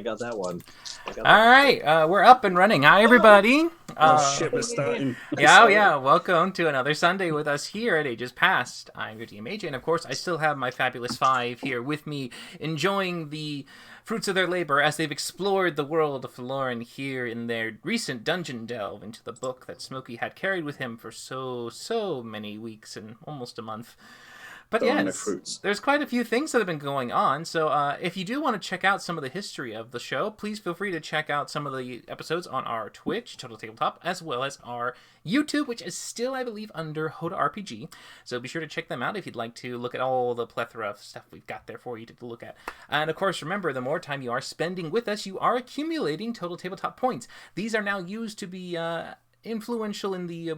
got that one. All right, we're up and running. Hi, everybody. Shit, we're starting. Yeah. Welcome to another Sunday with us here at Ages Past. I'm your DM AJ, and of course, I still have my fabulous five here with me, enjoying the fruits of their labor as they've explored the world of Florin here in their recent dungeon delve into the book that Smokey had carried with him for so many weeks and almost a month. But yes, there's quite a few things that have been going on, so if you do want to check out some of the history of the show, please feel free to check out some of the episodes on our Twitch, Total Tabletop, as well as our YouTube, which is still, I believe, under Hoda RPG. So be sure to check them out if you'd like to look at all the plethora of stuff we've got there for you to look at. And of course, remember, the more time you are spending with us, you are accumulating Total Tabletop points. These are now used to be influential in the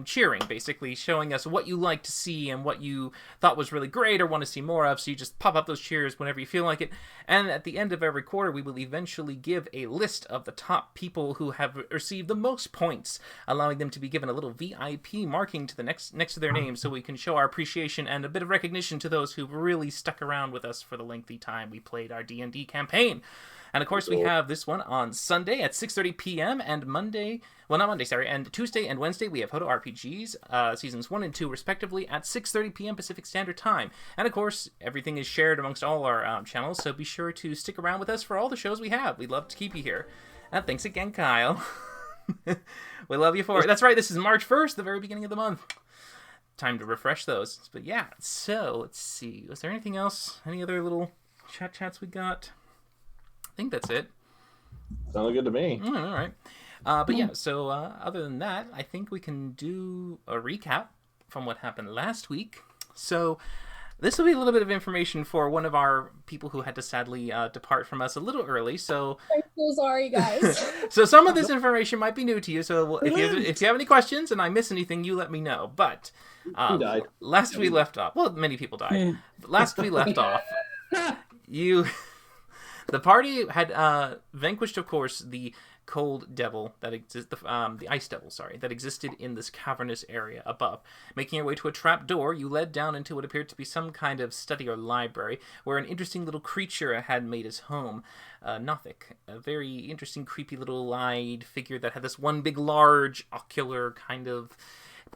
cheering, basically showing us what you like to see and what you thought was really great or want to see more of, so you just pop up those cheers whenever you feel like it. And at the end of every quarter, we will eventually give a list of the top people who have received the most points, allowing them to be given a little VIP marking to the next to their name, so we can show our appreciation and a bit of recognition to those who've really stuck around with us for the lengthy time we played our D&D campaign. And of course, we have this one on Sunday at 6:30 p.m. and and Tuesday and Wednesday we have Hodo RPGs, seasons 1 and 2 respectively, at 6:30 p.m. Pacific Standard Time. And of course, everything is shared amongst all our channels, so be sure to stick around with us for all the shows we have. We'd love to keep you here. And thanks again, Kyle. We love you for it. That's right, this is March 1st, the very beginning of the month. Time to refresh those. But yeah, so let's see. Was there anything else? Any other little chats we got? I think that's it. Sounded good to me. All right. But yeah, so other than that, I think we can do a recap from what happened last week. So this will be a little bit of information for one of our people who had to sadly depart from us a little early. So I'm so sorry, guys. So some of this information might be new to you. So if you have any questions and I miss anything, you let me know. But he died. Last we left off, well, many people died. Last we left off, the party had vanquished, of course, the cold devil that the ice devil, that existed in this cavernous area above. Making your way to a trap door, you led down into what appeared to be some kind of study or library, where an interesting little creature had made his home. Nothik, a very interesting, creepy little eyed figure that had this one big, large, ocular kind of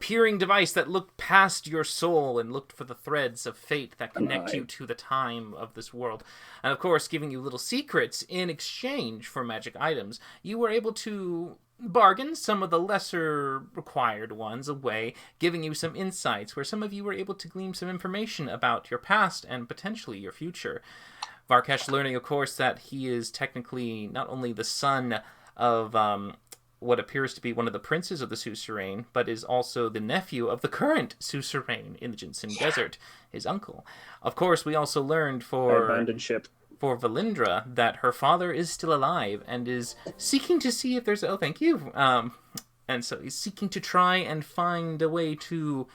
peering device that looked past your soul and looked for the threads of fate that connect you to the time of this world. And of course, giving you little secrets in exchange for magic items. You were able to bargain some of the lesser required ones away, giving you some insights where some of you were able to glean some information about your past and potentially your future. Varkesh learning, of course, that he is technically not only the son of what appears to be one of the princes of the suzerain, but is also the nephew of the current suzerain in the Jinsen Desert, his uncle. Of course, we also learned for Valindra that her father is still alive and is seeking to see if there's... Oh, thank you. And so he's seeking to try and find a way to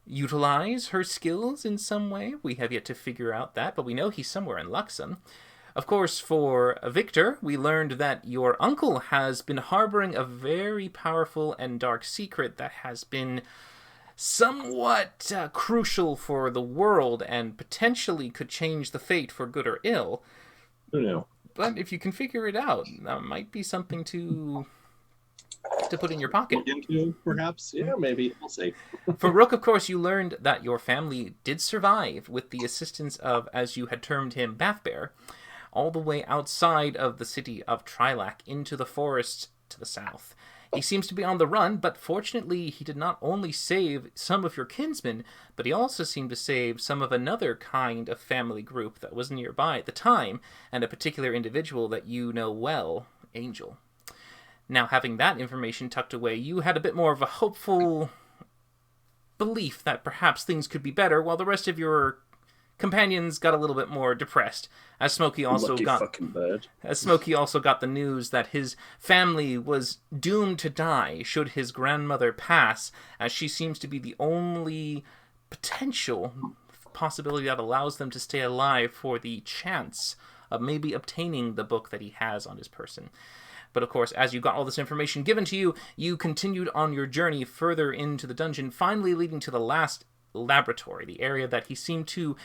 utilize her skills in some way. We have yet to figure out that, but we know he's somewhere in Luxon. Of course, for Victor, we learned that your uncle has been harboring a very powerful and dark secret that has been somewhat crucial for the world and potentially could change the fate for good or ill. Who knew? But if you can figure it out, that might be something to put in your pocket. Look into, perhaps? Yeah, maybe. We'll see. For Rook, of course, you learned that your family did survive with the assistance of, as you had termed him, Bathbear, all the way outside of the city of Trilak into the forest to the south. He seems to be on the run, but fortunately he did not only save some of your kinsmen, but he also seemed to save some of another kind of family group that was nearby at the time, and a particular individual that you know well, Angel. Now, having that information tucked away, you had a bit more of a hopeful belief that perhaps things could be better, while the rest of your companions got a little bit more depressed, as Smokey also got the news that his family was doomed to die should his grandmother pass, as she seems to be the only potential possibility that allows them to stay alive for the chance of maybe obtaining the book that he has on his person. But of course, as you got all this information given to you, you continued on your journey further into the dungeon, finally leading to the last laboratory, the area that he seemed to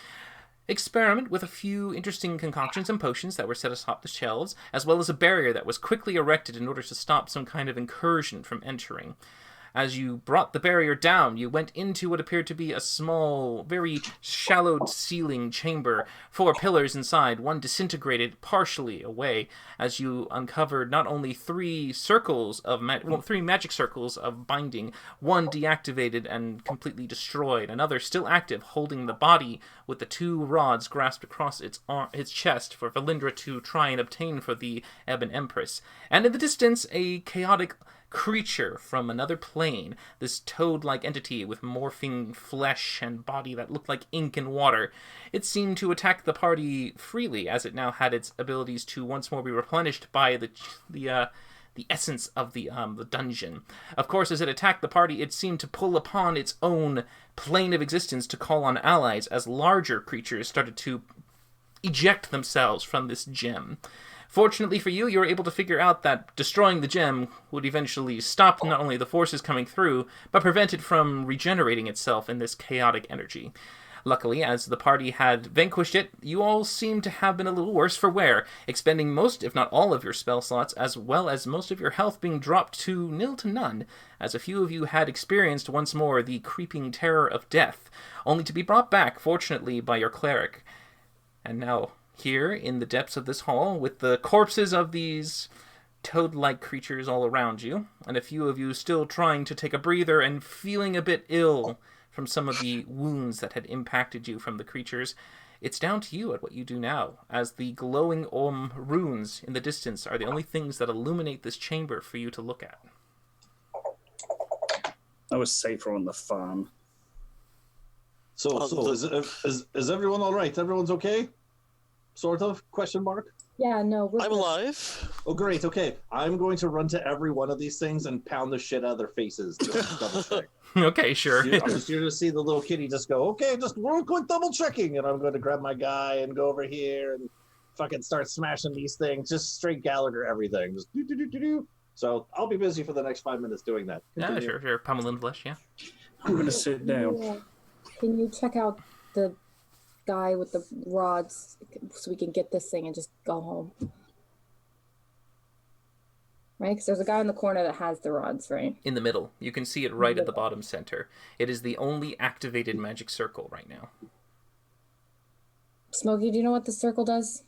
experiment with a few interesting concoctions and potions that were set atop the shelves, as well as a barrier that was quickly erected in order to stop some kind of incursion from entering. As you brought the barrier down, you went into what appeared to be a small, very shallowed ceiling chamber. 4 pillars inside, one disintegrated partially away, as you uncovered not only 3 magic circles of binding, one deactivated and completely destroyed, another still active, holding the body with the 2 rods grasped across its chest for Valindra to try and obtain for the Ebon Empress. And in the distance, a chaotic creature from another plane, this toad-like entity with morphing flesh and body that looked like ink and water. It seemed to attack the party freely, as it now had its abilities to once more be replenished by the essence of the dungeon. Of course, as it attacked the party, it seemed to pull upon its own plane of existence to call on allies, as larger creatures started to eject themselves from this gem. Fortunately for you, you were able to figure out that destroying the gem would eventually stop not only the forces coming through, but prevent it from regenerating itself in this chaotic energy. Luckily, as the party had vanquished it, you all seem to have been a little worse for wear, expending most, if not all, of your spell slots, as well as most of your health being dropped to nil to none, as a few of you had experienced once more the creeping terror of death, only to be brought back, fortunately, by your cleric. And now, here in the depths of this hall, with the corpses of these toad-like creatures all around you, and a few of you still trying to take a breather and feeling a bit ill from some of the wounds that had impacted you from the creatures, it's down to you at what you do now, as the glowing runes in the distance are the only things that illuminate this chamber for you to look at. I was safer on the farm. So is everyone all right? Everyone's okay? Sort of? Question mark? Yeah, no, we're I'm good. alive. Oh, great. Okay. I'm going to run to every one of these things and pound the shit out of their faces. Just to double check. Okay, sure. You're going to see the little kitty just go, okay, just real quick double checking. And I'm going to grab my guy and go over here and fucking start smashing these things. Just straight Gallagher everything. Just do. So I'll be busy for the next 5 minutes doing that. Yeah, Continue. sure. Pummeling flesh, yeah. I'm going to sit down. Yeah. Can you check out the guy with the rods so we can get this thing and just go home? Right? Because there's a guy in the corner that has the rods, right? In the middle. You can see it right at the bottom center. It is the only activated magic circle right now. Smokey, do you know what the circle does?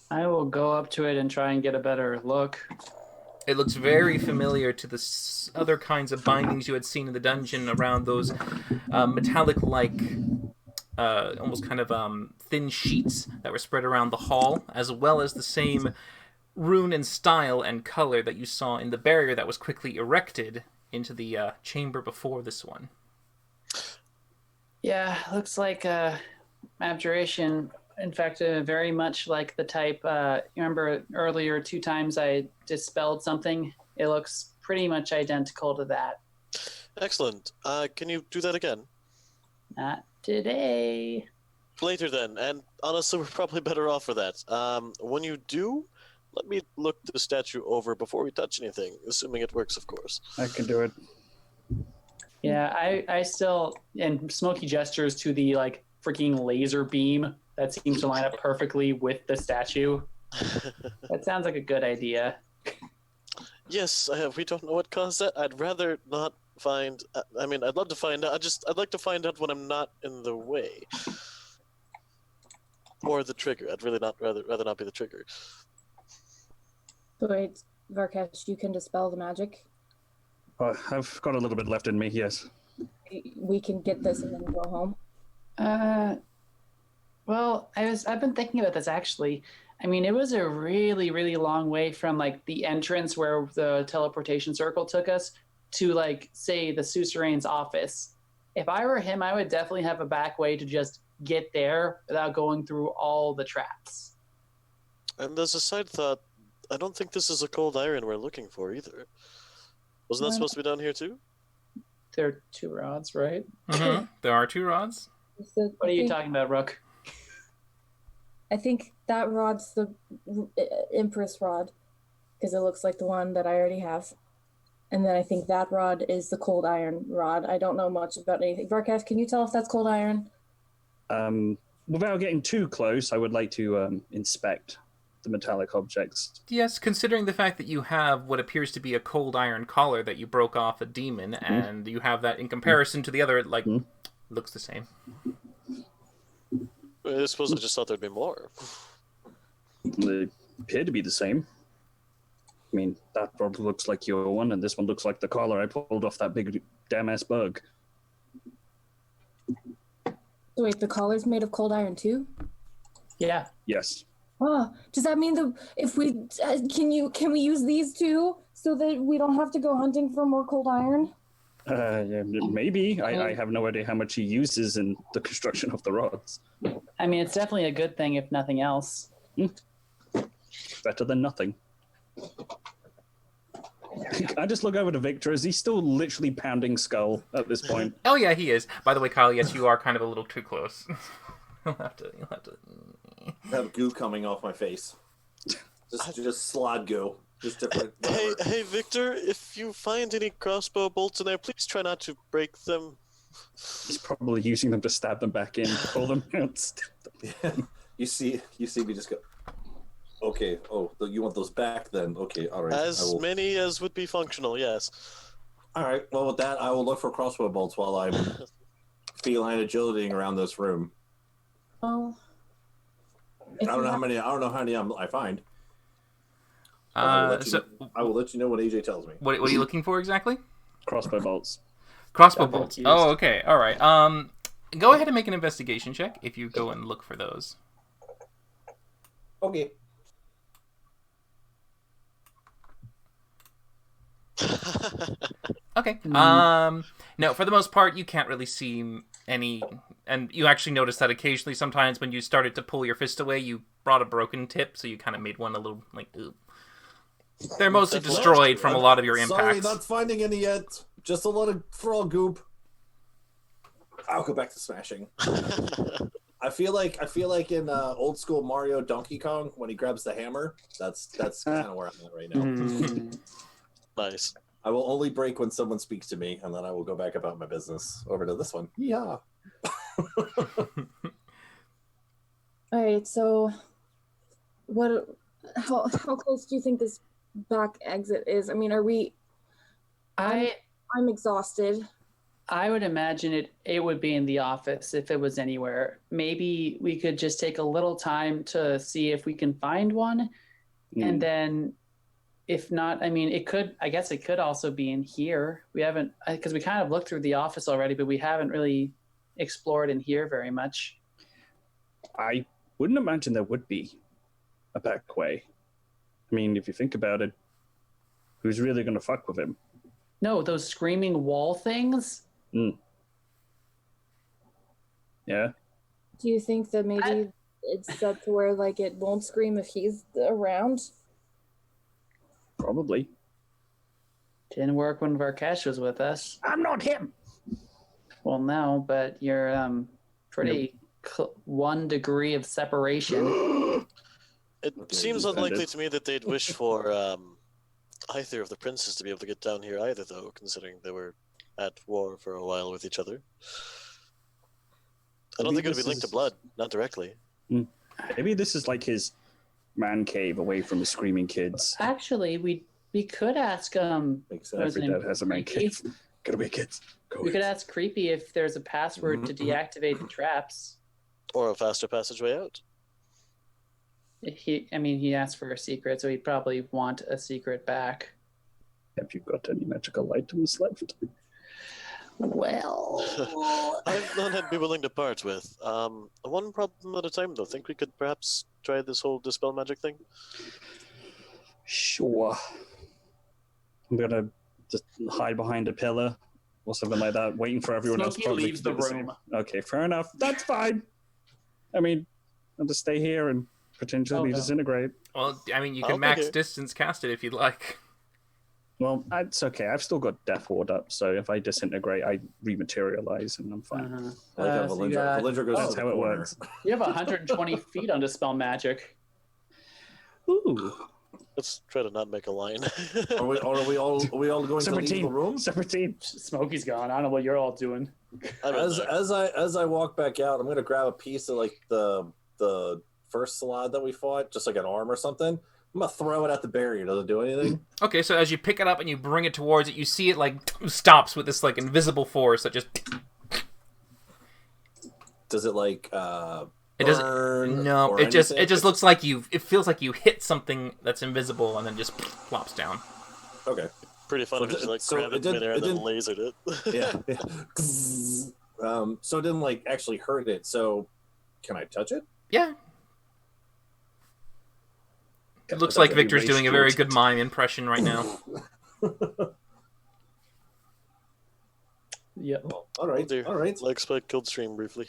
I will go up to it and try and get a better look. It looks very familiar to the other kinds of bindings you had seen in the dungeon around those metallic-like, almost kind of thin sheets that were spread around the hall, as well as the same rune and style and color that you saw in the barrier that was quickly erected into the chamber before this one. Yeah, looks like abjuration. In fact, very much like the type, you remember earlier 2 times I dispelled something? It looks pretty much identical to that. Excellent. Can you do that again? Not today. Later then, and honestly, we're probably better off for that. When you do, let me look the statue over before we touch anything, assuming it works, of course. I can do it. Yeah, I still, and Smokey gestures to the like freaking laser beam that seems to line up perfectly with the statue. That sounds like a good idea. Yes, we don't know what caused that. I'd rather not find. I'd love to find out. I'd like to find out when I'm not in the way, or the trigger. I'd really rather not be the trigger. So wait, Varkesh, you can dispel the magic. I've got a little bit left in me, yes. We can get this and then go home. Well, I've been thinking about this actually. I mean, it was a really, really long way from like the entrance where the teleportation circle took us to like, say, the suzerain's office. If I were him, I would definitely have a back way to just get there without going through all the traps. And as a side thought, I don't think this is a cold iron we're looking for either. Wasn't that supposed to be down here too? There are 2 rods, right? Mm-hmm. There are 2 rods. So What are you talking about, Rook? I think that rod's the Empress rod, because it looks like the one that I already have. And then I think that rod is the cold iron rod. I don't know much about anything. Varkesh, can you tell if that's cold iron? without getting too close, I would like to inspect the metallic objects. Yes, considering the fact that you have what appears to be a cold iron collar that you broke off a demon, and you have that in comparison to the other, like, looks the same. I suppose I just thought there'd be more. They appear to be the same. I mean, that probably looks like your one, and this one looks like the collar I pulled off that big damn-ass bug. So wait, the collar's made of cold iron too? Yeah. Yes. Oh, does that mean if we can we use these two so that we don't have to go hunting for more cold iron? Yeah, maybe. I have no idea how much he uses in the construction of the rods. I mean, it's definitely a good thing, if nothing else. Better than nothing. I just look over to Victor. Is he still literally pounding skull at this point? Oh yeah, he is. By the way, Kyle, yes, you are kind of a little too close. You'll have to. I have goo coming off my face. Just slod goo. Just different. Hey, Victor, if you find any crossbow bolts in there, please try not to break them. He's probably using them to stab them back in, pull them out. You see me just go. Okay. Oh, you want those back then? Okay. All right. As many as would be functional, yes. All right. Well, with that, I will look for crossbow bolts while I'm feline agilitying around this room. Oh. I don't know how many I find. So I will let you know what AJ tells me. what are you looking for exactly? Crossbow bolts. Crossbow I've been bolts. used. Oh, okay. All right. Go ahead and make an investigation check if you go and look for those. Okay. Okay. No, for the most part, you can't really see any, and you actually notice that occasionally, sometimes when you started to pull your fist away, you brought a broken tip, so you kind of made one a little like. Ooh. They're mostly That's destroyed from a lot of your impacts. Sorry, not finding any yet. Just a lot of frog goop. I'll go back to smashing. I feel like in old school Mario Donkey Kong when he grabs the hammer. That's kind of where I'm at right now. Nice. I will only break when someone speaks to me, and then I will go back about my business. Over to this one. Yeah. All right. So, how close do you think this back exit is? I mean, I'm exhausted. I would imagine it would be in the office if it was anywhere. Maybe we could just take a little time to see if we can find one. And then if not, I mean, I guess it could also be in here. We haven't, because we kind of looked through the office already, but we haven't really explored in here very much. I wouldn't imagine there would be a back way. I mean, if you think about it, who's really going to fuck with him? No, those screaming wall things? Yeah. Do you think that maybe it's set to where like it won't scream if he's around? Probably. Didn't work when Varkesh was with us. I'm not him. Well, no, but you're pretty 1 degree of separation. It seems unlikely to me that they'd wish for either of the princes to be able to get down here either, though, considering they were at war for a while with each other. I don't think it would be linked to blood, not directly. Maybe this is like his man cave away from the screaming kids. Actually, we could ask Makes what sense. was his Every name? dad has a man Creepy? cave. Gotta be kids. We could ask Creepy if there's a password to deactivate the traps. Or a faster passageway out. He asked for a secret, so he'd probably want a secret back. Have you got any magical items left? Well, I've none I'd be willing to part with. One problem at a time, though. Think we could perhaps try this whole dispel magic thing? Sure. I'm gonna just hide behind a pillar or something like that, waiting for everyone else. Smokey Probably leaves to do the same. room. Okay, fair enough. That's fine. I mean, I'll just stay here and potentially Okay. disintegrate. Well, I mean, you I'll can be max here. distance cast it if you'd like. Well, it's okay. I've still got Death Ward up, so if I disintegrate, I rematerialize and I'm fine. I like how so you Valindra goes That's to the how it corner. works. have 120 feet on dispel magic. Ooh. Let's try to not make a line. Are we all going to leave the room? Separate team. Smokey's gone. I don't know what you're all doing. I'm in there. As I walk back out, I'm gonna grab a piece of like the first slot that we fought, just like an arm or something. I'm gonna throw it at the barrier. Does it do anything? Okay, so as you pick it up and you bring it towards it, you see it like stops with this like invisible force that just. Does it like It doesn't. No, or it just anything? looks like you. It feels like you hit something that's invisible and then just plops down. Okay. Pretty funny So if you like so grabbed it it did- midair it and then didn't- lasered it. Yeah. So it didn't like actually hurt it. So can I touch it? Yeah. It looks like Victor's doing a very good mime impression right now. Yep. Well, all right. Dear. All right. Like Spike killed stream briefly.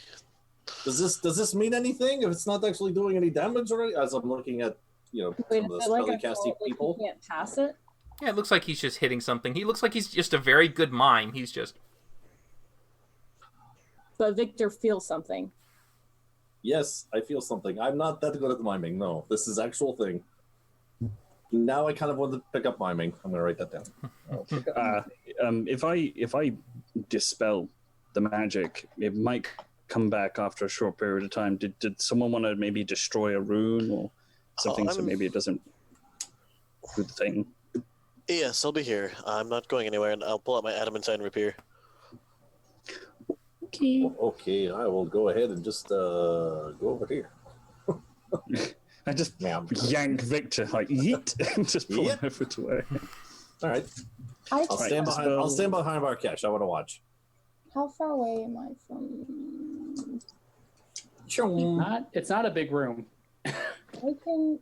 Does this mean anything? If it's not actually doing any damage already, as I'm looking at Wait, some of is the it like spelly a casting like people. you can't pass it? Yeah, it looks like he's just hitting something. He looks like he's just a very good mime. He's just. But Victor feels something. Yes, I feel something. I'm not that good at miming. No, this is actual thing. Now I kind of want to pick up miming. I'm gonna write that down. I'll pick up miming. If I dispel the magic, it might come back after a short period of time. Did someone want to maybe destroy a rune or something so I'm- maybe it doesn't do the thing? Yes, I'll be here. I'm not going anywhere, and I'll pull out my adamantine rapier. Okay, I will go ahead and just go over here. I just Ma'am. yank Victor like yeet and just pull Yep. him over to where. All right, I I'll Right, stand behind. so- I'll stand behind Barkesh. I want to watch. How far away am I from? It's not a big room. I can,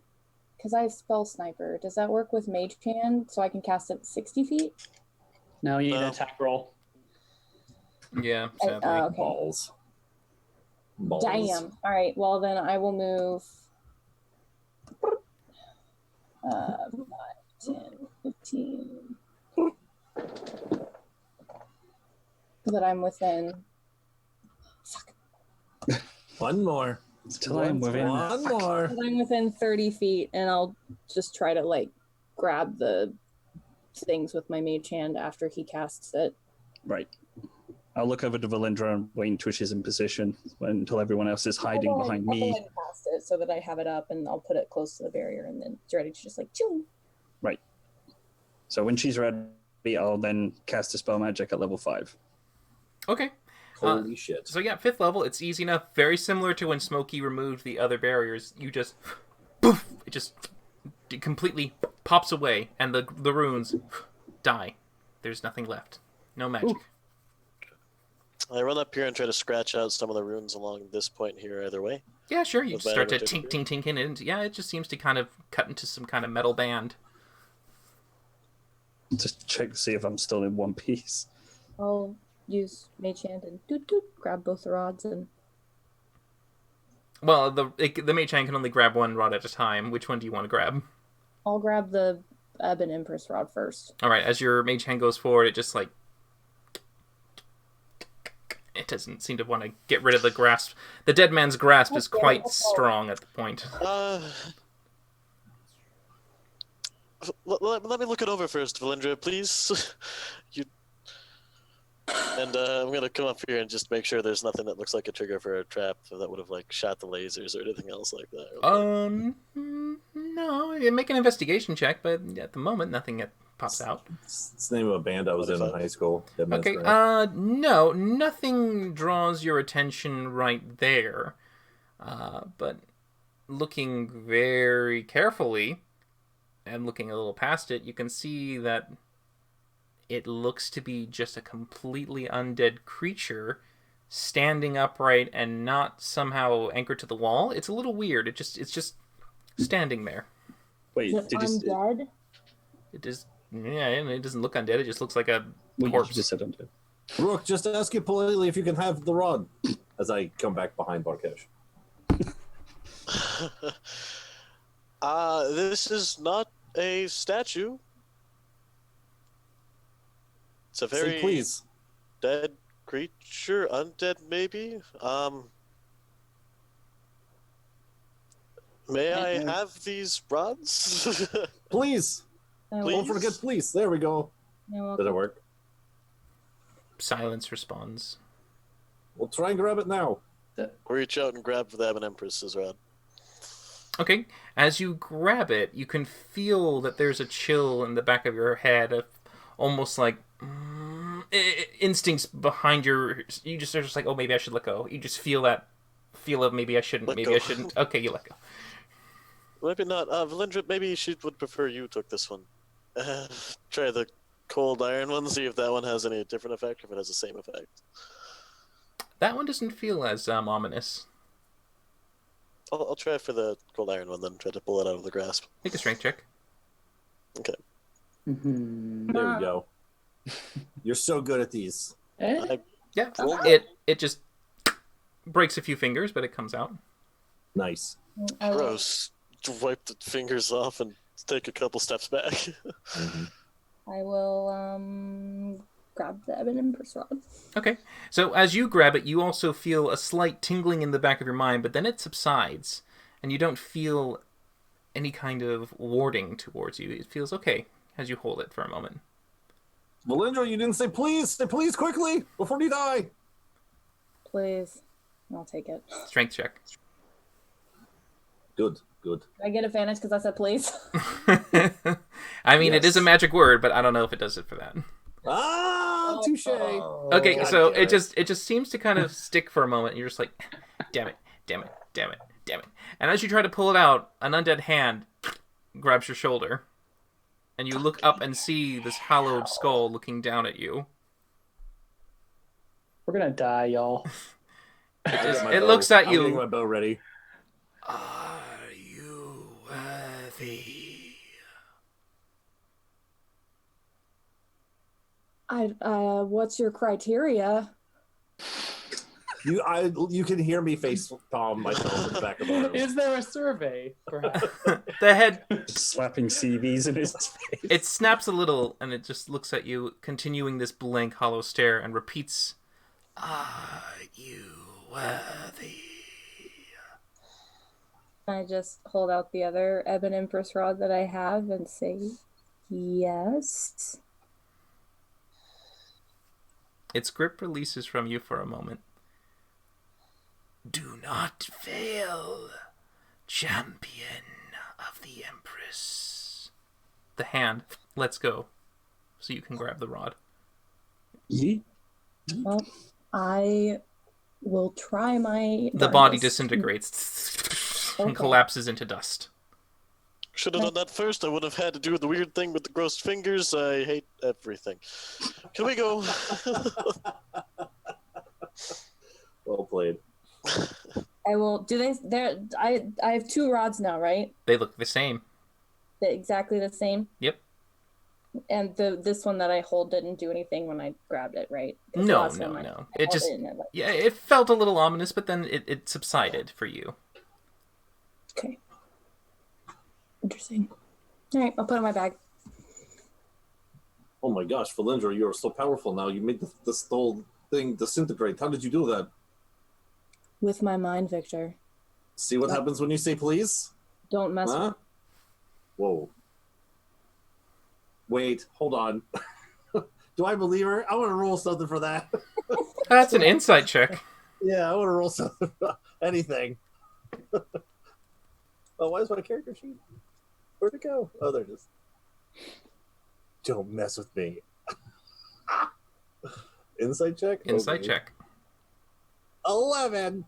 because I have spell sniper. Does that work with Mage Hand so I can cast it at 60 feet? No, you need No. an attack roll. Yeah, I- sadly. okay. Balls. Balls. Damn. All right. Well, then I will move 5, 10, 15. So that I'm within. Fuck. One more. Till I'm within. One more. So I'm within 30 feet, and I'll just try to like grab the things with my mage hand after he casts it. Right. I'll look over to Valindra and wait until she's in position until everyone else is hiding I'll go behind ahead- I'll go me. ahead and cast it so that I have it up, and I'll put it close to the barrier, and then it's ready to just like choo. So when she's ready, I'll then cast a spell magic at level 5. Okay. Holy shit. So yeah, 5th level, it's easy enough. Very similar to when Smokey removed the other barriers. You just, poof, it just completely pops away, and the runes die. There's nothing left. No magic. Ooh. I run up here and try to scratch out some of the runes along this point here either way. Yeah, sure. You With my start to adamantine tink, tink, tink, and yeah, it just seems to kind of cut into some kind of metal band. Just check to see if I'm still in one piece. I'll use mage hand and doot doot, grab both the rods, and Well, the mage hand can only grab one rod at a time. Which one do you want to grab? I'll grab the Ebon Empress rod first. All right, as your mage hand goes forward, it just like it doesn't seem to want to get rid of the grasp. The dead man's grasp is quite strong at the point. Let me look it over first, Valindra, please. You. And I'm gonna come up here and just make sure there's nothing that looks like a trigger for a trap that would have like shot the lasers or anything else like that. No, you make an investigation check, but at the moment, nothing yet pops out. It's the name of a band I was in high school. Dead Man's Okay, Grasp. no, nothing draws your attention right there. But looking very carefully and looking a little past it, you can see that it looks to be just a completely undead creature standing upright and not somehow anchored to the wall. It's a little weird. It's just standing there. Wait, Is it did you? undead? It is, yeah, it doesn't look undead. It just looks like a Well, you corpse. just said undead. Rook, just ask it politely if you can have the rod. As I come back behind Barkesh. This is not a statue. It's a very Say please. dead creature, undead maybe. May I have these rods? Please. No, Please? Don't forget please. There we go. no, Does it work? Silence responds. We'll try and grab it now. Reach out and grab the Ebon Empress's rod. Okay, as you grab it, you can feel that there's a chill in the back of your head, of almost like instincts behind your. You just are just like, oh, maybe I should let go. You just feel that feel of maybe I shouldn't, Let maybe go. I shouldn't. Okay, you let go. Maybe not. Valindra, maybe she would prefer you took this one. Try the cold iron one, see if that one has any different effect, or if it has the same effect. That one doesn't feel as ominous. I'll try for the cold iron one, then try to pull it out of the grasp. Make a strength check. Okay. Mm-hmm. There we go. You're so good at these. Eh? Yeah, Roll. it just breaks a few fingers, but it comes out. Nice. I will, Gross. Wipe the fingers off and take a couple steps back. Mhm. I will grab the Ebon Empress rod. Okay, so as you grab it, you also feel a slight tingling in the back of your mind, but then it subsides, and you don't feel any kind of warding towards you. It feels okay as you hold it for a moment. Valindra, you didn't say please. Say please quickly before you die. Please. I'll take it. Strength check. Good. Good. I get advantage because I said please. I mean, it is a Yes. magic word, but I don't know if it does it for that. Ah, touche. Okay, God so damn it just seems to kind of stick for a moment. And you're just like, damn it, damn it, damn it, damn it. And as you try to pull it out, an undead hand grabs your shoulder, and you look up and see this hollowed skull looking down at you. We're gonna die, y'all. It looks at I'm getting you. my bow ready. Are you worthy? What's your criteria? You can hear me face palm myself in the back of my nose. Is there a survey, perhaps? The head, Slapping CVs in his face. it snaps a little, and it just looks at you, continuing this blank, hollow stare, and repeats, "Are you worthy?" I just hold out the other Ebon Empress rod that I have and say, yes. Its grip releases from you for a moment. Do not fail, champion of the Empress. The hand lets go, so you can grab the rod. Yeet. Well, I will try my The body darndest. disintegrates and Okay. collapses into dust. Should have done that first. I would have had to do the weird thing with the gross fingers. I hate everything. Can we go? Well played. I will do they there I have two rods now, right? They look the same. They're exactly the same. Yep. And this one that I hold didn't do anything when I grabbed it, right? 'Cause the No, last no, one I no. held It just, and it, like, yeah, it felt a little ominous, but then it subsided for you. okay. Interesting. All right, I'll put it in my bag. Oh my gosh, Valindra, you're so powerful now. You made this whole thing disintegrate. How did you do that? With my mind, Victor. See what happens when you say please? Don't mess Huh? Whoa. Wait, hold on. Do I believe her? I want to roll something for that. That's an insight check. Yeah, I want to roll something. Anything. Oh, why is my character sheet? Where'd it go? Oh, there it is. Don't mess with me. Insight check? Insight Okay. check. 11.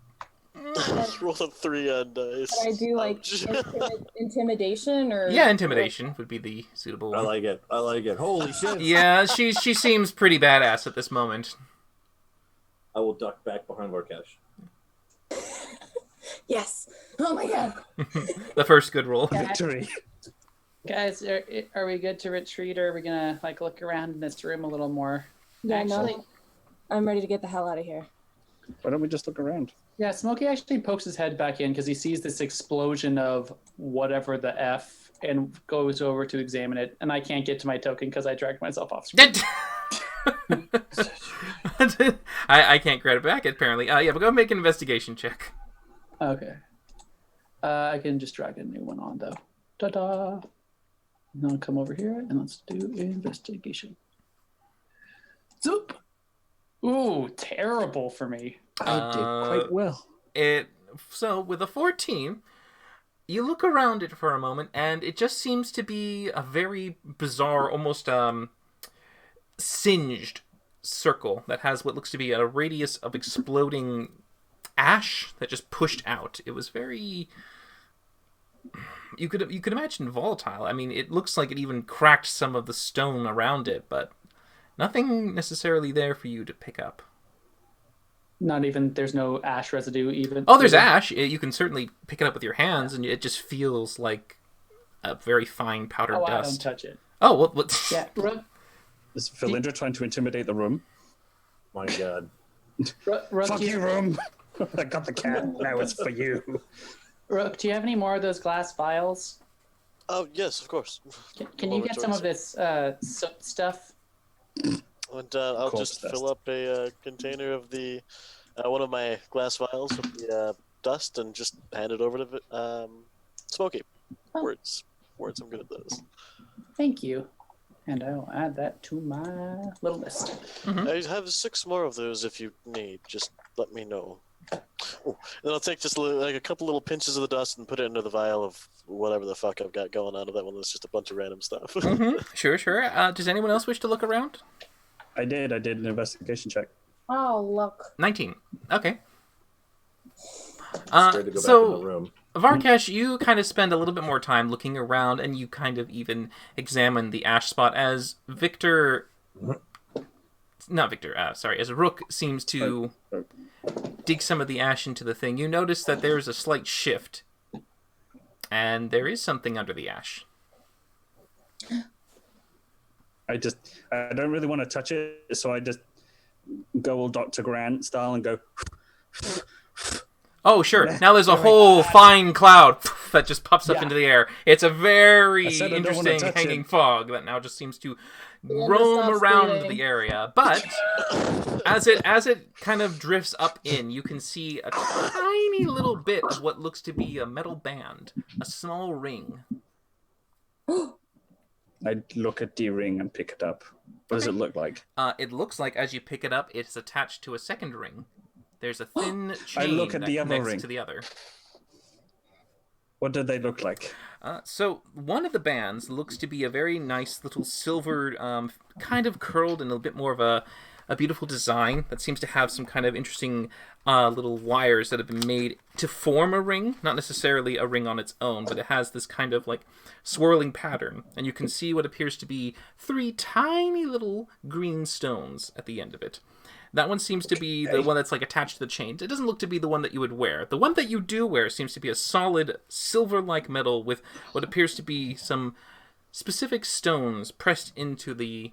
Roll a 3 on dice. Can I do like Ouch. intimidation or Yeah, intimidation would be the suitable I one. like it. I like it. Holy shit. Yeah, she seems pretty badass at this moment. I will duck back behind Varkesh. Yes. Oh my god. The first good roll. Victory. Guys, are we good to retreat, or are we gonna like look around in this room a little more? Yeah, Actually, no, I'm ready to get the hell out of here. Why don't we just look around? yeah, Smokey actually pokes his head back in because he sees this explosion of whatever the F and goes over to examine it. And I can't get to my token because I dragged myself off screen. I can't grab it back apparently. Yeah, but go make an investigation check. Okay. I can just drag a new one on though. Ta-da! And then I'll come over here and let's do investigation. Zoop! Ooh, terrible for me. I did quite well. So with a 14, you look around it for a moment, and it just seems to be a very bizarre, almost singed circle that has what looks to be a radius of exploding ash that just pushed out. It was very... You could imagine volatile. I mean, it looks like it even cracked some of the stone around it, but nothing necessarily there for you to pick up. Not even, there's no ash residue even. Oh, there's ash. You can certainly pick it up with your hands, and it just feels like a very fine powdered Oh, dust. I don't touch it. Oh, what? Yeah, Is Valindra trying to intimidate the room? My God. Rook, Fuck you, room! I got the cat. Now it's for you. Rook, do you have any more of those glass vials? Oh yes, of course. Can you get some of this soot stuff? And I'll Corpse just dust. fill up a container of the one of my glass vials with the dust and just hand it over to Smokey. Oh. Words, I'm good at those. Thank you. And I'll add that to my little list. I have 6 more of those if you need. Just let me know. Oh, and I'll take just a couple little pinches of the dust and put it into the vial of whatever the fuck I've got going on of that one. That's just a bunch of random stuff. Sure. Does anyone else wish to look around? I did an investigation check. Oh, look. 19. Okay. Scared to go back in the So, room. Varkesh, you kind of spend a little bit more time looking around, and you kind of even examine the ash spot as Victor... Not Victor, sorry, as Rook seems to dig some of the ash into the thing. You notice that there's a slight shift, and there is something under the ash. I don't really want to touch it, so I just go all Dr. Grant style and go. Oh, sure. Now there's a whole fine cloud that just pops up Yeah. into the air. It's a very I said I don't wanna interesting touch hanging it. fog that now just seems to Linda roam stops around breathing. the area. But as it kind of drifts up in, you can see a tiny little bit of what looks to be a metal band, a small ring. I look at the ring and pick it up. What does it look like? It looks like as you pick it up, it's attached to a second ring. There's a thin chain look at that the other connects ring. to the other. What do they look like? So one of the bands looks to be a very nice little silvered, kind of curled and a bit more of a beautiful design that seems to have some kind of interesting little wires that have been made to form a ring, not necessarily a ring on its own, but it has this kind of like swirling pattern, and you can see what appears to be 3 tiny little green stones at the end of it. That one seems to be the one that's like attached to the chain. It doesn't look to be the one that you would wear. The one that you do wear seems to be a solid silver-like metal with what appears to be some specific stones pressed into the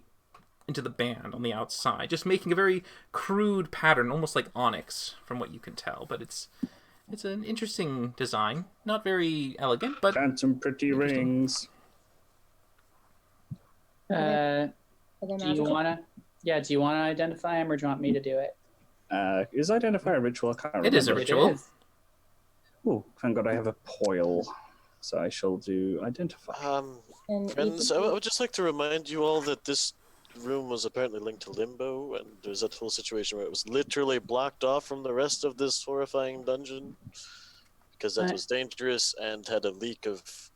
band on the outside, just making a very crude pattern, almost like onyx, from what you can tell. But it's an interesting design, not very elegant, but And some pretty rings. Are they Do you magical? wanna? Yeah. Do you want to identify him, or do you want me to do it? Is identify a ritual? I can't remember. It is a ritual. It is. Oh, thank God I have a poil. So I shall do identify. And Friends, I would just like to remind you all that this room was apparently linked to Limbo, and there's that whole situation where it was literally blocked off from the rest of this horrifying dungeon because that Right. was dangerous and had a leak of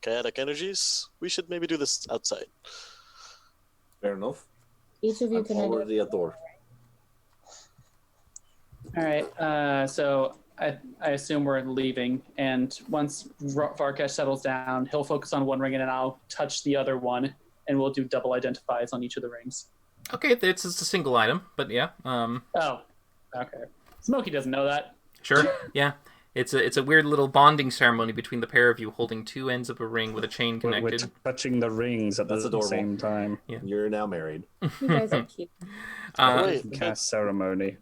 chaotic energies. We should maybe do this outside. Fair enough. each of you I'm can already at door. All right. So I assume we're leaving, and once Varkesh settles down, he'll focus on one ring, and then I'll touch the other one, and we'll do double identifies on each of the rings. okay, it's just a single item. But yeah, Oh, okay. Smokey doesn't know that. sure, yeah. It's a weird little bonding ceremony between the pair of you, holding 2 ends of a ring with a chain We're connected. touching the rings at That's the adorable. same time. You're now married. You guys are cute. Wait, Cast ceremony.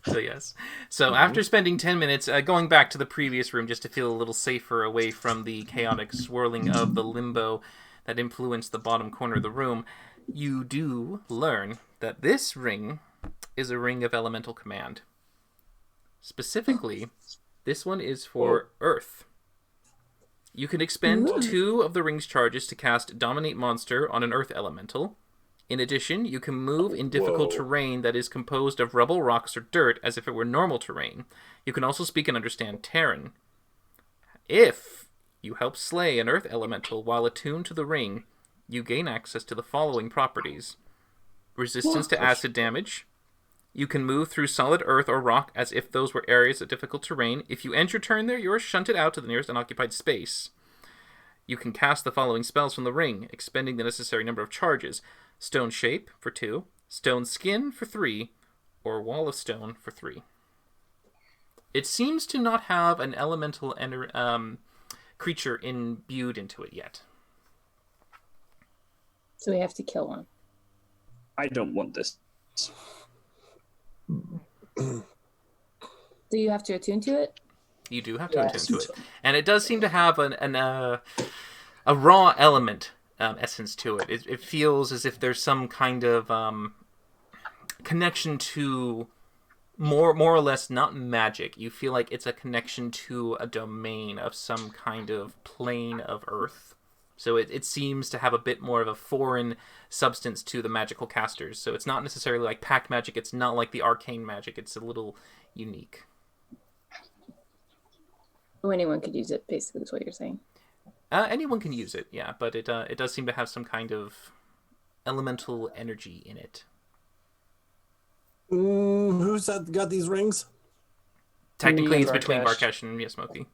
So yes. So after spending 10 minutes going back to the previous room just to feel a little safer away from the chaotic swirling of the limbo that influenced the bottom corner of the room, you do learn that this ring is a ring of elemental command. Specifically, this one is for Earth. You can expend 2 of the ring's charges to cast Dominate Monster on an Earth elemental. In addition, you can move in difficult Whoa. terrain that is composed of rubble, rocks, or dirt as if it were normal terrain. You can also speak and understand Terran. If you help slay an earth elemental while attuned to the ring, you gain access to the following properties. Resistance to acid damage. You can move through solid earth or rock as if those were areas of difficult terrain. If you end your turn there, you are shunted out to the nearest unoccupied space. You can cast the following spells from the ring, expending the necessary number of charges. Stone Shape for 2, Stone Skin for 3, or Wall of Stone for 3. It seems to not have an elemental creature imbued into it yet. So we have to kill one. I don't want this. Do you have to attune to it? You do have to Yes. attune to it. And it does seem to have a raw element essence to it. It feels as if there's some kind of connection to more or less not magic. You feel like it's a connection to a domain of some kind of plane of earth. So it seems to have a bit more of a foreign substance to the magical casters. So it's not necessarily like pack magic. It's not like the arcane magic. It's a little unique. Oh, anyone could use it, basically, is what you're saying. Anyone can use it, yeah, but it does seem to have some kind of elemental energy in it. Who's got these rings? Technically, Me it's and between Barkesh. Barkesh and Yasmoki.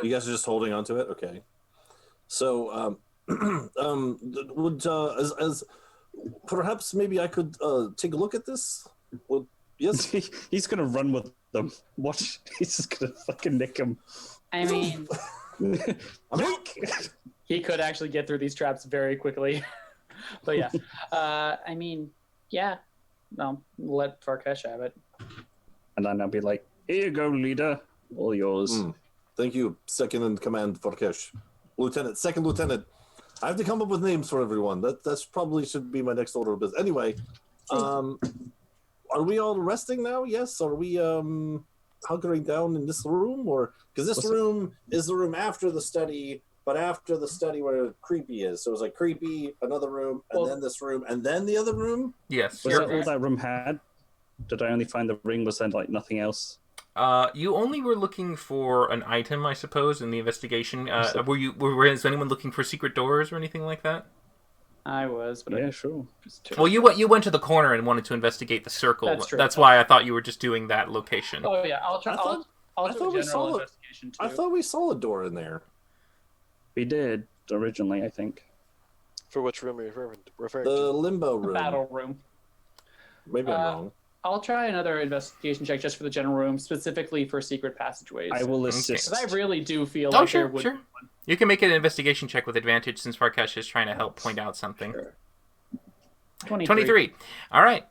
You guys are just holding on to it? Okay. So, would as perhaps maybe I could take a look at this? Well, yes. He's gonna run with them. Watch, he's just gonna fucking nick him. I mean, I'm out. he could actually get through these traps very quickly. But yeah, I mean, yeah. No, let Farkesh have it. And then I'll be like, "Here you go, leader, all yours." Thank you, second in command, Farkesh. Second lieutenant. I have to come up with names for everyone. That's probably should be my next order of business. Anyway, are we all resting now? Yes. Are we hunkering down in this room, or because this room is the room after the study, but after the study where creepy is. So it's like creepy, another room, and then this room, and then the other room. Yes. Was that all that room had? Did I only find the ring? Was there like nothing else? You only were looking for an item, I suppose, in the investigation. Was anyone looking for secret doors or anything like that? I was, but Yeah, sure. Well, you went to the corner and wanted to investigate the circle. That's true. That's why I thought you were just doing that location. Oh yeah, I'll try. I thought- I'll I do thought a we general saw it. investigation too. I thought we saw a door in there. We did originally, I think. For which room are you referring The to? limbo the room. battle room. Maybe I'm wrong. I'll try another investigation check just for the general room, specifically for secret passageways. I will Okay. assist. 'Cause I really do feel Oh, like sure, there would sure. be one. You can make an investigation check with advantage since Farkesh is trying to help point out something. Sure. 23. 23. All right.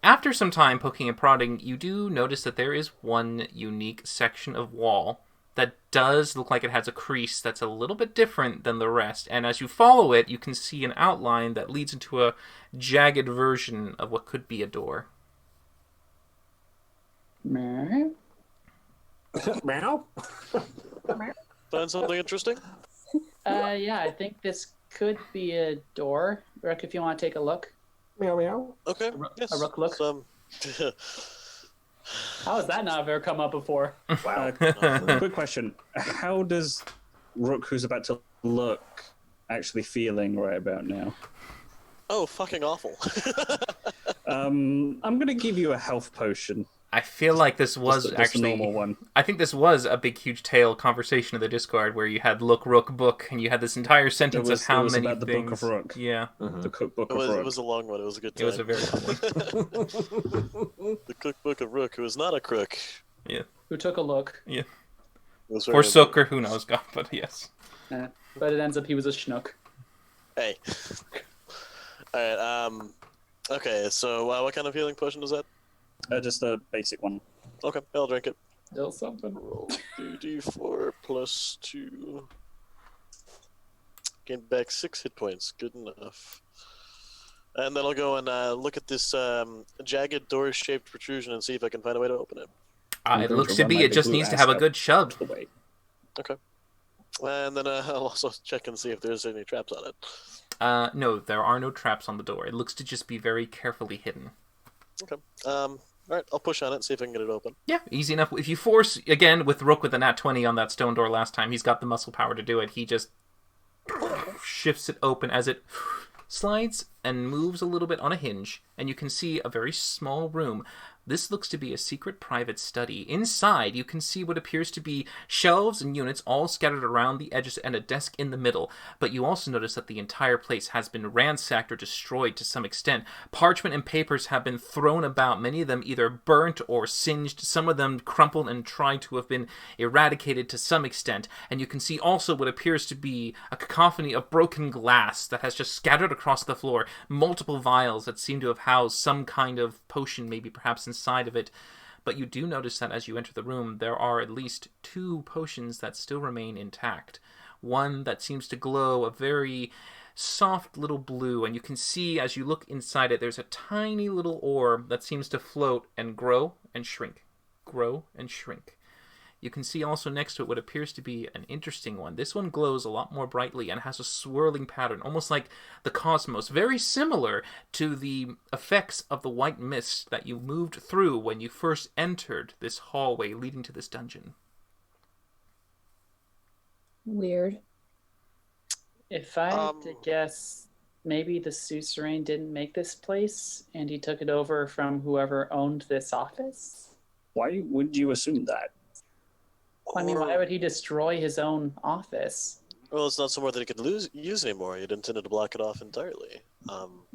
After some time poking and prodding, you do notice that there is one unique section of wall that does look like it has a crease that's a little bit different than the rest. And as you follow it, you can see an outline that leads into a jagged version of what could be a door. Meh. Meow. Find something interesting? Yeah, I think this could be a door. Rick, if you want to take a look. Meow meow. Okay. A Yes. rook look? How has that not ever come up before? Wow. Quick question: how does Rook, who's about to look, actually feeling right about now? Oh, fucking awful. I'm gonna give you a health potion. I feel like this was Just a actually... normal one. I think this was a big, huge tale conversation of the Discord where you had look, rook, book, and you had this entire sentence was- of how it was many about the things. Book of Rook. Yeah, The cookbook It of was, Rook. it was a long one. It was a good it time. was a very long one. The cookbook of Rook, who is not a crook. Who took a look, Yeah. It was very Or good. Sook, or who knows, God, but yes. but it ends up he was a schnook. Hey. Alright, okay, so what kind of healing potion is that? Just a basic one. Okay, I'll drink it. Still something. Roll 2d4 plus 2. Gain back 6 hit points. Good enough. And then I'll go and look at this jagged door-shaped protrusion and see if I can find a way to open it. It going looks to to be run my it just big blue needs to ass have a out. good shove. Away. And then I'll also check and see if there's any traps on it. No, there are no traps on the door. It looks to just be very carefully hidden. Okay. All right, I'll push on it, see if I can get it open. Yeah, easy enough. If you force, again, with Rook with a nat 20 on that stone door last time, he's got the muscle power to do it. He just shifts it open as it slides and moves a little bit on a hinge, and you can see a very small room. This looks to be a secret private study. Inside, you can see what appears to be shelves and units all scattered around the edges and a desk in the middle. But you also notice that the entire place has been ransacked or destroyed to some extent. Parchment and papers have been thrown about, many of them either burnt or singed, some of them crumpled and tried to have been eradicated to some extent. And you can see also what appears to be a cacophony of broken glass that has just scattered across the floor. Multiple vials that seem to have housed some kind of potion, maybe perhaps inside of it. But you do notice that as you enter the room, there are at least 2 potions that still remain intact. One that seems to glow a very soft little blue, and you can see as you look inside it, there's a tiny little orb that seems to float and grow and shrink. Grow and shrink. You can see also next to it what appears to be an interesting one. This one glows a lot more brightly and has a swirling pattern, almost like the cosmos, very similar to the effects of the white mist that you moved through when you first entered this hallway leading to this dungeon. Weird. If I had to guess, maybe the suzerain didn't make this place and he took it over from whoever owned this office? Why would you assume that? I mean, why would he destroy his own office? Well, it's not somewhere that he could use anymore. He'd intended to block it off entirely.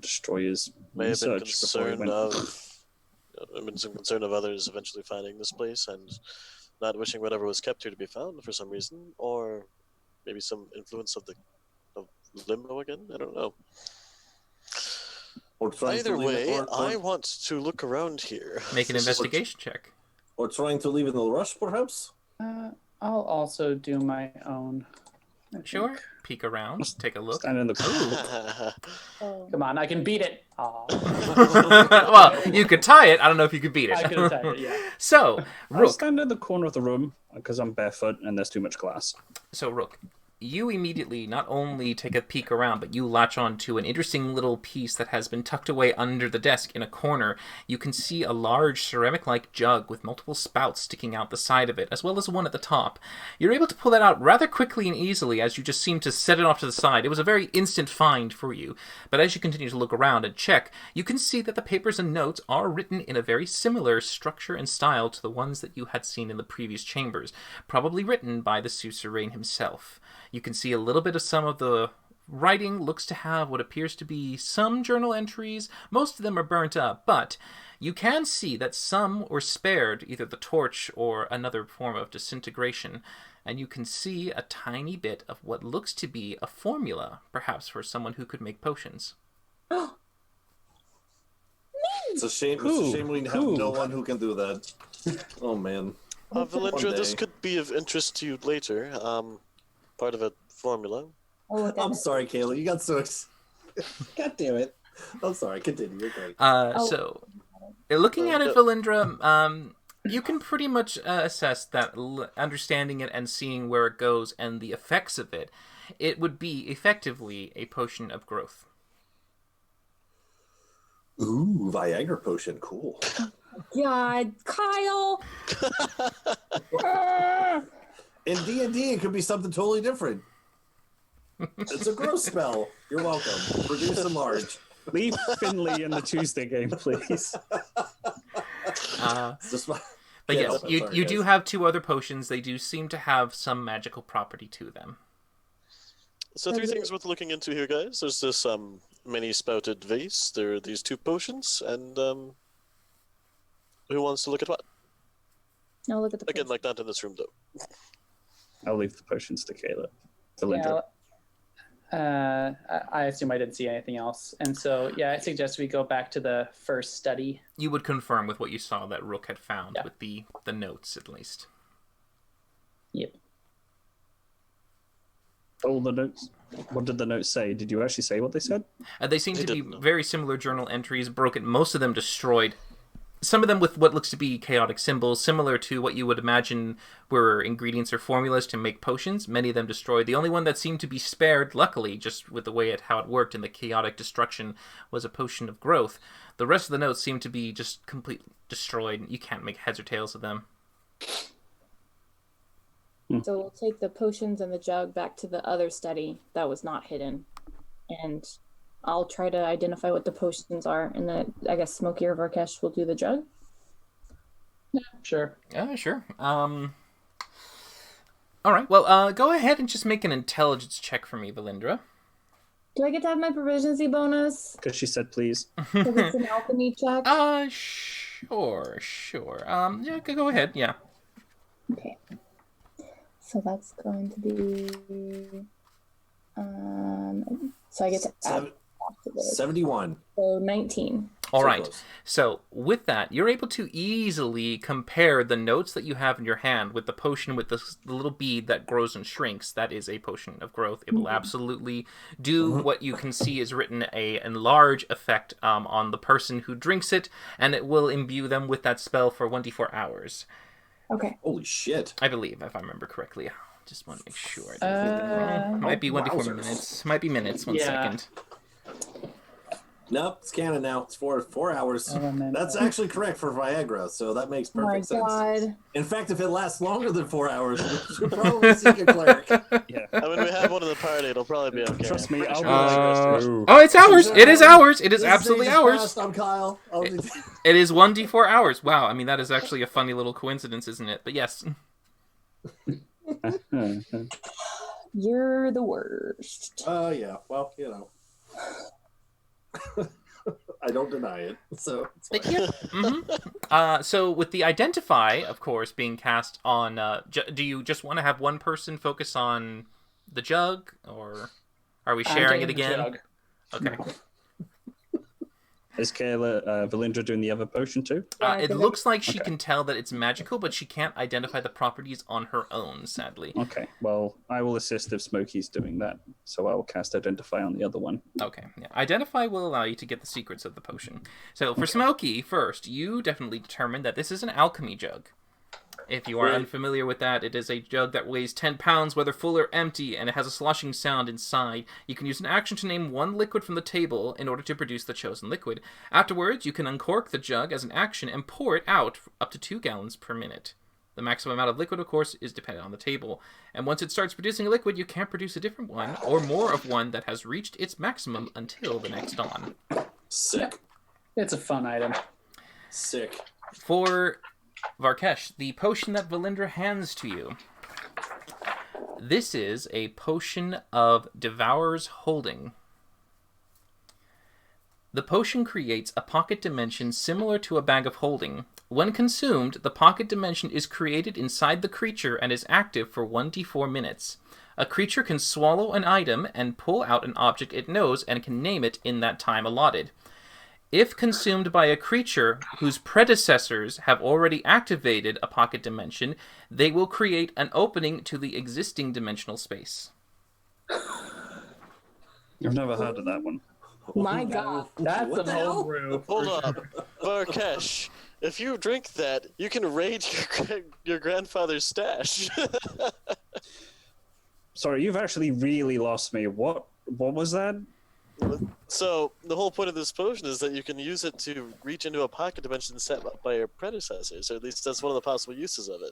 Destroy his May have been research before he concerned went. of, been some concern of others eventually finding this place and not wishing whatever was kept here to be found for some reason, or maybe some influence of limbo again. I don't know. Or trying Either to leave way, it, I want to look around here. Make an investigation check. or trying to leave in the rush, perhaps. I'll also do my own. I Sure. think. Peek around, take a look. Stand in the Oh. Come on, I can beat it. Aw. Well, you could tie it. I don't know if you could beat it. I could have tied it, yeah. So, I'll Rook. stand in the corner of the room because I'm barefoot and there's too much glass. So, Rook, you immediately not only take a peek around, but you latch on to an interesting little piece that has been tucked away under the desk in a corner. You can see a large ceramic-like jug with multiple spouts sticking out the side of it, as well as one at the top. You're able to pull that out rather quickly and easily as you just seem to set it off to the side. It was a very instant find for you. But as you continue to look around and check, you can see that the papers and notes are written in a very similar structure and style to the ones that you had seen in the previous chambers, probably written by the suzerain himself. You can see a little bit of some of the writing looks to have what appears to be some journal entries. Most of them are burnt up, but you can see that some were spared either the torch or another form of disintegration. And you can see a tiny bit of what looks to be a formula, perhaps for someone who could make potions. It's a shame. It's a shame we have no one who can do that. Oh man. Valindra, One this day. could be of interest to you later. Part of a formula. Oh, look at I'm it. sorry, Kayla. You got so. God damn it. I'm sorry. Continue. You're great. So, looking at it, Valindra, you can pretty much assess that, understanding it and seeing where it goes and the effects of it, it would be effectively a potion of growth. Ooh, Viagra potion. Cool. God, Kyle. In D&D, it could be something totally different. It's a growth spell. You're welcome. Produce and large. Leave Finley in the Tuesday game, please. It's just my- But Yeah, yes, I'm you sorry, do guys. have 2 other potions. They do seem to have some magical property to them. So 3 things worth looking into here, guys. There's this mini spouted vase. There are these 2 potions, and who wants to look at what? Now look at the Again, picture. like not in this room though. I'll leave the potions to Kayla. To Yeah, Linda. I assume I didn't see anything else. And so, yeah, I suggest we go back to the first study. You would confirm with what you saw that Rook had found, Yeah. with the notes at least. Yep. All the notes. What did the notes say? Did you actually say what they said? They seem They to be didn't know. very similar journal entries, broken, most of them destroyed. some of them with what looks to be chaotic symbols, similar to what you would imagine were ingredients or formulas to make potions. Many of them destroyed. The only one that seemed to be spared, luckily, just with the way how it worked in the chaotic destruction, was a potion of growth. The rest of the notes seem to be just completely destroyed. You can't make heads or tails of them. So we'll take the potions and the jug back to the other study that was not hidden. And I'll try to identify what the potions are. And then I guess Smokey or Varkesh will do the jug. Sure. Sure. All right. Well, go ahead and just make an intelligence check for me, Valindra. Do I get to have my proficiency bonus? Because she said please. Because it's an alchemy check? Sure. Yeah, go ahead. Yeah. Okay. So that's going to be... so I get to add... 71. So 19. All right. Close. So with that, you're able to easily compare the notes that you have in your hand with the potion with the little bead that grows and shrinks. That is a potion of growth. It will absolutely do what you can see is written a large effect on the person who drinks it, and it will imbue them with that spell for 1d4 hours. Okay. Holy shit. I believe, if I remember correctly. Just want to make sure I didn't think it wrong. Might be 1d4 wowzers. minutes. Might be minutes. One second. Nope, it's canon now. It's 4 hours. That's actually correct for Viagra, so that makes Oh my perfect sense. god. In fact, if it lasts longer than 4 hours, we should probably seek a cleric. Yeah. When we have one in the party, it'll probably be okay. Trust me, Pretty I'll sure Oh, it's ours! It is ours! It is This absolutely stage is ours! past. I'm Kyle. It is 1d4 hours. Wow, I mean, that is actually a funny little coincidence, isn't it? But yes. You're the worst. Yeah, well, you know. I don't deny it, so it's fine. So with the Identify, of course, being cast on, do you just want to have one person focus on the jug, or are we sharing it again? Jug. Okay. Is Kayla Valindra doing the other potion too? It looks like she can tell that it's magical, but she can't identify the properties on her own, sadly. Okay, well, I will assist if Smokey's doing that, so I will cast Identify on the other one. Okay, yeah. Identify will allow you to get the secrets of the potion. So for Smokey, first, you definitely determined that this is an alchemy jug. If you are unfamiliar with that, it is a jug that weighs 10 pounds, whether full or empty, and it has a sloshing sound inside. You can use an action to name one liquid from the table in order to produce the chosen liquid. Afterwards, you can uncork the jug as an action and pour it out up to 2 gallons per minute. The maximum amount of liquid, of course, is dependent on the table. And once it starts producing a liquid, you can't produce a different one, or more of one that has reached its maximum until the next dawn. Sick. It's a fun item. Sick. For Varkesh, the potion that Valindra hands to you. This is a potion of Devourer's Holding. The potion creates a pocket dimension similar to a bag of holding. When consumed, the pocket dimension is created inside the creature and is active for 1d4 minutes. A creature can swallow an item and pull out an object it knows and can name it in that time allotted. If consumed by a creature whose predecessors have already activated a pocket dimension, they will create an opening to the existing dimensional space. I've never heard of that one. My god. That's What an the hell? homebrew. Hold up. Varkesh, if you drink that, you can raid your grandfather's stash. Sorry, you've actually really lost me. What was that? So, the whole point of this potion is that you can use it to reach into a pocket dimension set up by your predecessors, or at least that's one of the possible uses of it.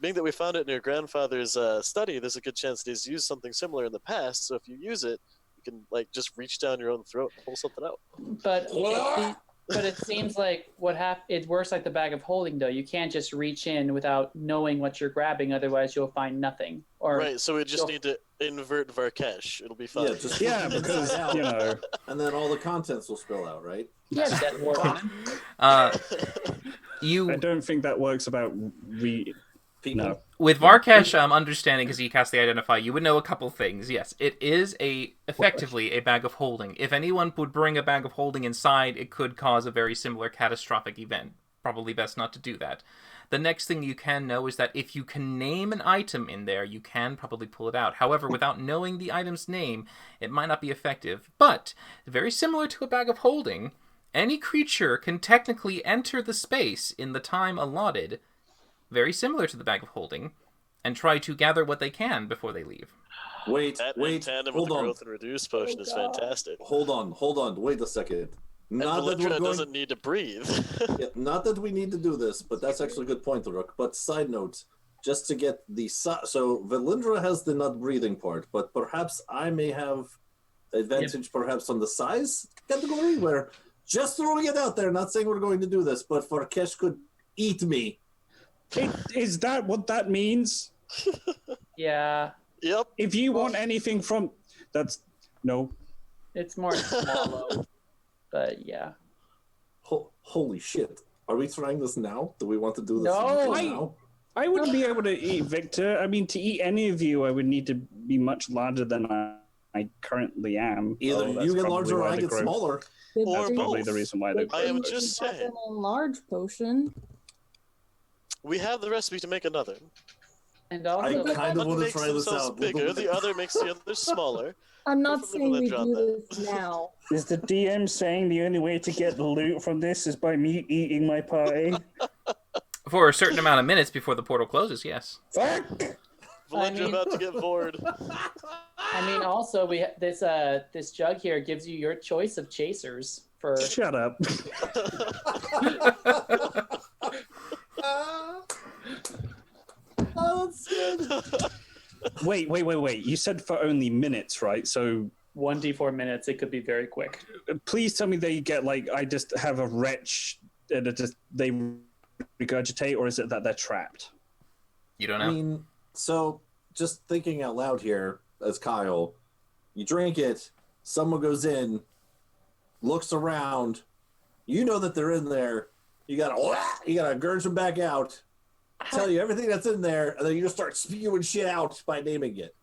Being that we found it in your grandfather's study, there's a good chance that he's used something similar in the past, so if you use it, you can just reach down your own throat and pull something out. But it seems like it works like the bag of holding, though. You can't just reach in without knowing what you're grabbing, otherwise you'll find nothing. Or Right, so we just need to invert Varkesh. It'll be fine. Yeah, just Yeah, because, you know, and then all the contents will spill out, right? yeah, that works. I You don't think that works about People. No. With Varkesh, understanding because he cast the Identify, you would know a couple things. Yes, it is effectively a bag of holding. If anyone would bring a bag of holding inside, it could cause a very similar catastrophic event. Probably best not to do that. The next thing you can know is that if you can name an item in there, you can probably pull it out. However, without knowing the item's name, it might not be effective. But, very similar to a bag of holding, any creature can technically enter the space in the time allotted, very similar to the Bag of Holding, and try to gather what they can before they leave. Wait, That in wait, tandem hold with the on. growth and reduce potion is fantastic. Hold on. Wait a second. And Not that we're Valindra going. doesn't need to breathe. Yeah, not that we need to do this, but that's actually a good point, Rook. But side note, just to get the so Valindra has the not breathing part, but perhaps I may have advantage perhaps on the size category, where just throwing it out there, not saying we're going to do this, but Farkesh could eat me. Is that what that means? Yeah, Yep. If you want anything from that's no. it's more swallow. But yeah. Holy shit! Are we trying this now? Do we want to do this No. now? I wouldn't be able to eat Victor. I mean, to eat any of you, I would need to be much larger than I currently am. Either that's you get probably larger or why I the get growth- Or smaller. That's probably both. the reason why the I am If just you have saying. an enlarged potion. We have the recipe to make another. And I also, kind of One want to makes try this themselves out. bigger, the other makes the other smaller. I'm not Hopefully saying we Valindra on do that. this now. Is the DM saying the only way to get loot from this is by me eating my party? For a certain amount of minutes before the portal closes, yes. Fuck! Valindra mean- about to get bored. I mean, also this jug here gives you your choice of chasers for. Shut up. Oh, that's good. Wait. You said for only minutes, right? So 1d4 minutes. It could be very quick. please tell me they get like I just have a wretch and it just they regurgitate, or is it that they're trapped? You don't I know? mean, so just thinking out loud here as Kyle, you drink it, someone goes in, looks around, you know that they're in there, you gotta gurge them back out, tell you everything that's in there, and then you just start spewing shit out by naming it.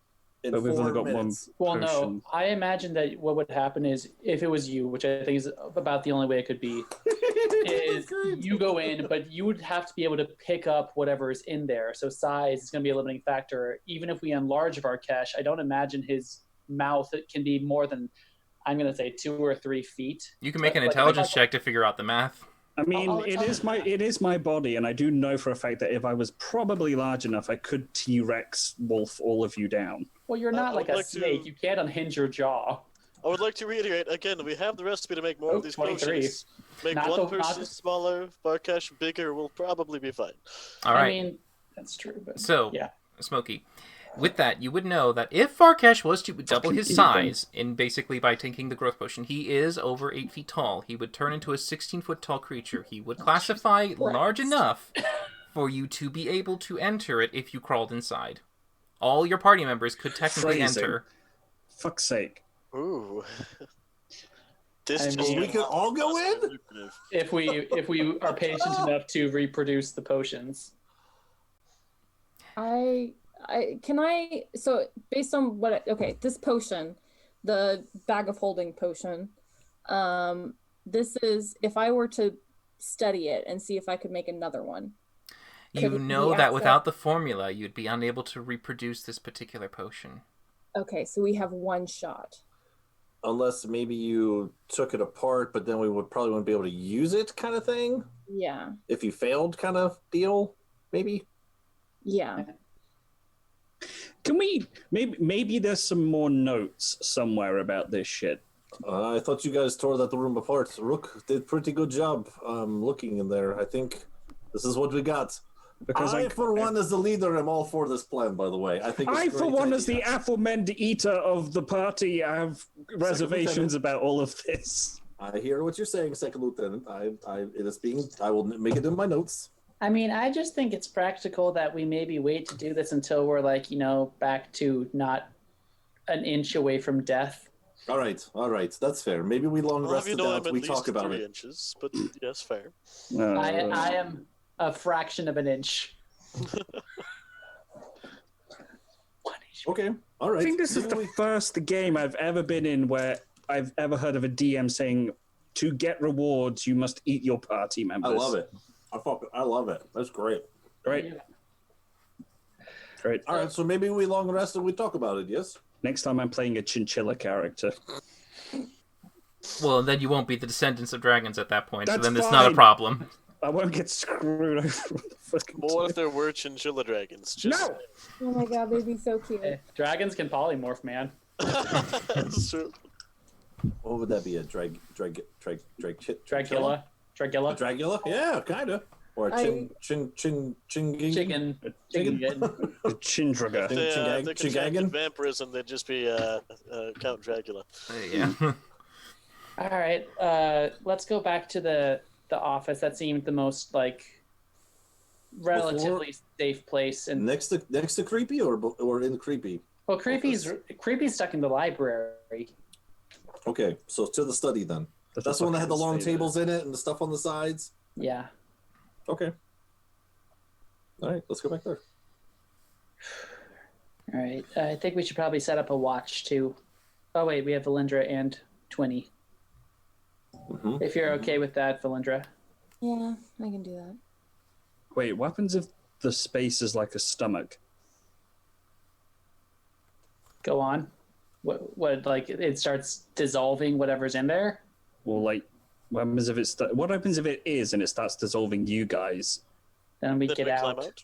In But we've 4 only got one. minutes. Well, no. Potion. I imagine that what would happen is if it was you, which I think is about the only way it could be, is you go in, but you would have to be able to pick up whatever is in there. So size is going to be a limiting factor. Even if we enlarge Varkesh, I don't imagine his mouth can be more than, I'm going to say, 2 or 3 feet. You can make an But- intelligence check to figure out the math. I mean, I'll- it is my body, and I do know for a fact that if I was probably large enough, I could T-Rex wolf all of you down. Well, you're not I like would a like to- snake. You can't unhinge your jaw. I would like to reiterate again, we have the recipe to make more Oh, of these 23. potions. Make Not one the- person not- smaller, Varkesh bigger, will probably be fine. All right. I mean, that's true. But So, yeah. Smokey, with that, you would know that if Varkesh was to double Fucking his eat size in basically by taking the growth potion, he is over 8 feet tall. He would turn into a 16-foot tall creature. He would classify large enough for you to be able to enter it if you crawled inside. All your party members could technically Phrasing. enter. Fuck's sake. Ooh. This I just mean- We could all go in? lucrative. if we are patient enough to reproduce the potions. So based on okay, this potion, the Bag of Holding potion, this is if I were to study it and see if I could make another one. You Could know we that access- without the formula, you'd be unable to reproduce this particular potion. Okay, so we have one shot. Unless maybe you took it apart, but then we would probably wouldn't be able to use it, kind of thing. Yeah. If you failed, kind of deal, maybe. Yeah. Can we maybe there's some more notes somewhere about this shit? I thought you guys tore that room apart. Rook did pretty good job looking in there. I think this is what we got. Because I, for one, as the leader, am all for this plan. By the way, I think. It's I, a for great one, as idea. the aforemented eater of the party, have reservations about all of this. I hear what you're saying, Second Lieutenant. It is being. I will make it in my notes. I mean, I just think it's practical that we maybe wait to do this until we're like, back to not an inch away from death. All right, that's fair. Maybe we long I'll have rest you it know out. I'm at We least talk about 3 it. inches, but yes, fair. I am a fraction of an inch. 1 inch. Okay, all right. I think this is Maybe the we- first game I've ever been in where I've ever heard of a DM saying, "To get rewards, you must eat your party members." I love it. I love it. That's great. Right, great. All right, so maybe we long rest and we talk about it. Yes. Next time I'm playing a chinchilla character. Well, and then you won't be the descendants of dragons at that point, so That's then it's not a fine. problem. I won't get screwed over. All the fucking Well, what if time. there were chinchilla dragons? Just... No! Oh my god, they'd be so cute. Dragons can polymorph, man. That's true. What would that be? A Dragula? Dragula. Dragula? Yeah, kind of. Or a chinging? Chicken. Chindraga. If they Chingagan? contracted vampirism, they'd just be Count Dracula. Yeah. All right. Let's go back to the office. That seemed the most like relatively safe place. And Next to creepy or in creepy? well, creepy's stuck in the library. Okay, so to the study then. That's the one that had the long tables in it and the stuff on the sides. Yeah. Okay. All right, let's go back there. All right. I think we should probably set up a watch too. Oh wait, we have Valindra and Twinny. Mm-hmm. If you're okay with that, Valindra. Yeah, I can do that. Wait, what happens if the space is like a stomach? Go on. What like it starts dissolving whatever's in there? Or like, what happens if what happens if it is and it starts dissolving you guys? Then we Then get we out. climb out.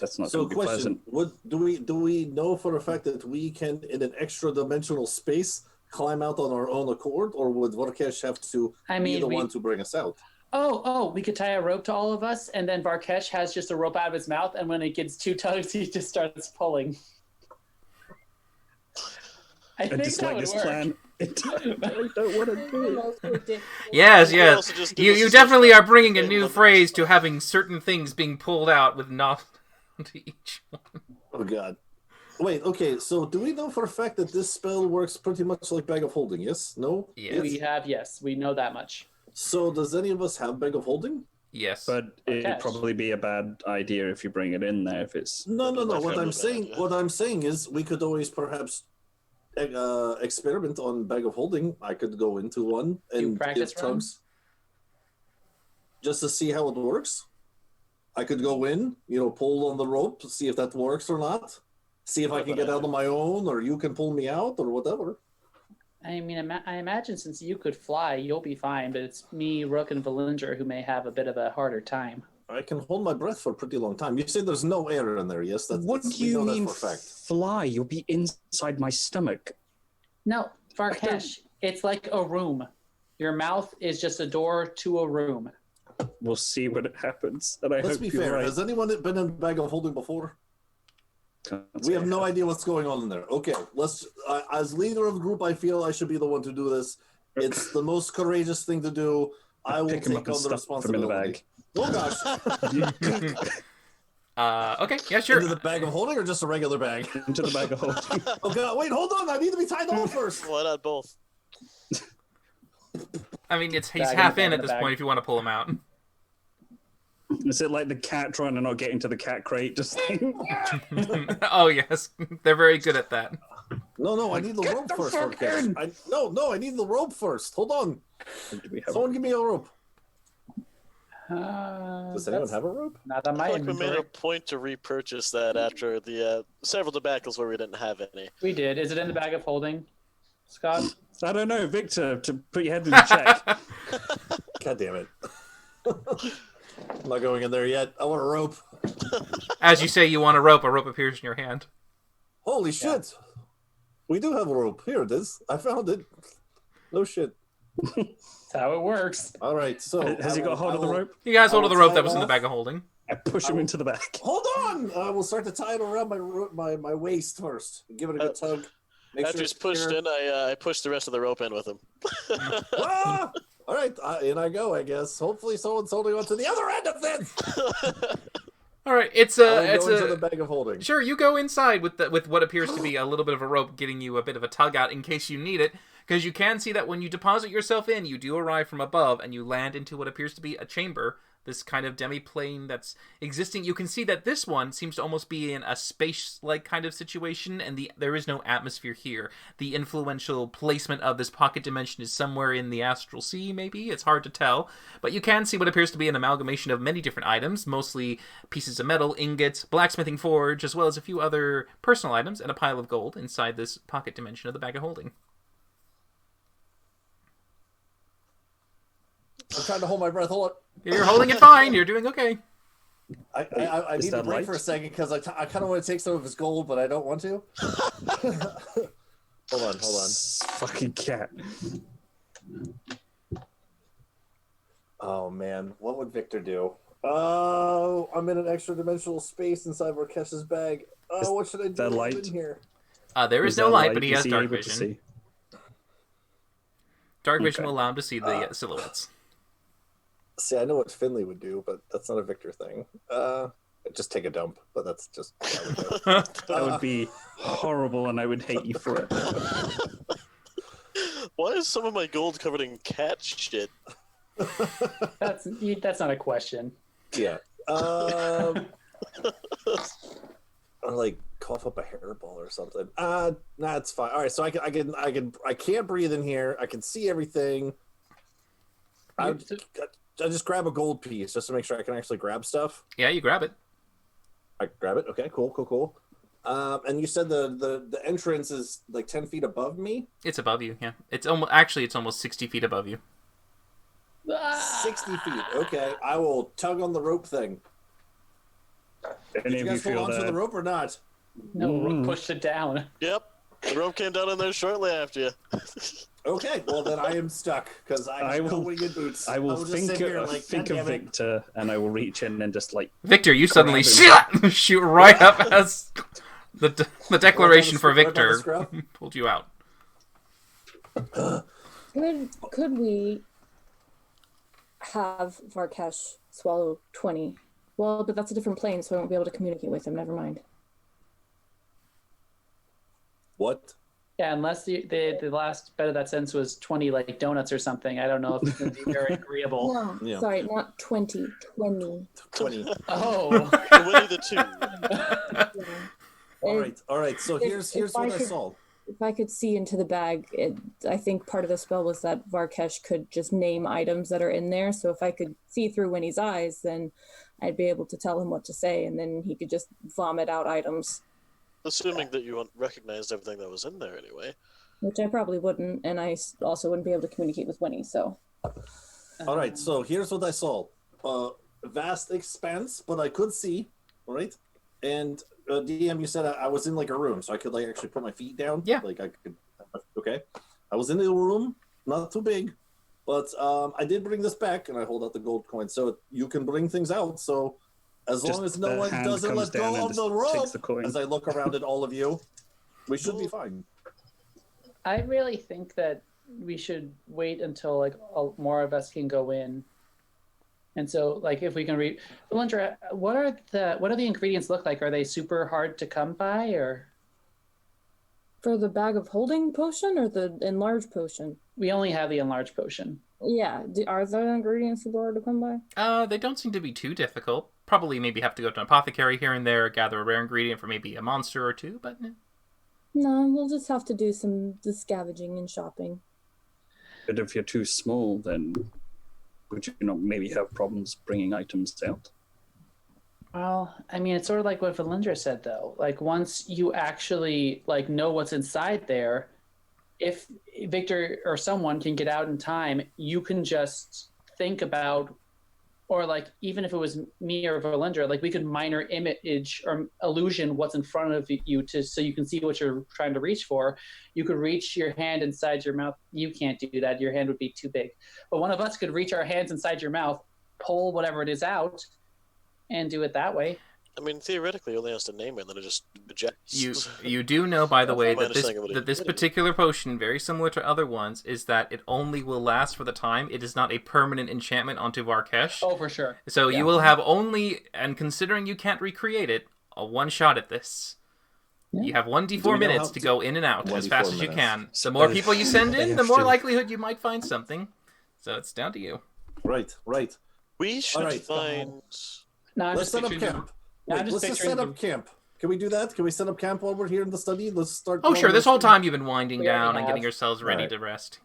That's not So, going to be question: pleasant. do we know for a fact that we can, in an extra dimensional space, climb out on our own accord, or would Vorkesh have to I be mean, the one to bring us out? Oh, we could tie a rope to all of us, and then Varkesh has just a rope out of his mouth, and when it gets too tugged, he just starts pulling. I I think that dislike would this work. plan. I don't want to do it. Most ridiculous. Yes, We yes. also just give You us you a definitely system are bringing a and new limit phrase stuff. to having certain things being pulled out with not to each one. Oh God! Wait. Okay. So, do we know for a fact that this spell works pretty much like Bag of Holding? Yes. No. Yes. We know that much. So, does any of us have Bag of Holding? Yes. But it'd Okay. probably be a bad idea if you bring it in there if it's... No. That's What kind of I'm a bad saying, idea. what I'm saying is, we could always perhaps experiment on Bag of Holding. I could go into one and practice give runs? tugs just to see how it works. I could go in, pull on the rope, see if that works or not. See if I can get out on my own, or you can pull me out, or whatever. I mean, I imagine since you could fly, you'll be fine, but it's me, Rook, and Valindra who may have a bit of a harder time. I can hold my breath for a pretty long time. You say there's no air in there, yes? What do we you know that mean for a fact. fly? You'll be inside my stomach. No, Varkesh, it's like a room. Your mouth is just a door to a room. We'll see what happens. And I Let's hope be you're fair. right. Has anyone been in Bag of Holding before? Can't We say have I no idea what's going on in there. Okay, let's. As leader of the group, I feel I should be the one to do this. It's the most courageous thing to do. I will Pick him take up and on the stuff him in the responsibility. bag. Oh gosh! Okay, yeah, sure. Into the bag of holding or just a regular bag? Into the bag of holding. Oh god! Wait, hold on! I need to be tied on first. Why not both? I mean, he's Bag half in in the at this bag. point if you want to pull him out. Is it like the cat trying to not get into the cat crate? Just thing? Oh, yes. They're very good at that. No, I need the rope the first. fuck Okay. in. No, I need the rope first. Hold on. Do we have Someone give me a rope. Does Does anyone have a rope? Not on I my feel like we made inventory. a point to repurchase that after the several debacles where we didn't have any. We did. Is it in the bag of holding, Scott? I don't know, Victor, to put your head in the check. God damn it! I'm not going in there yet. I want a rope. As you say, you want a rope appears in your hand. Holy shit! We do have a rope. Here it is. I found it. No shit. That's how it works. All right. So Has he got hold of the rope? You guys hold I of the will rope tie that it was in the off. bag of holding. I push him into the bag. Hold on. We'll start to tie it around my waist first. Give it a good tug. Make After sure he's it's pushed clear. in, I pushed the rest of the rope in with him. Ah! All right, in I go. I guess. Hopefully, someone's holding on to the other end of this. All right, it's I a go into the bag of holding. Sure, you go inside with what appears to be a little bit of a rope, getting you a bit of a tug out in case you need it. Because you can see that when you deposit yourself in, you do arrive from above, and you land into what appears to be a chamber. This kind of demi-plane that's existing. You can see that this one seems to almost be in a space-like kind of situation, and there is no atmosphere here. The influential placement of this pocket dimension is somewhere in the astral sea, maybe? It's hard to tell. But you can see what appears to be an amalgamation of many different items, mostly pieces of metal, ingots, blacksmithing forge, as well as a few other personal items, and a pile of gold inside this pocket dimension of the bag of holding. I'm trying to hold my breath. Hold on. You're holding it fine. You're doing okay. I Is need to that break light? for a second because I kind of want to take some of his gold, but I don't want to. Hold on. Fucking cat. Oh man, what would Victor do? Oh, I'm in an extra dimensional space inside Vorkesh's bag. Oh, what should I do that while I'm light? in here? There is Is no that light, but he Is has dark able to vision. see? Dark vision Okay. will allow him to see the silhouettes. See, I know what Finley would do, but that's not a Victor thing. Just take a dump, but that's just how we go. That would be horrible, and I would hate you for it. Why is some of my gold covered in cat shit? That's not a question. Yeah. Or like cough up a hairball or something. Nah, it's fine. All right, so I can't breathe in here. I can see everything. I just grab a gold piece just to make sure I can actually grab stuff. Yeah, you grab it. I grab it. Okay, cool. And you said the entrance is like 10 feet above me. It's above you. Yeah, it's almost 60 feet above you. 60 feet. Okay, I will tug on the rope thing. Did Any you of you guys hold feel on to the that? rope or not? No, pushed it down. Yep. The rope came down in there shortly after you. Okay, well then I am stuck because I have no will- winged boots. I will just think sit here like, think God of damn it. Victor, and I will reach in and just like Victor, you suddenly Grab shoot right up as the declaration for Right by the Victor scruff? pulled you out. Could we have Varkesh swallow 20? Well, but that's a different plane, so I won't be able to communicate with him. Never mind. What? Yeah, unless the last bit of that sentence was 20 like donuts or something. I don't know if it's going to be very agreeable. No, Yeah. sorry, not 20. 20. 20. Oh, Winnie the Two. Yeah. All right. So If- here's if what I I could- saw. If I could see into the bag, I think part of the spell was that Varkesh could just name items that are in there. So if I could see through Winnie's eyes, then I'd be able to tell him what to say, and then he could just vomit out items, Assuming that you recognized everything that was in there anyway. which I probably wouldn't, and I also wouldn't be able to communicate with Winnie. So All right. So here's what I saw. Vast expanse, but I could see. All right. And DM, you said I was in like a room, so I could like actually put my feet down. Yeah. Like I could. Okay. I was in a room, not too big, but I did bring this back, and I hold out the gold coin, so you can bring things out. So as long as no the one hand doesn't comes let down go and of just the rope, takes the coin. as I look around at all of you, we should be fine. I really think that we should wait until like more of us can go in. And so, like, if we can read, Valindra, what are the ingredients look like? Are they super hard to come by, or for the bag of holding potion or the enlarged potion? we only have the enlarged potion? Yeah, are there ingredients super hard to come by? They don't seem to be too difficult. Probably maybe have to go to an apothecary here and there, gather a rare ingredient for maybe a monster or two, but No, we'll just have to do the scavenging and shopping. But if you're too small, then would you not maybe have problems bringing items out? Well, I mean, it's sort of like what Valindra said, though. Like, once you actually like know what's inside there, if Victor or someone can get out in time, you can just think about, or like even if it was me or Valindra, like we could minor image or illusion what's in front of you so you can see what you're trying to reach for. You could reach your hand inside your mouth. You can't do that. Your hand would be too big. But one of us could reach our hands inside your mouth, pull whatever it is out, and do it that way. I mean, theoretically, he only has to name it, and then it just ejects. you do know, by the That's way, my that this understanding of what it is. particular potion, very similar to other ones, is that it only will last for the time. It is not a permanent enchantment onto Varkesh. Oh, for sure. So yeah. you will have only, and considering you can't recreate it, a one shot at this. Yeah. You have 1d4 Do we know minutes how to to- go in and out as 1d4 fast as you minutes. can. The more people you send in, the If more you- likelihood you might find something. So it's down to you. Right. We should Alright. find. No, I'm Let's just set up picturing camp. No, I'm Wait, just let's just picturing set up camp. Can we do that? Can we set up camp while we're here in the study? Let's start. Oh, going sure. on This the whole street. time you've been winding We already down and getting have. yourselves ready Alright. to rest.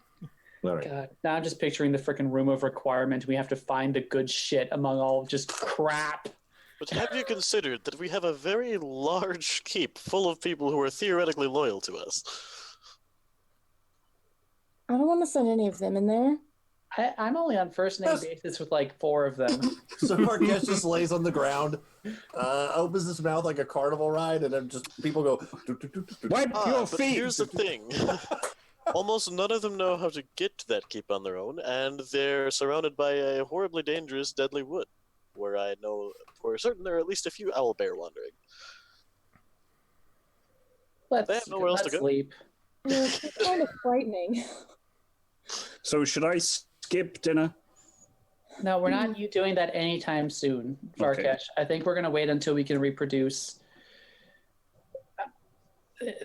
All right. God, now I'm just picturing the freaking room of requirement. We have to find the good shit among all just crap. But have you considered that we have a very large keep full of people who are theoretically loyal to us? I don't want to send any of them in there. I'm only on first name Yes. basis with like 4 of them. So Marquez just lays on the ground, opens his mouth like a carnival ride, and then just people go. Wipe your But feet. here's the thing. Almost none of them know how to get to that keep on their own, and they're surrounded by a horribly dangerous, deadly wood, where I know for certain there are at least a few owlbear wandering. They have Let's nowhere else to go. sleep. It's kind of frightening. So should I skip dinner? No, we're not you doing that anytime soon, Varkesh. Okay. I think we're gonna wait until we can reproduce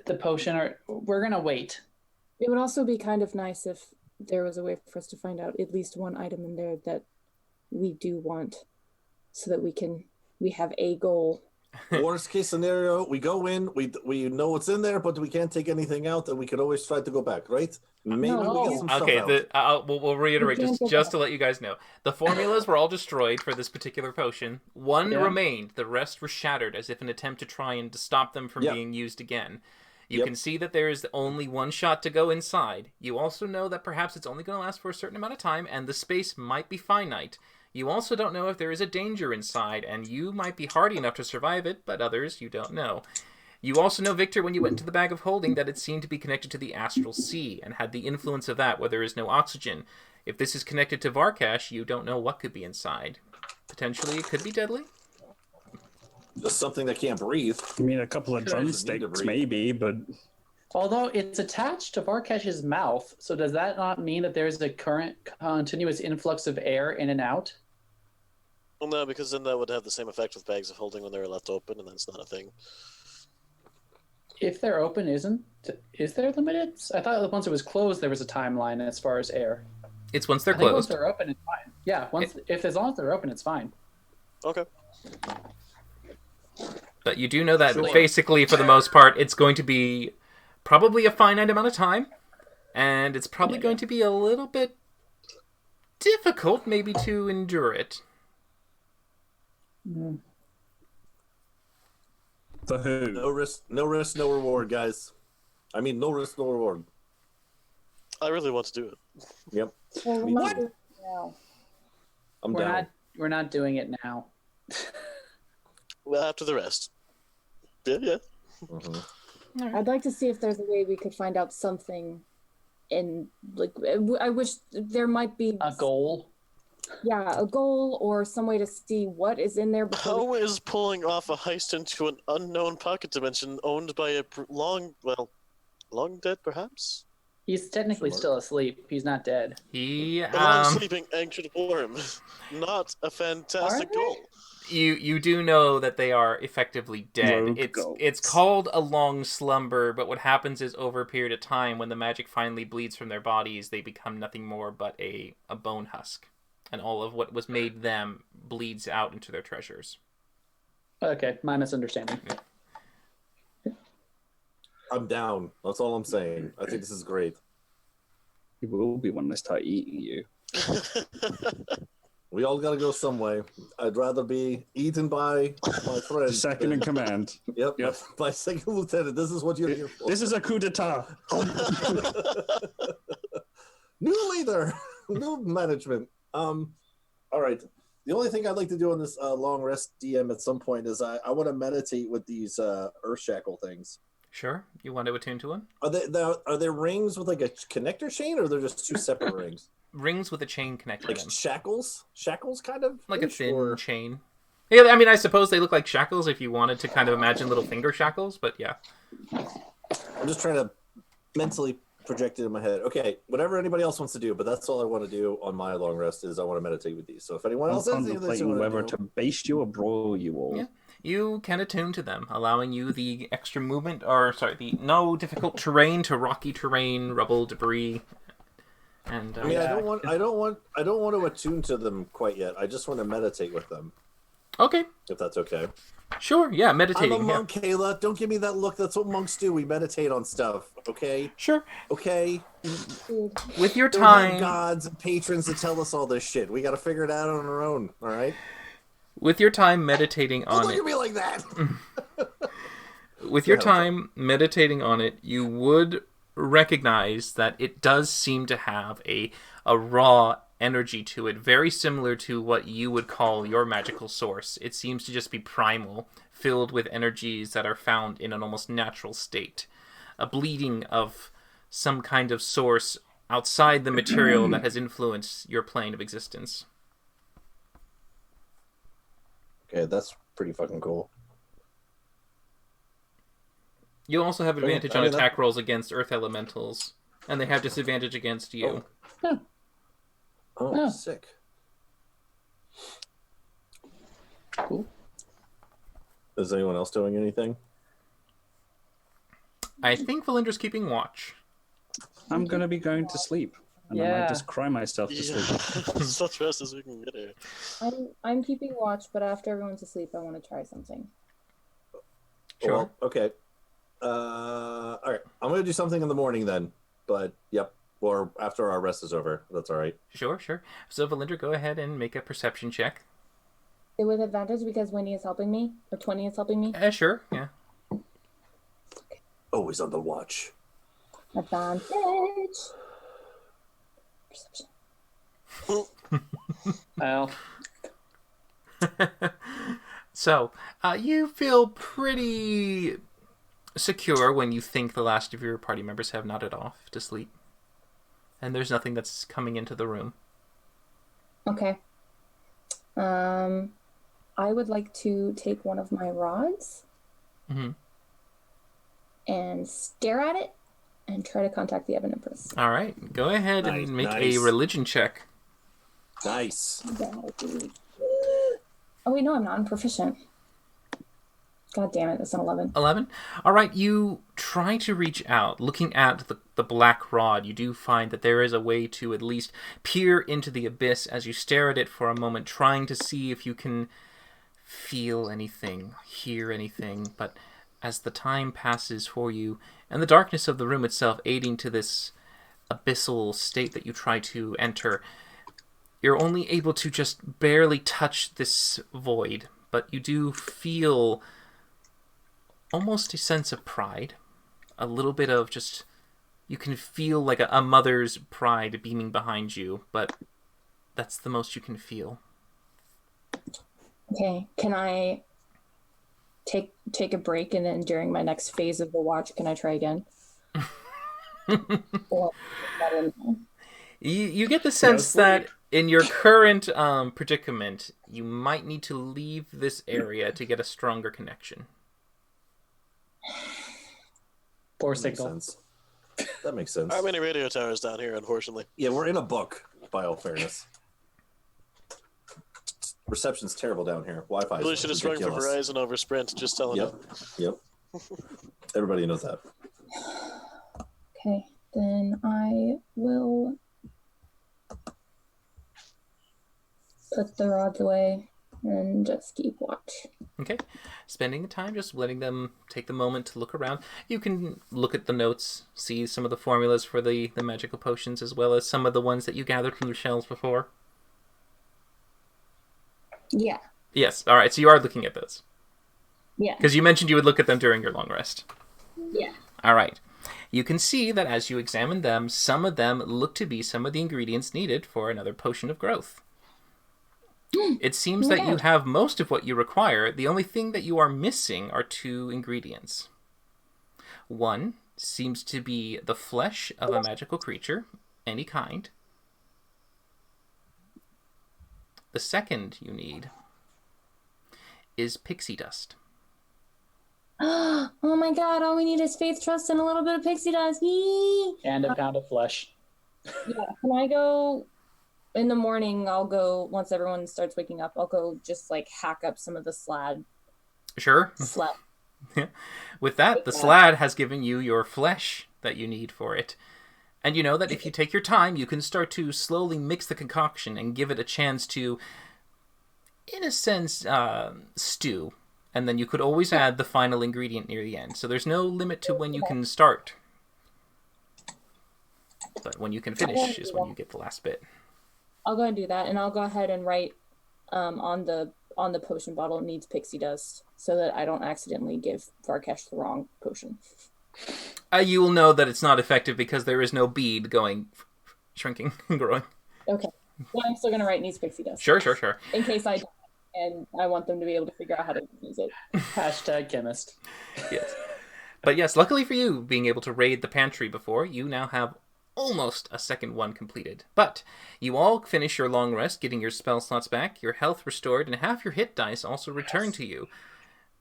the potion, or we're gonna wait. It would also be kind of nice if there was a way for us to find out at least one item in there that we do want, so that we have a goal. Worst case scenario, we go in, we know what's in there, but we can't take anything out, and we could always try to go back, right? Maybe we get some Okay, stuff out. we'll reiterate We can't just, go just back. to let you guys know. The formulas were all destroyed for this particular potion. One Yeah. remained. The rest were shattered as if an attempt to try and to stop them from Yep. being used again. You Yep. can see that there is only one shot to go inside. You also know that perhaps it's only going to last for a certain amount of time, and the space might be finite. You also don't know if there is a danger inside, and you might be hardy enough to survive it, but others you don't know. You also know, Victor, when you went into the bag of holding, that it seemed to be connected to the astral sea, and had the influence of that where there is no oxygen. If this is connected to Varkash, you don't know what could be inside. Potentially, it could be deadly. Just something that can't breathe. I mean, a couple of Sure, it doesn't need to drumsticks, breathe. maybe, but Although it's attached to Varkesh's mouth, so does that not mean that there's a current continuous influx of air in and out? Well, no, because then that would have the same effect with bags of holding when they're left open, and that's not a thing. If they're open, is there limited? I thought that once it was closed, there was a timeline as far as air. It's once they're I think once closed. they're open, it's fine. Yeah, as long as they're open, it's fine. Okay. But you do know that Sure. basically, for the most part, it's going to be probably a finite amount of time, and it's probably going to be a little bit difficult, maybe, to endure it. for who? No risk, no reward, guys. I mean, no risk, no reward. I really want to do it. Yep, Well, Me not too. just now. I'm We're down. not doing it now. Well, after the rest. Yeah, yeah. Mhm. I'd like to see if there's a way we could find out something. And like, I wish there might be A goal. Yeah, a goal or some way to see what is in there before. How is pulling off a heist into an unknown pocket dimension owned by a long dead, perhaps? He's technically Sure. still asleep. He's not dead. He, A long sleeping ancient worm. Not a fantastic Are they? goal. you do know that they are effectively dead. Rogue It's goats. called a long slumber, but what happens is over a period of time, when the magic finally bleeds from their bodies, they become nothing more but a bone husk, and all of what was made them bleeds out into their treasures. Okay, my misunderstanding. I'm down. That's all I'm saying. I think this is great. It will be when they start eating you. We all gotta go some way. I'd rather be eaten by my friend. The second in command. Yep. Yep. My second lieutenant. This is what you're here for. This is a coup d'etat. New leader, new management. All right. The only thing I'd like to do on this long rest DM at some point is I want to meditate with these earth shackle things. Sure, you want to attune to one? Are they rings with like a connector chain, or they're just two separate rings? Rings with a chain connecting Like them, shackles kind of like a ish, thin or- chain. Yeah, I mean, I suppose they look like shackles if you wanted to kind of imagine little finger shackles, but yeah. I'm just trying to mentally project it in my head. Okay, whatever anybody else wants to do, but that's all I want to do on my long rest is I want to meditate with these. So if anyone I'm else has anything they contemplating want whether to to baste you or broil you all. Yeah. You can attune to them, allowing you the extra movement, or sorry, the no difficult terrain to rocky terrain, rubble, debris, and I mean, I don't want to attune to them quite yet. I just want to meditate with them, okay, if that's okay. sure, yeah, I'm meditating. a Yeah. monk, Kayla. Don't give me that look. That's what monks do. We meditate on stuff. Okay. Sure, Okay. with your Don't have time, gods and patrons to tell us all this shit. We got to figure it out on our own. All right. with your time meditating Don't on look it. at me like that. With your Yeah, time meditating on it, you would recognize that it does seem to have a raw energy to it, very similar to what you would call your magical source. It seems to just be primal, filled with energies that are found in an almost natural state. A bleeding of some kind of source outside the material that has influenced your plane of existence. Okay, that's pretty fucking cool. You also have advantage on I mean, attack rolls against earth elementals, and they have disadvantage against you. Oh, Oh. sick. Cool. Is anyone else doing anything? I think Valindra's keeping watch. I'm gonna be going to sleep, and I Yeah. might just cry myself to Yeah. sleep. As much rest as we can get here. I'm keeping watch, but after everyone's asleep, I want to try something. Sure. Well, okay. All right. I'm gonna do something in the morning then. But yep, or after our rest is over. That's all right. Sure. So Valindra, go ahead and make a perception check. With advantage because Winnie is helping me, or 20 is helping me. Sure, yeah. Always on the watch. Advantage. Perception. Well, So, you feel pretty secure when you think the last of your party members have nodded off to sleep. And there's nothing that's coming into the room. Okay. I would like to take one of my rods Mm-hmm. and stare at it and try to contact the Ebon Empress. All right, go ahead Nice, and make nice. a religion check. Nice. Oh wait, no, I'm not. I'm proficient. God damn it, that's an 11. 11. All right, you try to reach out. Looking at the black rod, you do find that there is a way to at least peer into the abyss as you stare at it for a moment, trying to see if you can feel anything, hear anything. But as the time passes for you, and the darkness of the room itself aiding to this abyssal state that you try to enter, you're only able to just barely touch this void, but you do feel almost a sense of pride, a little bit of just, you can feel like a mother's pride beaming behind you, but that's the most you can feel. Okay, can I take a break and then during my next phase of the watch, can I try again? Or, You get the sense that in your current predicament, you might need to leave this area to get a stronger connection. poor That makes signal. sense. That makes sense. How many radio towers down here, unfortunately? Yeah, we're in a book, by all fairness. Reception's terrible down here. Wi-Fi Really is should have swung for ridiculous. Verizon over Sprint, just telling Yep. you. Yep. Everybody knows that. okay, then I will put the rods away and just keep watch. Okay, spending the time just letting them take the moment to look around. You can look at the notes, see some of the formulas for the magical potions, as well as some of the ones that you gathered from the shelves before. Yeah, Yes, all right, so you are looking at those. yeah, Because you mentioned you would look at them during your long rest. yeah. All right. You can see that as you examine them, some of them look to be some of the ingredients needed for another potion of growth. It seems that you Okay. have most of what you require. The only thing that you are missing are 2 ingredients. One seems to be the flesh of a magical creature, any kind. The second you need is pixie dust. Oh my god, all we need is faith, trust, and a little bit of pixie dust. Yee! And a pound of flesh. Yeah, can I go in the morning? I'll go once everyone starts waking up. I'll go just like hack up some of the slab. Sure. With that, the Yeah. slad has given you your flesh that you need for it. And you know that if you take your time, you can start to slowly mix the concoction and give it a chance to, in a sense, stew. And then you could always add the final ingredient near the end. So there's no limit to when you can start. But when you can finish is when you get the last bit. I'll go and do that, and I'll go ahead and write on the potion bottle it needs pixie dust, so that I don't accidentally give Varkesh the wrong potion. You will know that it's not effective because there is no bead going, shrinking and growing. Okay. But I'm still gonna write needs pixie dust. Sure. In case I die, and I want them to be able to figure out how to use it. Hashtag chemist. Yes. But yes, luckily for you, being able to raid the pantry before, you now have almost a second one completed. But you all finish your long rest, getting your spell slots back, your health restored, and half your hit dice also return to you.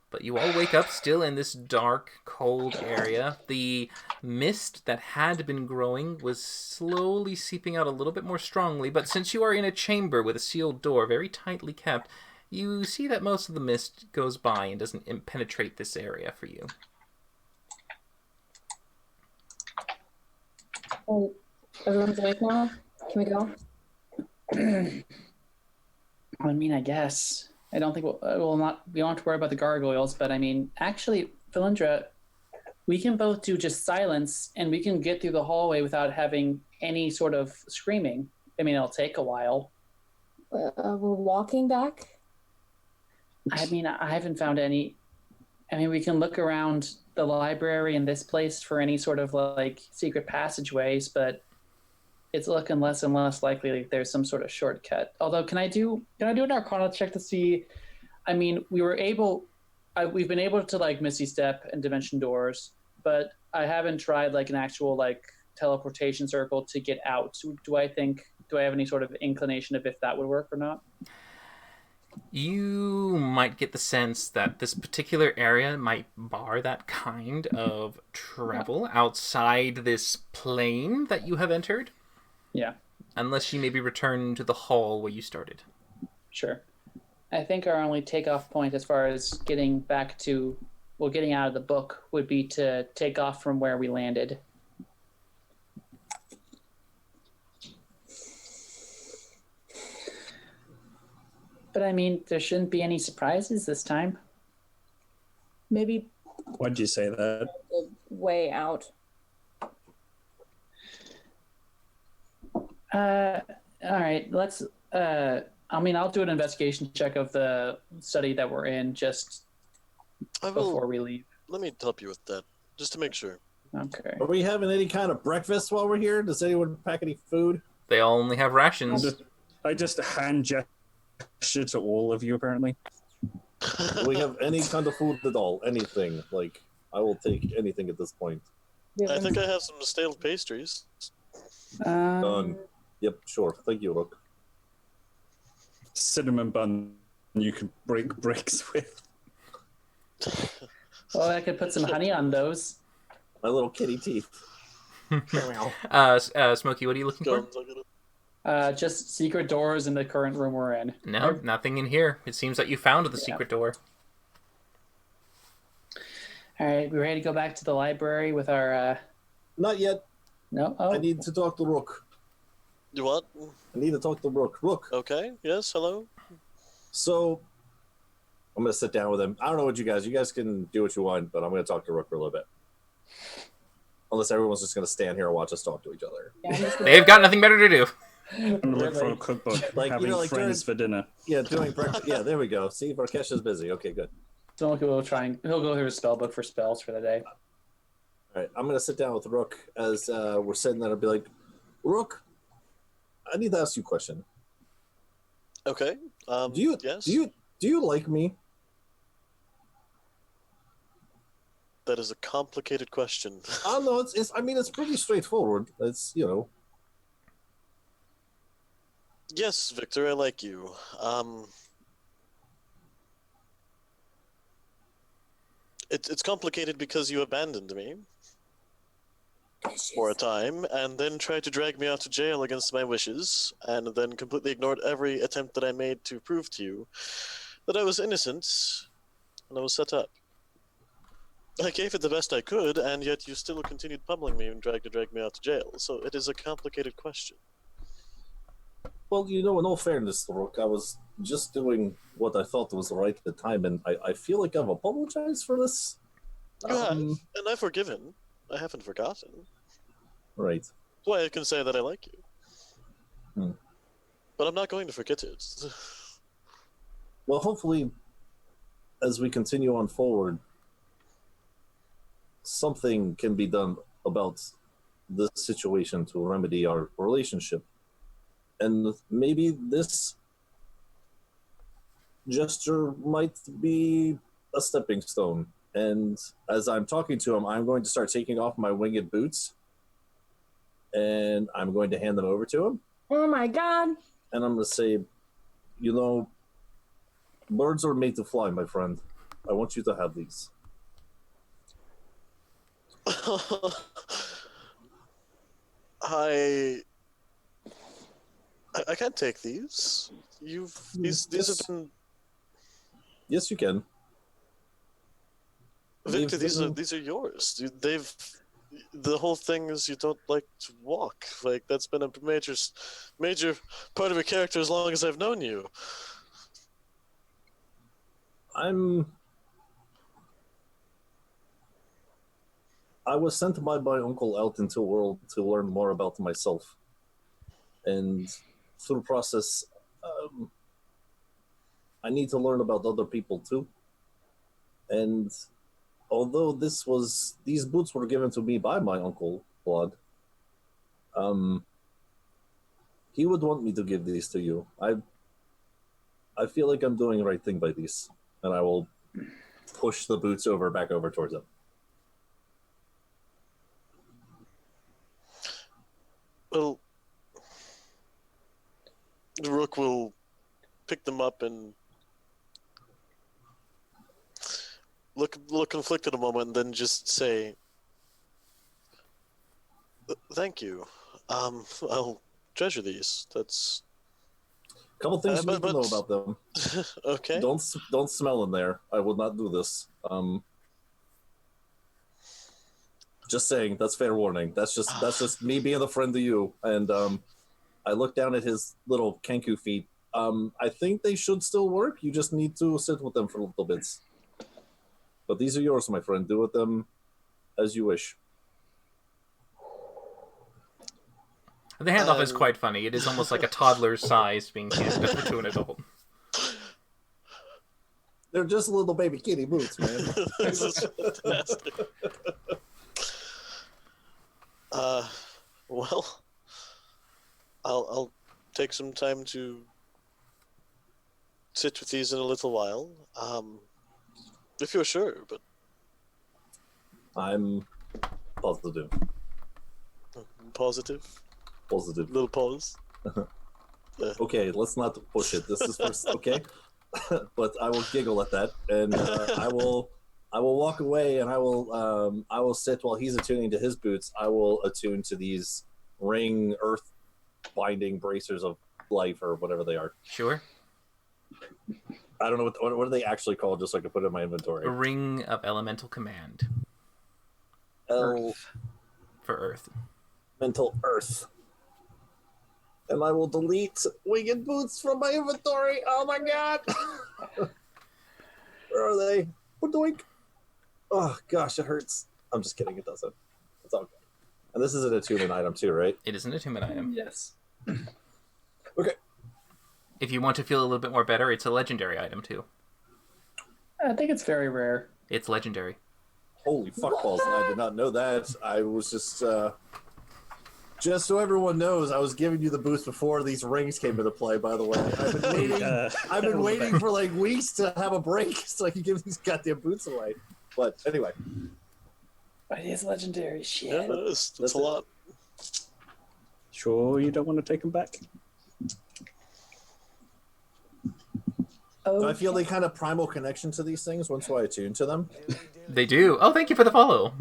But you all wake up still in this dark, cold area. The mist that had been growing was slowly seeping out a little bit more strongly, but since you are in a chamber with a sealed door, very tightly kept, you see that most of the mist goes by and doesn't penetrate this area for you. Oh, everyone's awake now? Can we go? I mean, I guess. I don't think we don't have to worry about the gargoyles, but I mean, actually, Felindra, we can both do just silence, and we can get through the hallway without having any sort of screaming. I mean, it'll take a while. We're walking back? I mean, I haven't found any. I mean, we can look around the library and this place for any sort of like secret passageways, but it's looking less and less likely like there's some sort of shortcut. Although, can I do an Arcana check to see? I mean, we've been able to like Misty Step and Dimension Doors, but I haven't tried like an actual like teleportation circle to get out. Do I have any sort of inclination of if that would work or not? You might get the sense that this particular area might bar that kind of travel outside this plane that you have entered. Yeah. Unless you maybe return to the hall where you started. Sure. I think our only takeoff point as far as getting out of the book would be to take off from where we landed. But I mean, there shouldn't be any surprises this time. Maybe Why'd you say that? the way out. All right, let's. I'll do an investigation check of the study that we're in just before we leave. Let me help you with that, just to make sure. Okay. Are we having any kind of breakfast while we're here? Does anyone pack any food? They all only have rations. I just hand gesture to all of you, apparently. Do we have any kind of food at all? Anything? Like, I will take anything at this point. I think I have some stale pastries. Done. Yep, sure. Thank you, Rook. Cinnamon bun you can break bricks with. Well, I could put some honey on those. My little kitty teeth. Smokey, what are you looking for? Just secret doors in the current room we're in. No, nothing in here. It seems that you found the secret door. All right, we ready to go back to the library with our... Not yet. No? Oh. I need to talk to Rook. You what? I need to talk to Rook. Rook. Okay, yes, hello? So, I'm going to sit down with him. I don't know what you guys can do what you want, but I'm going to talk to Rook for a little bit. Unless everyone's just going to stand here and watch us talk to each other. They've got nothing better to do. And look for a cookbook. Like, having friends for dinner. Yeah, doing breakfast. Yeah, there we go. See, Varkesh is busy. Okay, good. So he'll go through his spell book for spells for the day. All right, I'm going to sit down with Rook as we're sitting there and be like, Rook, I need to ask you a question. Okay. Yes? Do you like me? That is a complicated question. No, it's pretty straightforward. It's, Yes, Victor, I like you. It's complicated because you abandoned me for a time, and then tried to drag me out to jail against my wishes, and then completely ignored every attempt that I made to prove to you that I was innocent, and I was set up. I gave it the best I could, and yet you still continued pummeling me and tried to drag me out to jail, so it is a complicated question. Well, in all fairness, Rook, I was just doing what I thought was right at the time, and I feel like I've apologized for this. You have, and I've forgiven. I haven't forgotten. Right. That's why I can say that I like you. Hmm. But I'm not going to forget it. Well, hopefully, as we continue on forward, something can be done about this situation to remedy our relationship. And maybe this gesture might be a stepping stone. And as I'm talking to him, I'm going to start taking off my winged boots, and I'm going to hand them over to him. Oh my god. And I'm going to say, you know, birds are made to fly, my friend. I want you to have these. I can't take these. These have been. Yes, you can. Victor, these are yours. The whole thing is you don't like to walk. Like that's been a major part of your character as long as I've known you. I was sent by my uncle out into the world to learn more about myself. And through the process, I need to learn about other people too. And although these boots were given to me by my uncle, Claude, he would want me to give these to you. I feel like I'm doing the right thing by these. And I will push the boots back over towards him. Well, Rook will pick them up and look conflicted a moment, and then just say, "Thank you. I'll treasure these." That's a couple things you need to know about them. Okay. Don't smell in there. I would not do this. Just saying, that's fair warning. That's just me being a friend to you. And I look down at his little Kenku feet. I think they should still work. You just need to sit with them for a little bits. But these are yours, my friend. Do with them as you wish. The handoff is quite funny. It is almost like a toddler's size being handed over to an adult. They're just little baby kitty boots, man. This is fantastic. Well, I'll take some time to sit with these in a little while. If you're sure, but I'm positive. Positive. Little pause. Okay, let's not push it. This is first, okay? But I will giggle at that, and I will walk away, and I will sit while he's attuning to his boots. I will attune to these ring earth binding bracers of life, or whatever they are. Sure. I don't know what are they actually called, just so I can put it in my inventory. A ring of elemental command. Earth. For Earth. Mental Earth. And I will delete winged boots from my inventory. Oh my god! Where are they? Doink. Oh gosh, it hurts. I'm just kidding. It doesn't. It's all good. And this is an attunement item too, right? It is an attunement item. Yes. Okay. If you want to feel a little bit more better, it's a legendary item too. I think it's very rare. It's legendary. Holy fuckballs! I did not know that. I was just so everyone knows, I was giving you the boost before these rings came into play. By the way, I've been waiting for like weeks to have a break so I can give these goddamn boots away. But anyway, But it is legendary shit. Yeah, that's a lot. Sure, you don't want to take them back? Oh, do I feel a kind of primal connection to these things once I attune to them? They do. Oh, thank you for the follow.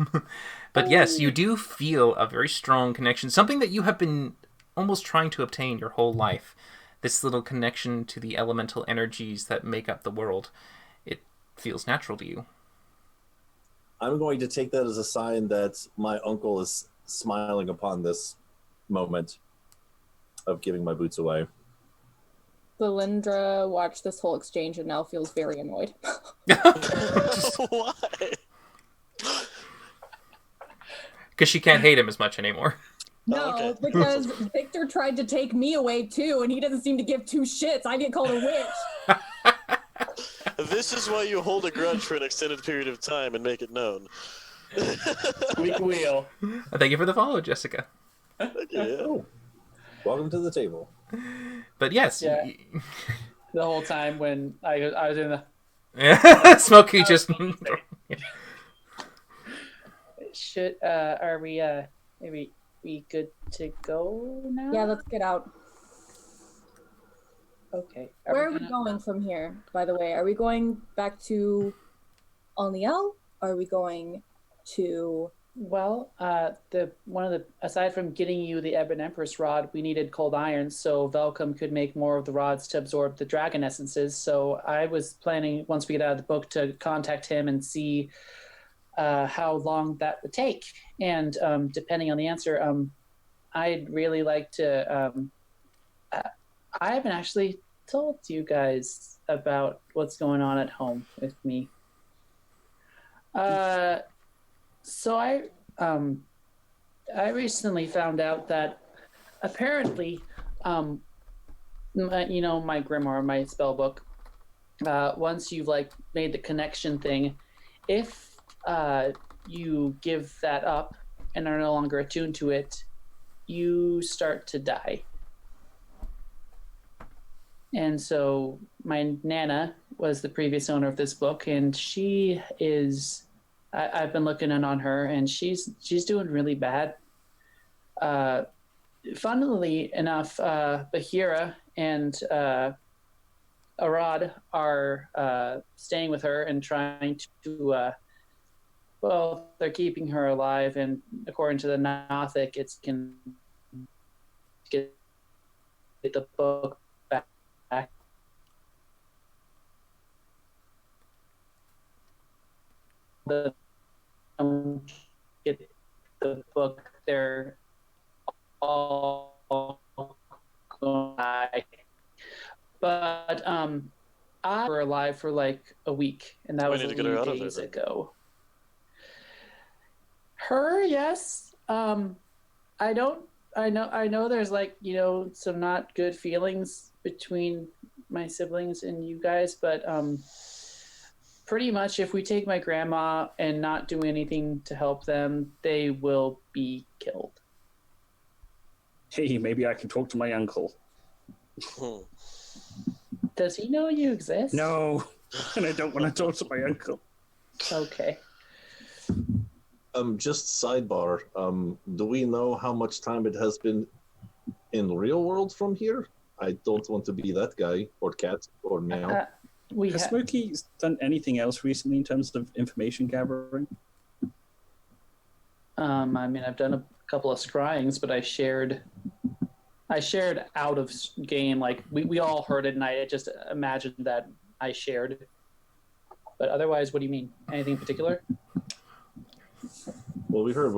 But yes, you do feel a very strong connection. Something that you have been almost trying to obtain your whole life. This little connection to the elemental energies that make up the world. It feels natural to you. I'm going to take that as a sign that my uncle is smiling upon this moment of giving my boots away. Lindra watched this whole exchange and now feels very annoyed. Why? Because she can't hate him as much anymore. No, okay. because Victor tried to take me away too, and he doesn't seem to give two shits. I get called a witch. This is why you hold a grudge for an extended period of time and make it known. Squeak wheel. Thank you for the follow, Jessica. Yeah. Oh, welcome to the table. But yes, Yeah. The whole time when I was in the Smokey just. are we good to go now? Yeah, let's get out. Okay. Where are we going from here, by the way? Are we going back to Alniel? Are we going to... Well, aside from getting you the Ebon Empress rod, we needed cold iron, so Velcom could make more of the rods to absorb the dragon essences. So I was planning, once we get out of the book, to contact him and see how long that would take. And depending on the answer, I'd really like to. I haven't actually told you guys about what's going on at home with me. So I recently found out that apparently, my grimoire, my spell book, once you've made the connection thing, if you give that up and are no longer attuned to it, you start to die. And so my Nana was the previous owner of this book, and she is... I've been looking in on her, and she's doing really bad. Funnily enough, Bahira and Arad are staying with her and trying to... they're keeping her alive, and according to the Nothic, it can get the book back. Get the book, they're all going to die. But I were alive for a week, and that was a few days ago. Her, yes. I know there's some not good feelings between my siblings and you guys, but pretty much if we take my grandma and not do anything to help them, they will be killed. Hey, maybe I can talk to my uncle. Does he know you exist? No, and I don't want to talk to my uncle. Okay. Just sidebar. Do we know how much time it has been in the real world from here? I don't want to be that guy or cat or meow. Has Smokey done anything else recently in terms of information gathering? I've done a couple of scryings, but I shared out of game. We all heard it, and I just imagined that I shared. But otherwise, what do you mean? Anything in particular? Well, we would have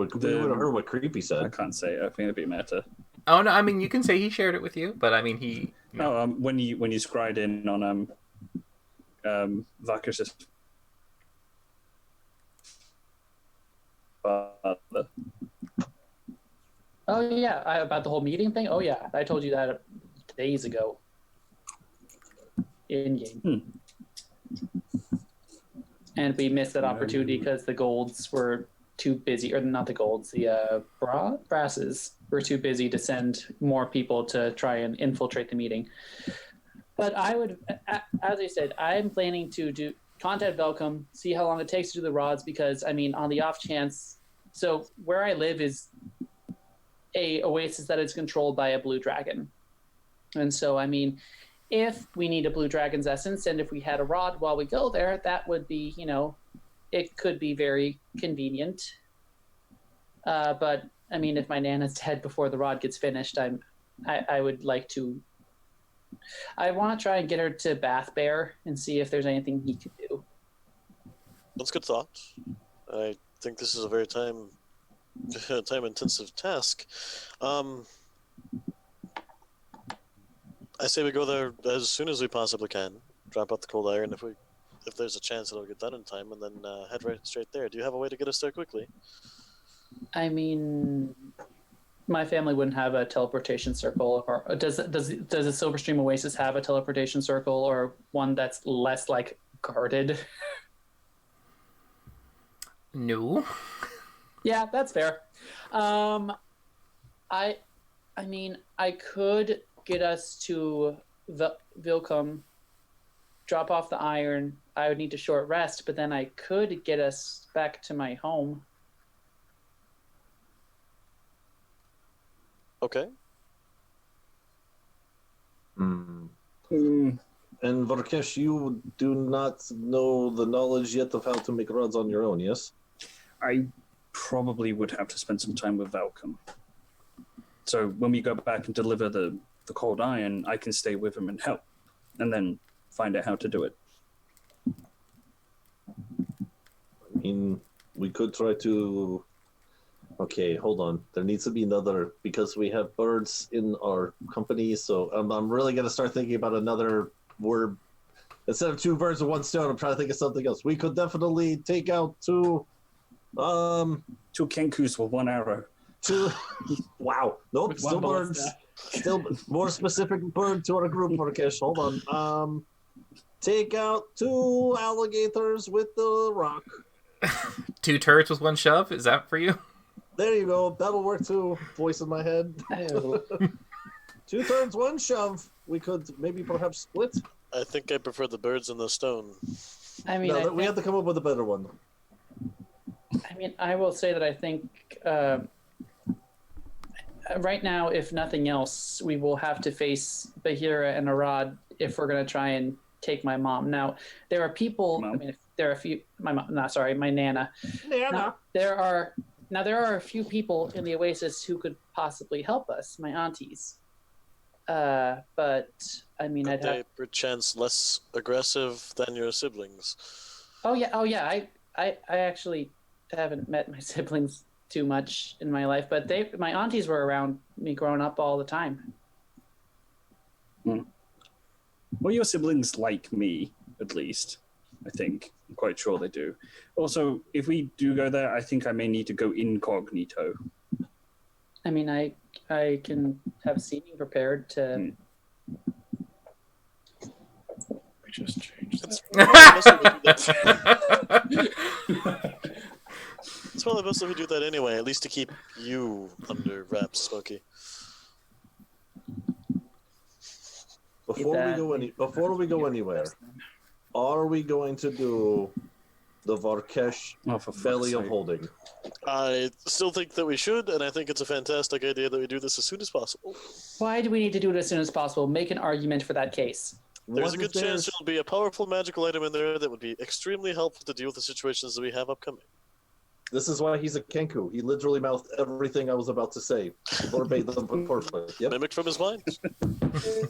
heard what Creepy said. I can't say. I think it'd be meta. Oh no, I mean you can say he shared it with you, but I mean he. No. Oh, when you scried in on Vaker's father. Oh yeah, about the whole meeting thing. Oh yeah, I told you that days ago. In game. And we missed that opportunity because the golds were too busy, or not the golds, the brasses were too busy to send more people to try and infiltrate the meeting. But I would, as I said, I'm planning to contact Velcom, see how long it takes to do the rods, because, on the off chance... So, where I live is a oasis that is controlled by a blue dragon. And so, if we need a blue dragon's essence, and if we had a rod while we go there, that would be, it could be very convenient. But, if my Nana's dead before the rod gets finished, I would like to... I want to try and get her to Bath Bear and see if there's anything he could do. That's good thought. I think this is a very time-intensive task. I say we go there as soon as we possibly can. Drop out the cold iron if there's a chance it'll get done in time, and then head right straight there. Do you have a way to get us there quickly? My family wouldn't have a teleportation circle. Or does the Silverstream Oasis have a teleportation circle, or one that's less guarded? No. Yeah, that's fair. I could get us to Vilcom, drop off the iron, I would need a short rest, but then I could get us back to my home. Okay. Hmm. Mm, And Varkesh, you do not know the knowledge yet of how to make rods on your own, yes? I probably would have to spend some time with Valcom. So when we go back and deliver the cold iron, I can stay with him and help, and then find out how to do it. I mean, we could try to... Okay, hold on. There needs to be another, because we have birds in our company, so I'm really going to start thinking about another word. Instead of 2 birds with 1 stone, I'm trying to think of something else. We could definitely take out 2... 2 Kenkus with 1 arrow. 2... Wow. Nope, With still one birds. ballista. Still more specific bird to our group, Varkesh. Hold on. Take out 2 alligators with the rock. 2 turrets with 1 shove? Is that for you? There you go. That'll work too. Voice in my head. Oh. 2 turns, 1 shove. We could maybe perhaps split. I think I prefer the birds and the stone. I mean, No, we have to come up with a better one. I will say that I think right now, if nothing else, we will have to face Bahira and Arad if we're going to try and take my mom. Now, there are people. Mom? I mean, if there are a few. My mom. No, sorry, my nana. Nana. There are a few people in the Oasis who could possibly help us. My aunties. But I mean, Are I'd they have. perchance less aggressive than your siblings? Oh yeah. I actually haven't met my siblings too much in my life, but my aunties were around me growing up all the time. Well, your siblings like me, at least. I think. I'm quite sure they do. Also, if we do go there, I think I may need to go incognito. I mean, I can have seating prepared to. We just changed that. It's probably best if we do that anyway, at least to keep you under wraps, Smokey. Before we go anywhere, are we going to do the Varkesh Oh, for fuck's belly of sake. holding? I still think that we should, and I think it's a fantastic idea that we do this as soon as possible. Why do we need to do it as soon as possible? Make an argument for that case. There's What a if good chance there'll be a powerful magical item in there that would be extremely helpful to deal with the situations that we have upcoming. This is why he's a Kenku. He literally mouthed everything I was about to say. Verbatim, but perfectly. Yep. Mimicked from his mind.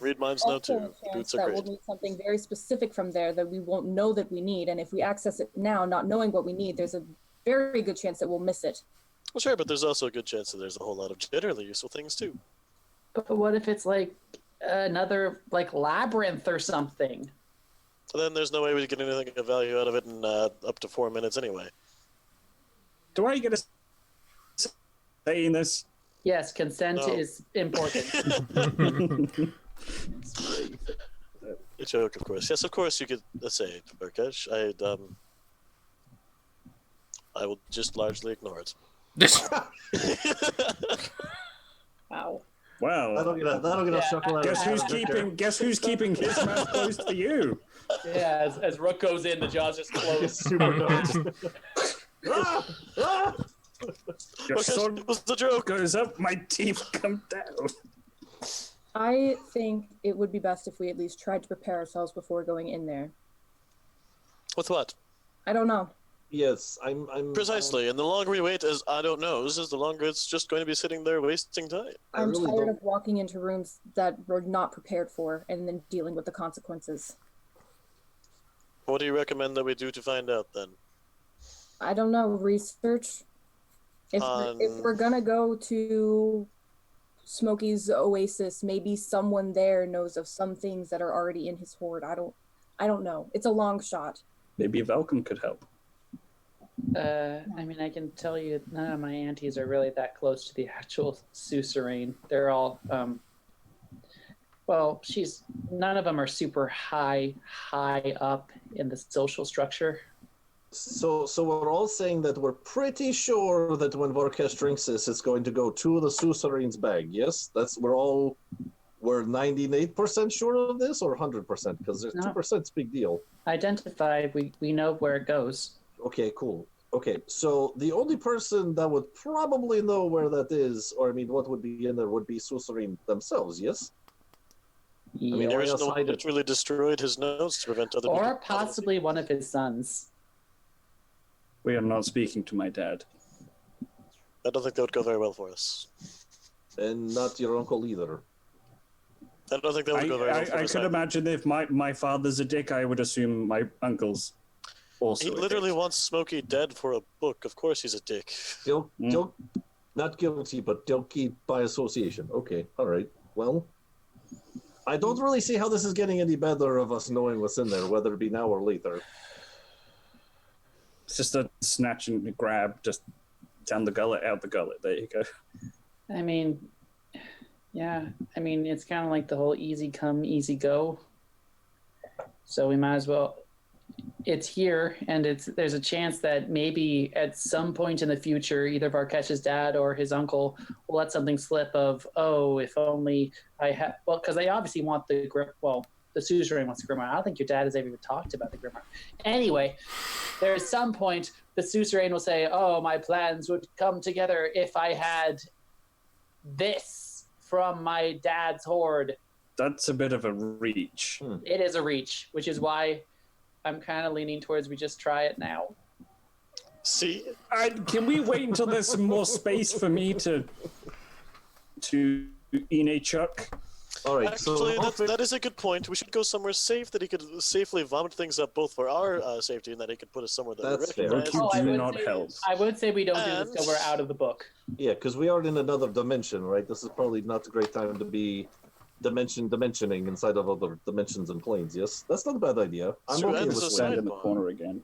Read minds now Also too. a chance Boots are that great. we'll need something very specific from there that we won't know that we need, and if we access it now, not knowing what we need, there's a very good chance that we'll miss it. Well, sure, but there's also a good chance that there's a whole lot of generally useful things too. But what if it's like another like labyrinth or something? Then there's no way we get anything of value out of it in up to 4 minutes anyway. Do I get a say in this? Yes, consent No. is important. A joke, of course. Yes, of course you could say, Barkesh. I will just largely ignore it. Wow. Wow. That'll get a Yeah, chuckle out Guess of who's keeping his mouth close to you? Yeah, as Rook goes in, the jaws just close. Super notes. Ah! Ah! Your Barkesh, sword it was a joke. goes up, my teeth come down. I think it would be best if we at least tried to prepare ourselves before going in there. With what? I don't know. Yes, I'm Precisely. And the longer we wait, as I don't know, is the longer it's just going to be sitting there wasting time. I I'm really tired don't- of walking into rooms that we're not prepared for and then dealing with the consequences. What do you recommend that we do to find out then? I don't know, research. If we're gonna go to Smokey's Oasis, maybe someone there knows of some things that are already in his hoard. I don't know. It's a long shot. Maybe Velcom could help. I mean, I can tell you none of my aunties are really that close to the actual suzerain. They're all, well, none of them are super high up in the social structure. So we're all saying that we're pretty sure that when Varkesh drinks this, it's going to go to the suzerain's bag. Yes, we're all we're 98% sure of this, or 100%? Because there's No. 2% is a big deal. Identified. We know where it goes. Okay, cool. Okay, so the only person that would probably know where that is, or I mean, what would be in there, would be Susarim themselves. Yes. Yeah. mean, The why original else one hide it? literally destroyed his notes to prevent other Or people. possibly one of his sons. We are not speaking to my dad. I don't think that would go very well for us. And not your uncle either. I don't think that would go very well for I us. could either. imagine if my father's a dick, I would assume my uncle's also. He a literally dick. wants Smokey dead for a book. Of course he's a dick. Not guilty, but guilty by association. Okay, all right. Well, I don't really see how this is getting any better of us knowing what's in there, whether it be now or later. It's just a snatch and grab, just down the gullet, out the gullet. There you go. I mean, yeah. I mean, it's kind of like the whole easy come, easy go. So we might as well. It's here, and there's a chance that maybe at some point in the future, either Varkesh's dad or his uncle will let something slip of, oh, if only I had. Well, because they obviously want the grip. Well, the suzerain wants the grimoire. I don't think your dad has ever even talked about the grimoire. Anyway, there's some point the suzerain will say, oh, my plans would come together if I had this from my dad's hoard. That's a bit of a reach. It is a reach, which is why I'm kind of leaning towards we just try it now. See, Can we wait until there's some more space for me to Ine Chuck? All right, actually, so that is a good point. We should go somewhere safe that he could safely vomit things up, both for our safety and that he could put us somewhere that That's we fair. recognize. You I do would not say- help. I would say we don't do this till we're out of the book. yeah, because we are in another dimension, right? This is probably not a great time to be dimensioning inside of other dimensions and planes. Yes, that's not a bad idea. I'm Sure, okay and with so that. Stand in the sidebar. corner again.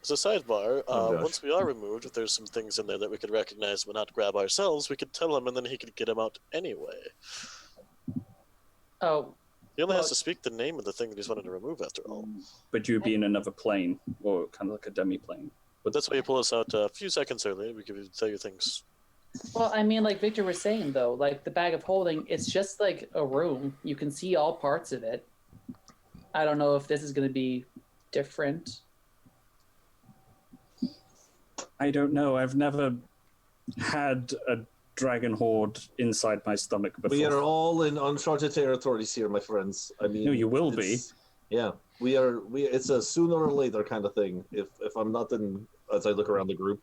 As a sidebar, Oh, gosh. once we are removed, if there's some things in there that we could recognize but not grab ourselves, we could tell him and then he could get him out anyway. Oh, He only Well- has to speak the name of the thing that he's wanted to remove after all. But you'd be in another plane, or kind of like a demi plane. But that's why you pull us out a few seconds early. We could tell you things. well, I mean, like Victor was saying, though, like the bag of holding, it's just like a room. You can see all parts of it. I don't know if this is going to be different. I don't know. I've never had a dragon horde inside my stomach before. We are all in uncharted territories here, my friends. I mean, No, you will be. it's- Yeah, we are. It's a sooner or later kind of thing. If I'm not in, as I look around the group,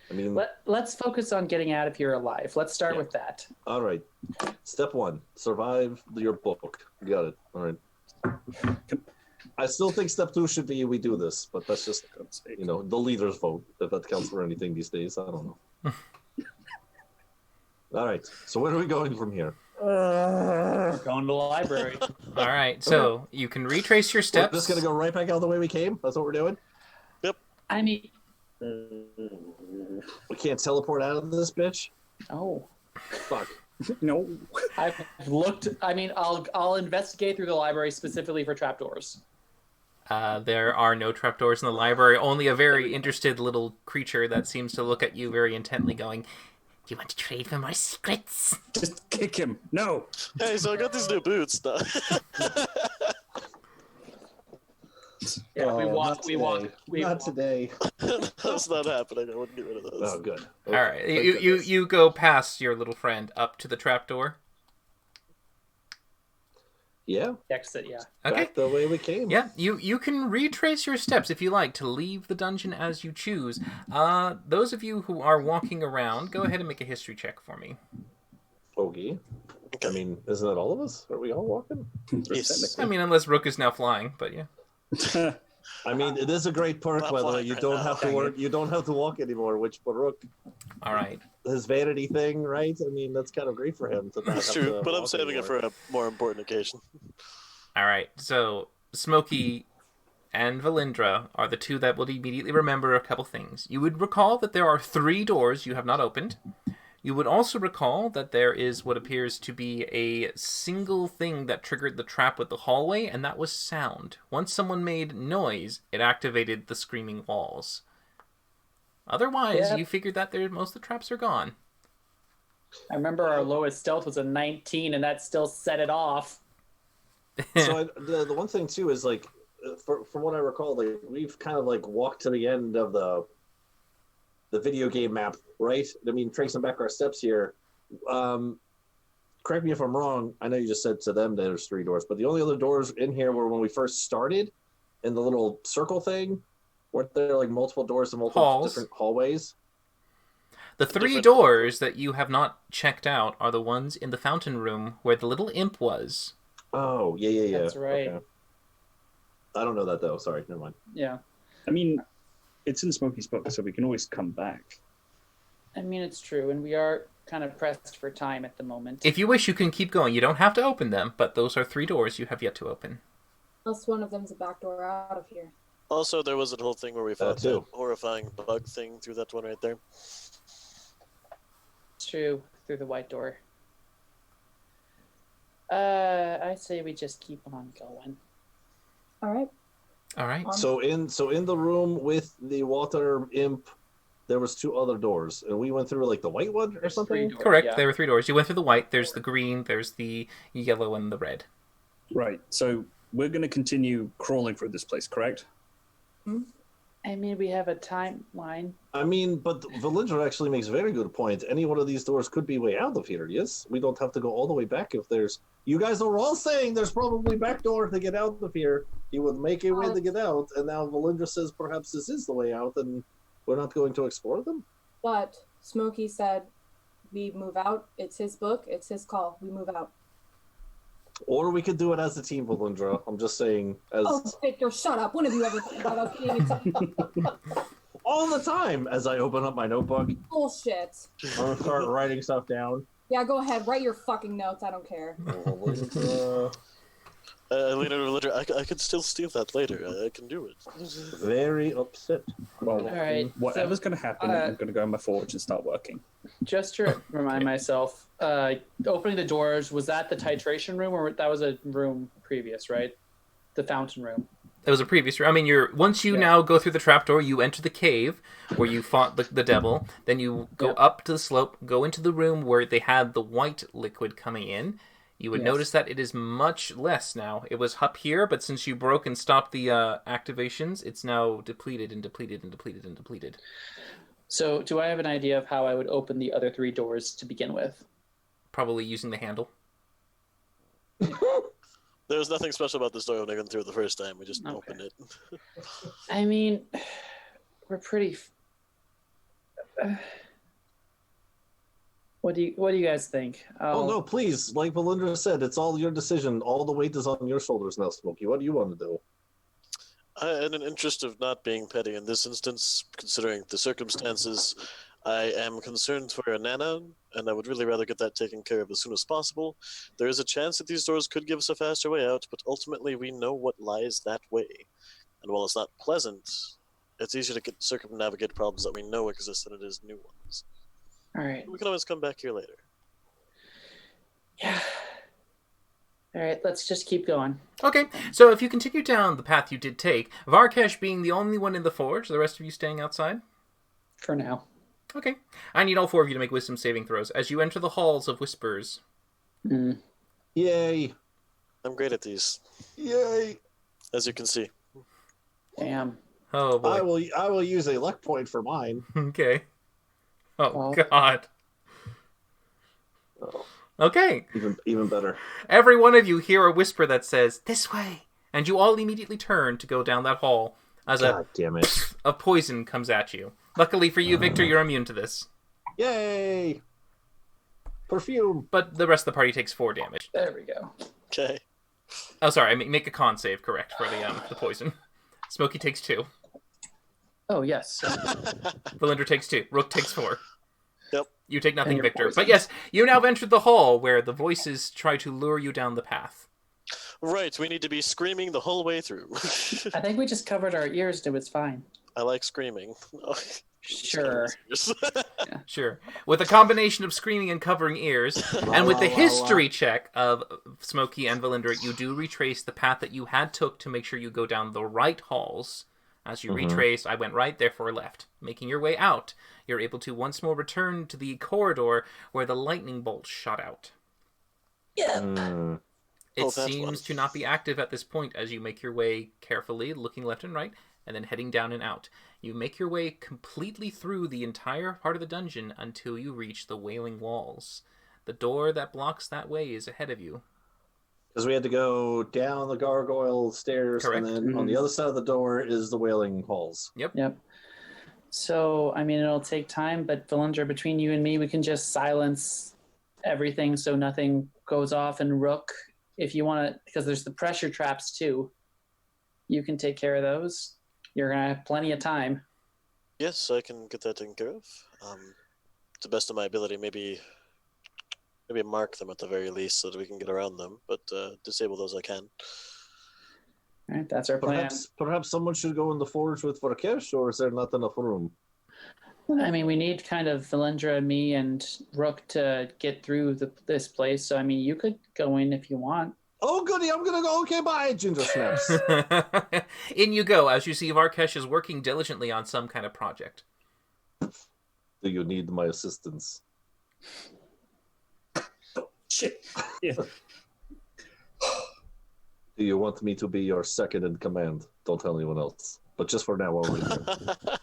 I mean, Let's focus on getting out of here alive. Let's start Yeah. with that. all right. Step one: survive your book. You got it. All right. I still think step two should be we do this, but that's just God's sake. the leader's vote. If that counts for anything these days, I don't know. All right. So where are we going from here? Going to the library. All right, so you can retrace your We're steps. just gonna go right back out the way we came. That's what we're doing. I mean, We can't teleport out of this bitch. oh, Fuck. No. I've looked. I mean, I'll investigate through the library specifically for trapdoors. There are no trapdoors in the library, only a very interested little creature that seems to look at you very intently, going, "Do you want to trade for my secrets?" Just kick him. No. Hey, so I got these new boots now. Yeah, we Oh, walk. not We walk. today. We Not walk. today. That's not happening. I wouldn't get rid of those. Oh, good. All right, you go past your little friend up to the trapdoor. Yeah. Exit. Yeah. Okay. Back the way we came. Yeah, you can retrace your steps if you like to leave the dungeon as you choose. Those of you who are walking around, go ahead and make a history check for me. Okay. I mean, isn't that all of us? Are we all walking? Yes. I mean, unless Rook is now flying, but yeah. I mean, it is a great perk Not whether flying you right don't now. have to work. You don't have to walk anymore. Which Baruch, All right. his vanity thing, right? I mean, that's kind of great for him. To not That's have true, to but I'm walk saving it anymore. for a more important occasion. All right. So Smokey and Valindra are the two that will immediately remember a couple things. You would recall that there are 3 doors you have not opened. You would also recall that there is what appears to be a single thing that triggered the trap with the hallway, and that was sound. Once someone made noise, it activated the screaming walls. Otherwise, Yep. you figured that most of the traps are gone. I remember our lowest stealth was a 19, and that still set it off. So the one thing too is like, from what I recall, like we've kind of like walked to the end of the video game map, right? I mean, tracing back our steps here. Correct me if I'm wrong. I know you just said to them there's 3 doors, but the only other doors in here were when we first started, in the little circle thing. Weren't there like multiple doors and multiple different hallways? The 3 doors that you have not checked out are the ones in the fountain room where the little imp was. Oh, yeah. That's right. Okay. I don't know that though. Sorry, never mind. Yeah. I mean, it's in Smokey's book, so we can always come back. I mean, it's true, and we are kind of pressed for time at the moment. If you wish, you can keep going. You don't have to open them, but those are 3 doors you have yet to open. Plus, one of them's a back door out of here. Also, there was a whole thing where we found too. that horrifying bug thing through that one right there. It's true, through the white door. I say we just keep on going. All right. All right. So in the room with the water imp, there was 2 other doors, and we went through like the white one or something. Correct. Yeah. There were 3 doors. You went through the white. There's the green. There's the yellow and the red. Right. So we're going to continue crawling through this place, correct? I mean, we have a timeline. I mean, but Valindra actually makes a very good point. Any one of these doors could be way out of here. Yes, we don't have to go all the way back. If there's, you guys are all saying there's probably back door to get out of here. He would make a way to get out, and now Valindra says perhaps this is the way out, and we're not going to explore them. But Smokey said we move out. It's his book. It's his call. We move out. Or we could do it as a team, Valindra. I'm just saying. Oh, Victor, shut up. When have you ever thought about us being a team? All the time as I open up my notebook. Bullshit. I'm going to start writing stuff down. Yeah, go ahead. Write your fucking notes. I don't care. Later, I could still steal that later. I can do it. Very upset. Well, All right. whatever's going to happen, I'm going to go in my forge and start working. Just to remind myself, opening the doors, was that the titration room, or that was a room previous, right? The fountain room. It was a previous room. I mean, once you now go through the trapdoor, you enter the cave where you fought the devil. Then you go up to the slope, go into the room where they had the white liquid coming in. You would notice that it is much less now. It was up here, but since you broke and stopped the activations, it's now depleted and depleted and depleted and depleted. So, do I have an idea of how I would open the other 3 doors to begin with? Probably using the handle. There was nothing special about this door when I went through it the first time. We just opened it. I mean, we're pretty. What do you guys think? Oh no, please! Like Valindra said, it's all your decision. All the weight is on your shoulders now, Smokey. What do you want to do? In an interest of not being petty in this instance, considering the circumstances, I am concerned for Nana, and I would really rather get that taken care of as soon as possible. There is a chance that these doors could give us a faster way out, but ultimately we know what lies that way. And while it's not pleasant, it's easier to circumnavigate problems that we know exist than it is new ones. All right. We can always come back here later. Yeah. All right, let's just keep going. Okay, so if you continue down the path you did take, Varkesh being the only one in the forge, the rest of you staying outside? For now. Okay. I need all 4 of you to make wisdom saving throws as you enter the halls of whispers. Yay! I'm great at these, Yay! as you can see. Damn. Oh boy. I will use a luck point for mine. Okay. Oh, Well. God. Oh, Okay. even better. Every one of you hear a whisper that says, "This way!" And you all immediately turn to go down that hall as God damn it! a poison comes at you. Luckily for you, Victor, you're immune to this. Yay! Perfume. But the rest of the party takes 4 damage. There we go. Okay. Oh, sorry. I mean, make a con save, correct, for the poison. Smokey takes 2. Oh, yes. Valindra takes 2. Rook takes 4. Yep. You take nothing, And you're Victor. poisoned. But yes, you now have entered the hall where the voices try to lure you down the path. Right, we need to be screaming the whole way through. I think we just covered our ears, so it's fine. I like screaming. Sure. Sure. With a combination of screaming and covering ears, and with the history check of Smokey and Valindra, you do retrace the path that you had took to make sure you go down the right halls As you retrace, I went right, therefore left. Making your way out, you're able to once more return to the corridor where the lightning bolt shot out. Hmm. It Oh, that's seems one. to not be active at this point as you make your way carefully, looking left and right, and then heading down and out. You make your way completely through the entire part of the dungeon until you reach the Wailing Walls. The door that blocks that way is ahead of you. Because we had to go down the gargoyle stairs, Correct. and then on the other side of the door is the Wailing Halls. Yep. So, I mean, it'll take time, but Valindra, between you and me, we can just silence everything so nothing goes off. And Rook, if you want to, because there's the pressure traps too, you can take care of those. You're going to have plenty of time. Yes, I can get that taken care of. To the best of my ability, maybe mark them at the very least so that we can get around them, but disable those I can. All right, that's our plan. Perhaps someone should go in the forge with Varkesh, or is there not enough room? I mean, we need kind of Valindra, me, and Rook to get through this place. So, I mean, you could go in if you want. Oh, goody, I'm going to go. Okay, bye, Ginger Snaps. In you go, as you see Varkesh is working diligently on some kind of project. Do you need my assistance? Shit. Yeah. Do you want me to be your second in command? Don't tell anyone else. But just for now, I'll leave you.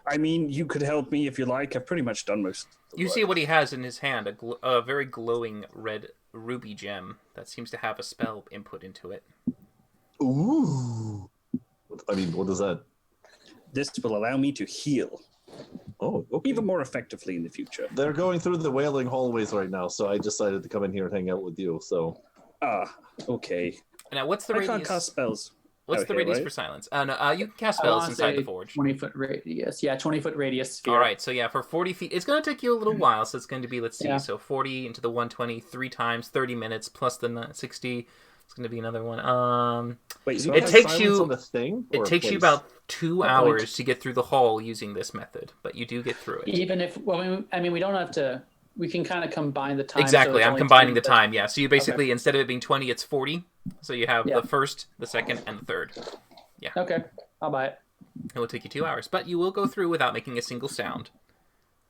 I mean, you could help me if you like. I've pretty much done most. Of the You work. see what he has in his hand, a very glowing red ruby gem that seems to have a spell input into it. Ooh. I mean, what is that? This will allow me to heal Oh, okay. even more effectively in the future. They're going through the Wailing hallways right now, so I decided to come in here and hang out with you. So Ah, okay. Now, what's the I can't radius? cast spells. What's out the here, radius right? for silence? You can cast I spells wanna inside say the forge. 20-foot radius. Yeah, 20-foot radius sphere. All right, so yeah, for 40 feet, it's going to take you a little while. So it's going to be, let's see, Yeah. so 40 into the 120 3 times, 30 minutes plus the 60. It's going to be another one. Wait, So so It has takes silence you- on a thing or It a takes you place? about 2 A hours point. to get through the hall using this method, but you do get through it. Even if, well, I mean, we don't have to. We can kind of combine the time. so Exactly, it's I'm only combining 20, the time, yeah. So you basically, instead of it being 20, it's 40. So you have Yeah. the first, the second, and the third. Okay, I'll buy it. It will take you 2 hours, but you will go through without making a single sound.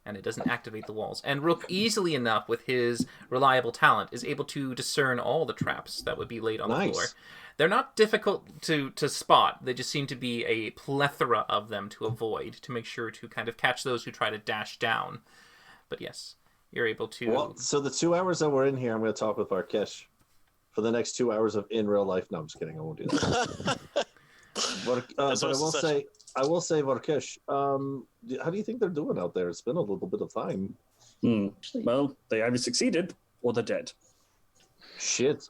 And it doesn't activate the walls. And Rook, easily enough, with his reliable talent, is able to discern all the traps that would be laid on the Nice. floor. They're not difficult to spot. They just seem to be a plethora of them to avoid, to make sure to kind of catch those who try to dash down. But yes, you're able to... Well, so the 2 hours that we're in here, I'm going to talk with Varkesh for the next 2 hours of in real life. No, I'm just kidding. I won't do that. But That's I what will it's say, Varkesh, how do you think they're doing out there? It's been a little bit of time. Well, they either succeeded or they're dead. Shit.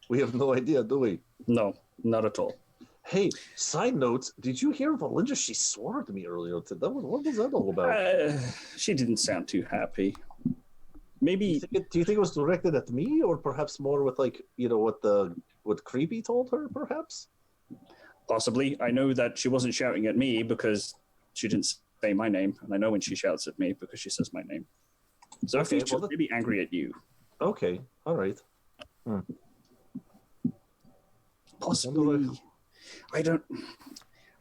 We have no idea, do we? No, not at all. Hey, side note, did you hear Valindra? She swore to me earlier today. What was that all about? She didn't sound too happy. Do Maybe you think it was directed at me, or perhaps more with what Creepy told her, perhaps? possibly. I know that she wasn't shouting at me because she didn't say my name, and I know when she shouts at me because she says my name. So I Okay, think she'll well, maybe angry at you. Okay, all right. Possibly. I don't.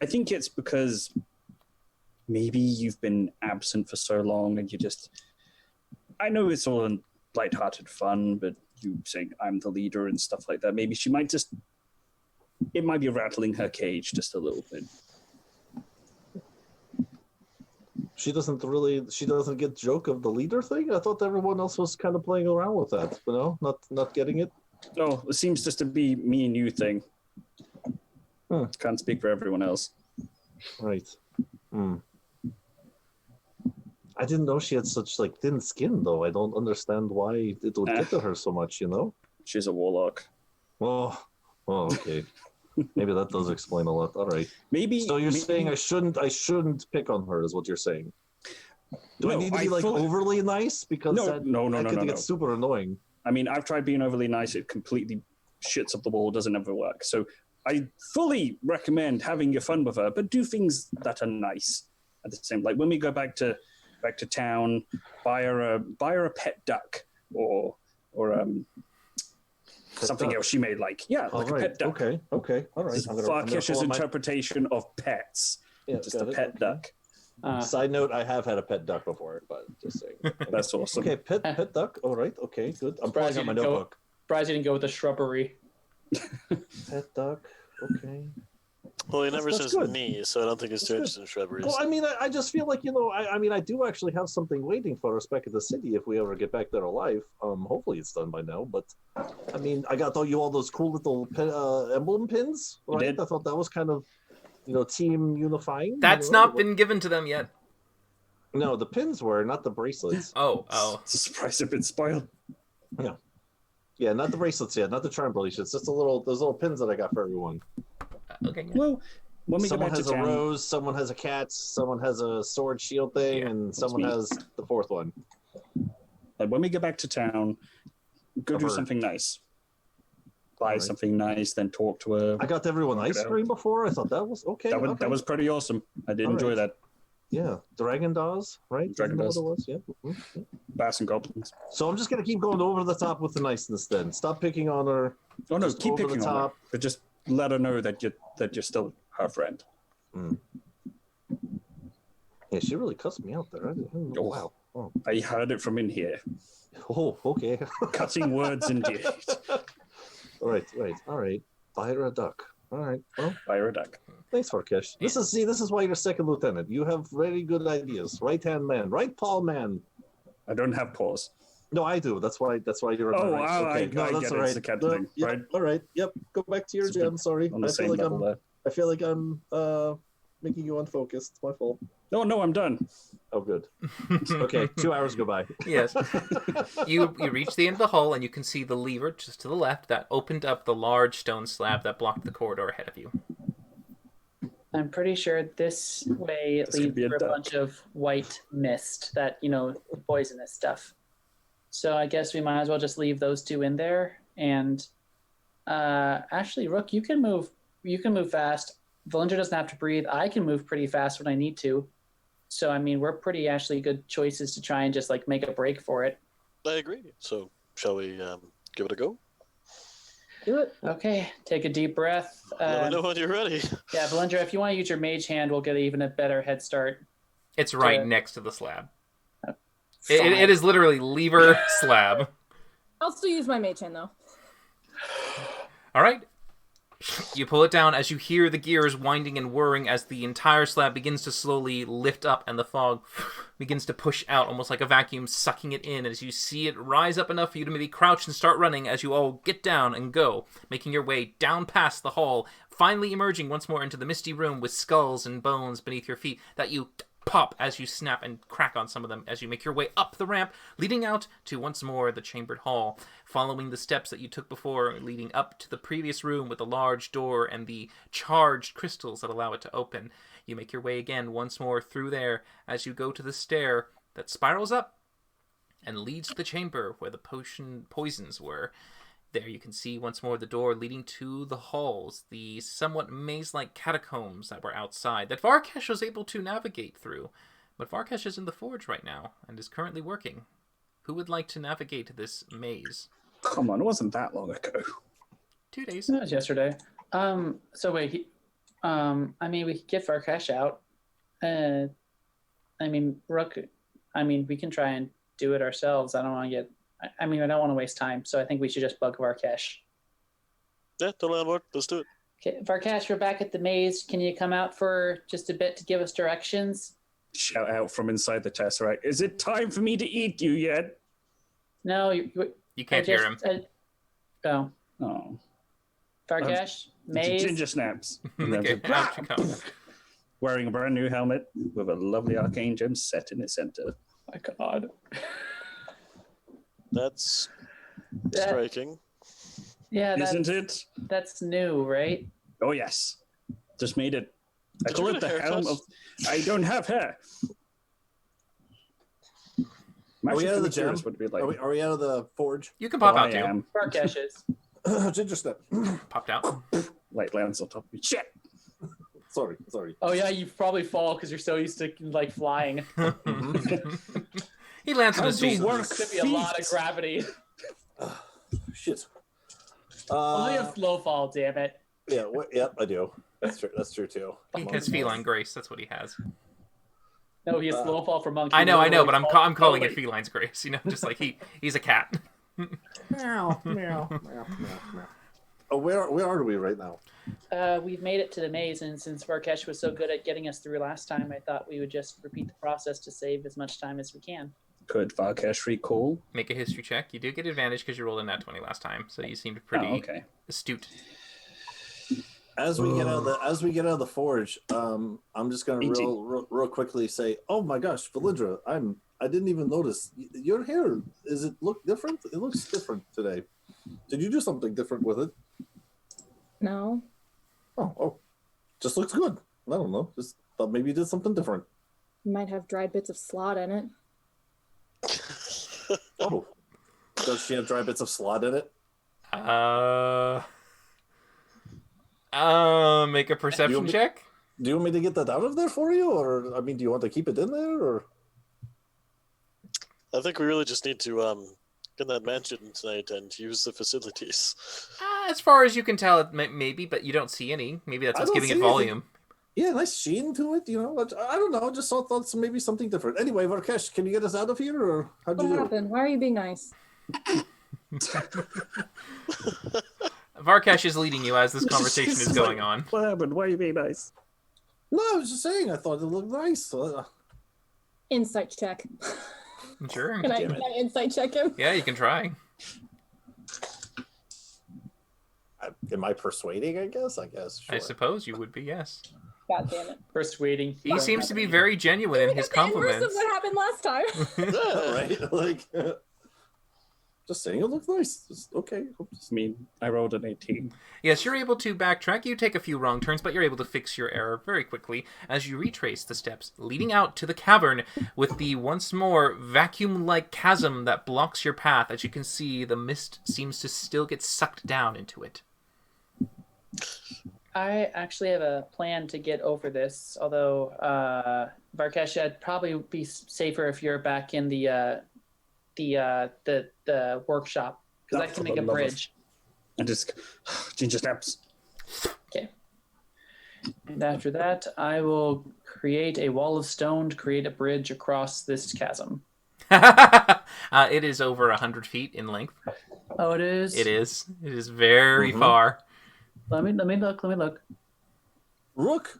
I think it's because maybe you've been absent for so long and you just. I know it's all in lighthearted fun, but you saying I'm the leader and stuff like that, maybe she might just. It might be rattling her cage just a little bit. She doesn't get joke of the leader thing. I thought everyone else was kind of playing around with that, not getting it. Oh, it seems just to be me and you thing. Can't speak for everyone else. Right. I didn't know she had such thin skin though. I don't understand why it would get to her so much, She's a warlock. Oh, okay. Maybe that does explain a lot. All right. Maybe. So you're maybe- saying I shouldn't pick on her, is what you're saying? Do I No, need to be overly nice because No, that, no, I could no. get super annoying. I mean, I've tried being overly nice. It completely shits up the wall. Doesn't ever work. So I fully recommend having your fun with her, but do things that are nice at the same. Like when we go back to buy her a pet duck or something duck. else she may like. Yeah, All like a right. pet duck. Okay. All right. This is I'm gonna Varkesh's pull out my- interpretation of pets. Yeah, Just a got it, pet okay. duck. Side note: I have had a pet duck before, but just saying. That's awesome. Okay, pet duck. All right. Okay, good. I'm pulling out my notebook. Surprised you didn't go with the shrubbery. Pet duck. Okay. Well, he never That's says good. me, so I don't think he's too That's interested in shrubberies. Well, I mean, I just feel like, I mean, I do actually have something waiting for us back at the city if we ever get back there alive. Hopefully it's done by now. But I mean, I got you all those cool little emblem pins. You Right? did. I thought that was kind of, team unifying. That's not been given to them yet. No, the pins were, not the bracelets. Oh. It's a surprise they've been spoiled. Yeah, not the bracelets yet, not the charm bracelets. Just those little pins that I got for everyone. Okay. Yeah. Well, when we Someone go back has to a town, rose, someone has a cat, someone has a sword shield thing, Yeah, and someone me. has the fourth one. when we get back to town, go A do bird. something nice. Buy Alright. something nice, then talk to her. I got everyone ice out. cream before. I thought that was okay. That was okay. that was pretty awesome. I did enjoy Alright. that. Yeah, Dragon Dawes, right? Dragon Isn't that Dawes. what it was? Yeah. Mhm. Bats and goblins. So I'm just gonna keep going over the top with the niceness. Then stop picking on her. Oh no, Just keep over the picking on her, top. but just let her know that you're still her friend. Yeah, she really cussed me out there. I didn't know. Oh. Wow. Oh. I heard it from in here. Oh, okay. Cutting words indeed. All right. Buy her a duck. All right. Well, Buy her a duck. thanks, Varkesh. This is why you're second lieutenant. You have very good ideas. Right hand man. Right paw man. I don't have paws. No, I do. That's why you're in Oh, my ranks. I Okay. No, get that's it. all right. It's the cat No, thing, yep, right? All right. Yep. Go back to your It's jam. Sorry. On the I same feel like level there. I feel like I'm making you unfocused. It's my fault. No, I'm done. Oh, good. Okay, 2 hours go by. Yes. You reach the end of the hall and you can see the lever just to the left that opened up the large stone slab that blocked the corridor ahead of you. I'm pretty sure this way it This could leads be a through a duck. bunch of white mist that, poisonous stuff. So I guess we might as well just leave those two in there. And actually, Rook, you can move fast. Valinger doesn't have to breathe. I can move pretty fast when I need to. So I mean, we're pretty actually good choices to try and just like make a break for it. I agree. So, shall we give it a go? Do it. Okay, take a deep breath. Let me know when you're ready. Yeah, Valinger, if you want to use your mage hand, we'll get even a better head start. It's right Yeah. next to the slab. Fine. It is literally lever slab. I'll still use my mage hand though. All right. You pull it down as you hear the gears winding and whirring as the entire slab begins to slowly lift up and the fog begins to push out almost like a vacuum sucking it in as you see it rise up enough for you to maybe crouch and start running as you all get down and go, making your way down past the hall, finally emerging once more into the misty room with skulls and bones beneath your feet that you pop as you snap and crack on some of them as you make your way up the ramp, leading out to once more the chambered hall, following the steps that you took before, leading up to the previous room with the large door and the charged crystals that allow it to open. You make your way again once more through there as you go to the stair that spirals up and leads to the chamber where the poisons were. There you can see once more the door leading to the halls, the somewhat maze-like catacombs that were outside that Varkesh was able to navigate through. But Varkesh is in the forge right now and is currently working. Who would like to navigate this maze? Come on, it wasn't that long ago. 2 days. That was yesterday. So wait, I mean, we could get Varkesh out. I mean, Rook, we can try and do it ourselves. I don't want to get, I don't want to waste time. So I think we should just bug Varkesh. Yeah, totally on board. Let's do it. Okay, Varkesh, we're back at the maze. Can you come out for just a bit to give us directions? Shout out from inside the Tesseract. Is it time for me to eat you yet? No, You can't hear him. Oh, Oh. Varkesh, maze. Ginger snaps. And then Okay, just- out you come. Wearing a brand new helmet with a lovely arcane gem set in its center. My God. That's That- striking. Yeah, Isn't it? that's new, right? Oh, yes. Just made it. I Did call you it get a the helm haircut? of. I don't have hair. I'm Are we actually out of the pretty curious gem? what it'd be like. Are we out of the forge? You can pop Oh, out I too. am. Varkesh is. Ginger step. Popped out. Light lands on top of me. Shit! Sorry. Oh yeah, you probably fall because you're so used to like flying. He lands on his How's feet. it work? There's gonna be a lot of gravity. Shit. Only a slow fall, damn it. Yeah, yep, I do. That's true. That's true too. He has feline grace. That's what he has. No, he has slow fall for monkey. I know, Literally but I'm falls calling it slowly. feline's grace. You know, just like he's a cat. Meow, meow, meow, meow, meow. Oh, where are we right now? We've made it to the maze, and since Varkesh was so good at getting us through last time, I thought we would just repeat the process to save as much time as we can. Could Varkesh recall? Make a history check. You do get advantage because you rolled a nat 20 last time, so you seemed pretty Oh, okay. astute. As we get out of the forge, I'm just gonna 18. real quickly say, oh my gosh, Valindra, I didn't even notice your hair. Is it look different? It looks different today. Did you do something different with it? No. Oh, just looks good. I don't know. Just thought maybe you did something different. Might have dried bits of slot in it. Oh, does she have dry bits of slot in it? Make a perception check. Do you want me to get that out of there for you, or I mean, do you want to keep it in there, or? I think we really just need to get in that mansion tonight and use the facilities. As far as you can tell, it maybe, but you don't see any. Maybe that's I what's don't giving it see volume. Yeah, nice sheen to it. You know, I don't know. Just thought maybe something different. Anyway, Varkesh, can you get us out of here, or how'd you What do? happened? Why are you being nice? Varkesh is leading you as this conversation is going on. What happened? Why are you being nice? No, I was just saying. I thought it looked nice. Insight check. Sure. Can I Damn it. insight check him? Yeah, you can try. Am I persuading? I guess. Sure. I suppose you would be, yes. God damn it. Persuading. He seems to be very genuine in his The inverse of compliments. what happened last time. Right? Like, just saying it looks nice. Just, okay. I mean, I rolled an 18. Yes, you're able to backtrack. You take a few wrong turns, but you're able to fix your error very quickly as you retrace the steps leading out to the cavern with the once more vacuum-like chasm that blocks your path. As you can see, the mist seems to still get sucked down into it. I actually have a plan to get over this, although Varkesh, it'd probably be safer if you're back in the workshop, because I Oh, can make a for the love of- bridge. And just ginger snaps. Okay. And after that, I will create a wall of stone to create a bridge across this chasm. It is over 100 feet in length. Oh, it is. It is. It is very Mhm. far. Let me look. Rook,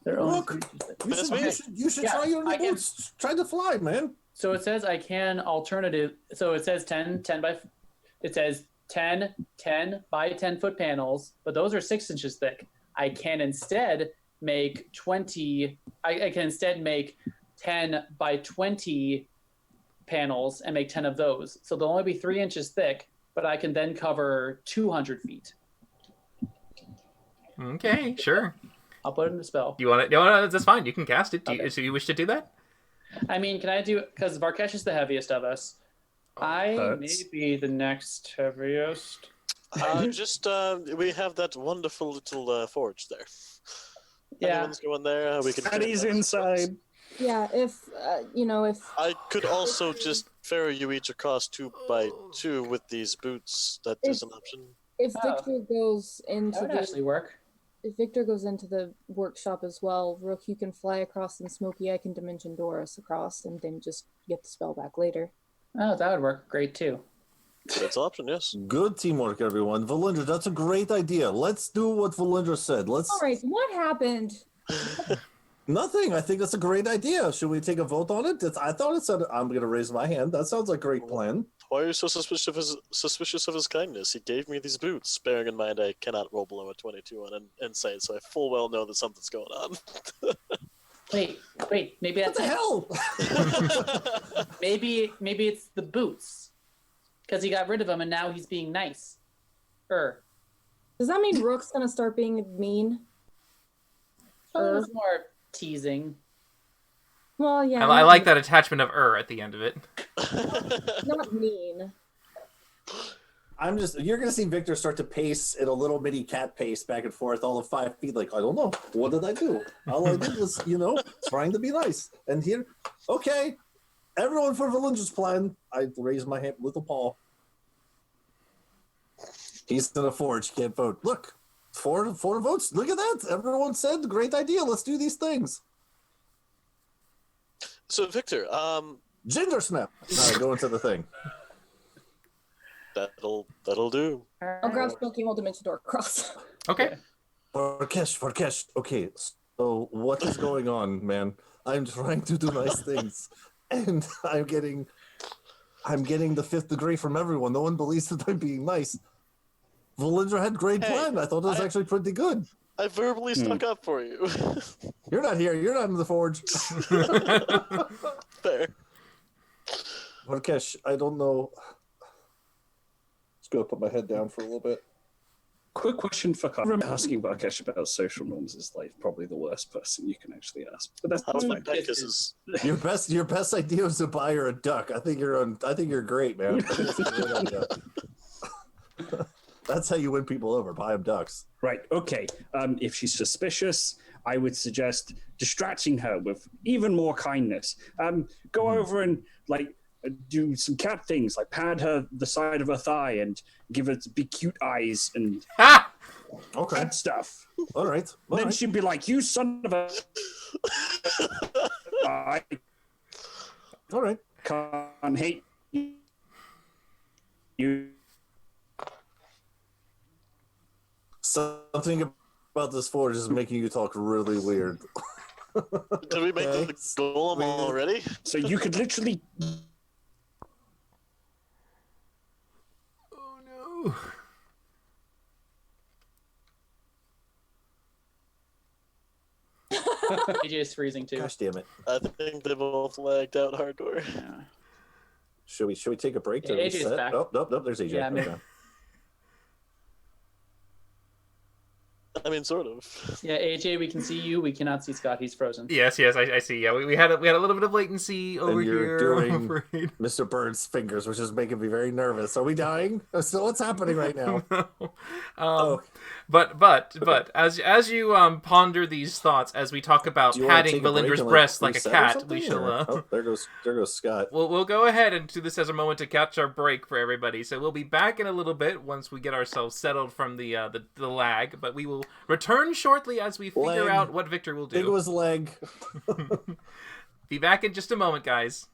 They're only Rook, 3 feet. That's me. you should Yeah, try your I new can- boots. Try to fly, man. So it says I can alternative. So it says 10 by. It says 10 by 10 foot panels, but those are 6 inches thick. I can instead make 20. I can instead make 10 by 20 panels and make 10 of those. So they'll only be 3 inches thick, but I can then cover 200 feet. Okay, sure. I'll put it in the spell. You want it? No, that's fine. You can cast it. Okay. So you wish to do that? I mean, can I do? Because Varkesh is the heaviest of us. I may Hurts. be the next heaviest. Just we have that wonderful little forge there. Yeah. Anyone's going there. We can. Daddy's inside. Yeah, if I could also just ferry you each across 2 by 2 with these boots. That is an option. if Oh. Victor goes into That would the actually work. if Victor goes into the workshop as well, Rook, you can fly across, and Smokey, I can Dimension Doris across, and then just get the spell back later. Oh, that would work great too. That's an option. Yes. Good teamwork, everyone. Valindra, that's a great idea. Let's do what Valindra said. Let's. All right, what happened? Nothing. I think that's a great idea. Should we take a vote on it? I thought it said I'm going to raise my hand. That sounds like a great plan. Why are you so suspicious of his kindness? He gave me these boots, bearing in mind I cannot roll below a 22 on an insight, so I full well know that something's going on. Wait, maybe What that's the hell? maybe it's the boots, because he got rid of them and now he's being nice. Does that mean Rook's gonna start being mean? Oh, it's more teasing. Well, yeah. I like that attachment of at the end of it. Not mean. You're going to see Victor start to pace in a little mini cat pace back and forth all of 5 feet. Like, I don't know. What did I do? All I did was, trying to be nice. And here, okay. Everyone for Valindra's plan. I raise my hand, little paw. He's in a forge, can't vote. Look, four votes. Look at that. Everyone said, great idea. Let's do these things. So Victor, Ginger snap. Go into the thing. that'll do. I'll grab Smoky Mold Dimension Door Cross. Okay. Varkesh. Okay, so what is going on, man? I'm trying to do nice things, and I'm getting the 5th degree from everyone. No one believes that I'm being nice. Valindra had great plan. I thought it was actually pretty good. I verbally stuck up for you. You're not here. You're not in the forge. Fair. Varkesh, I don't know. Just gonna put my head down for a little bit. Quick question for Kyle. Asking Varkesh about social norms is like probably the worst person you can actually ask. But that's How's my fine. Pegasus? Your best idea was to buy her a duck. I think you're great, man. I think that's a great idea. That's how you win people over. Buy them ducks. Right. Okay. If she's suspicious, I would suggest distracting her with even more kindness. Go over and do some cat things, like pad her the side of her thigh and give her big cute eyes and Ha! Okay. that stuff. All right. All Then right. she'd be like, "You son of a! I All right. can't hate you." Something about this forge is making you talk really weird. Did we make Okay. the golem already? So you could literally. Oh no. AJ is freezing too. Gosh damn it. I think they both lagged out hardcore. Yeah. Should we take a break to Yeah, AJ's reset? back. Oh, nope. There's AJ. Yeah, Okay. maybe. I mean, sort of. Yeah, AJ, we can see you. We cannot see Scott. He's frozen. Yes, I see. Yeah, we had a little bit of latency over you're here. I'm doing- afraid. Mr. Bird's fingers, which is making me very nervous. Are we dying? So what's happening right now? Oh. But as you ponder these thoughts as we talk about Do you wanna patting take a break Valindra's and, breast like a reset or cat, something, we shall. or- Oh, there goes Scott. We'll go ahead and do this as a moment to catch our break for everybody. So we'll be back in a little bit once we get ourselves settled from the lag. But we will return shortly as we figure Lag. out what Victor will I think it do. was leg. Be back in just a moment, guys.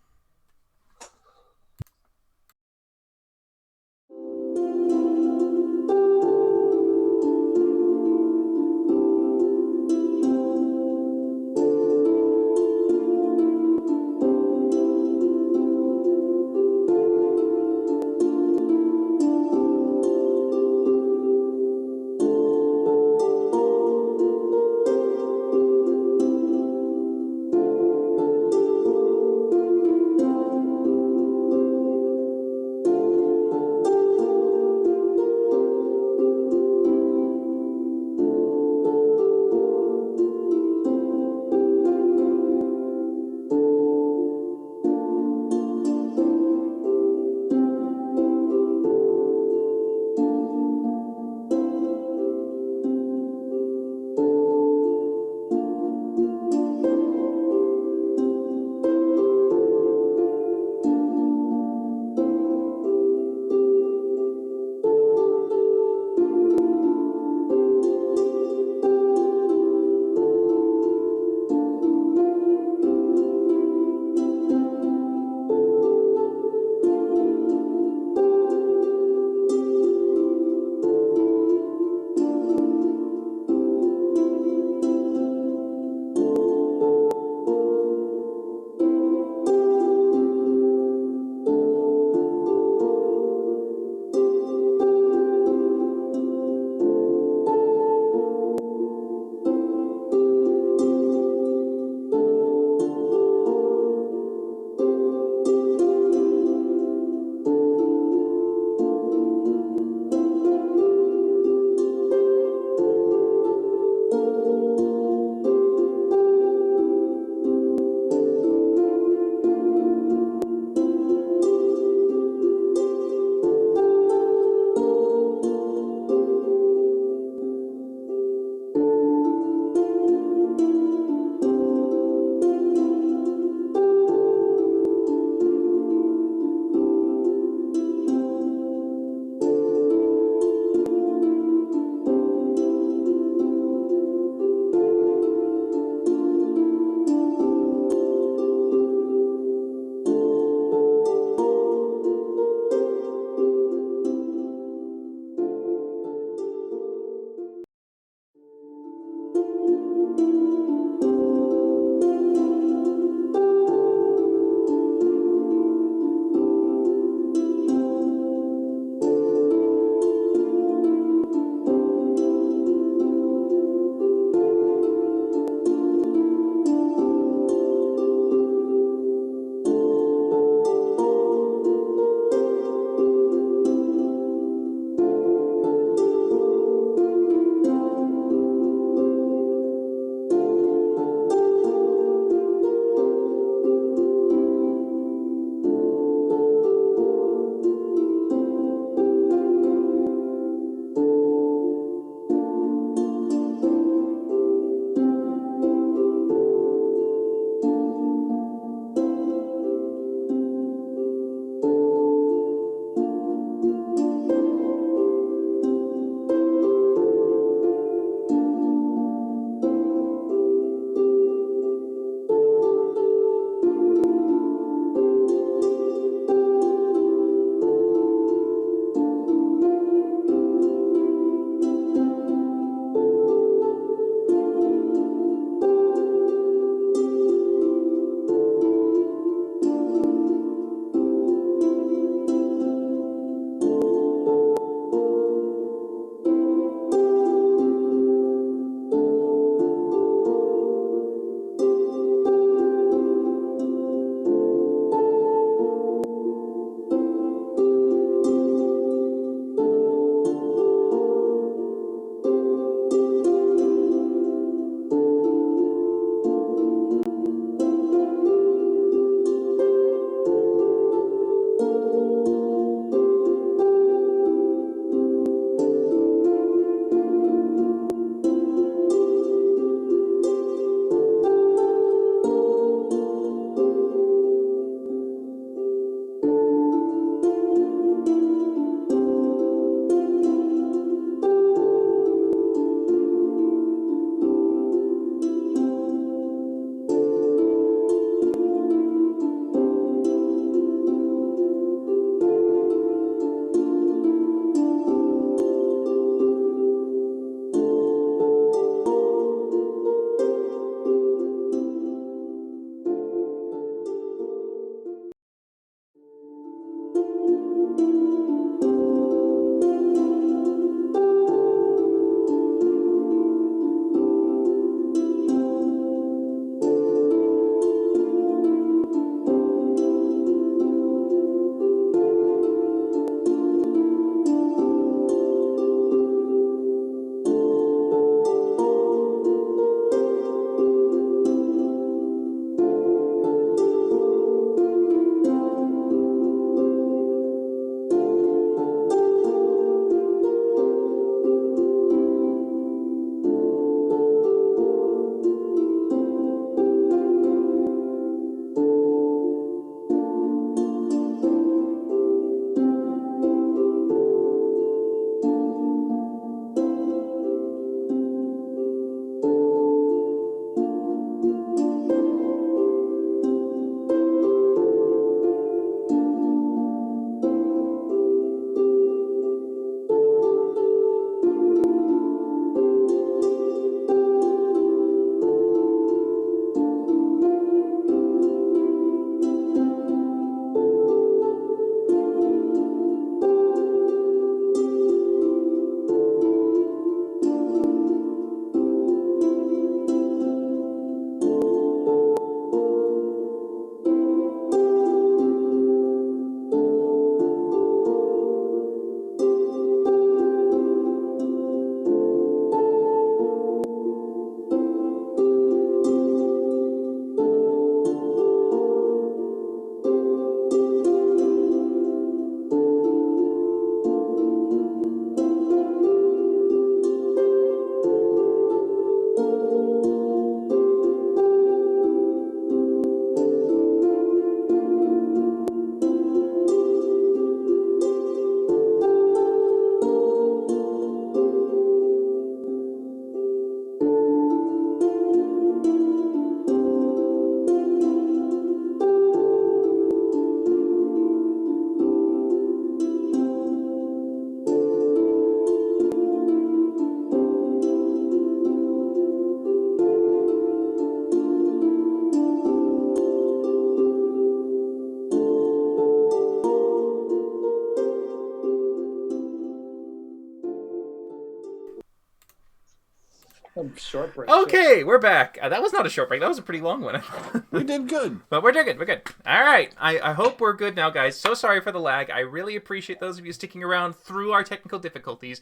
A short break. Okay, we're back. That was not a short break. That was a pretty long one. We did good. But we're good. We're good. All right. I hope we're good now, guys. So sorry for the lag. I really appreciate those of you sticking around through our technical difficulties.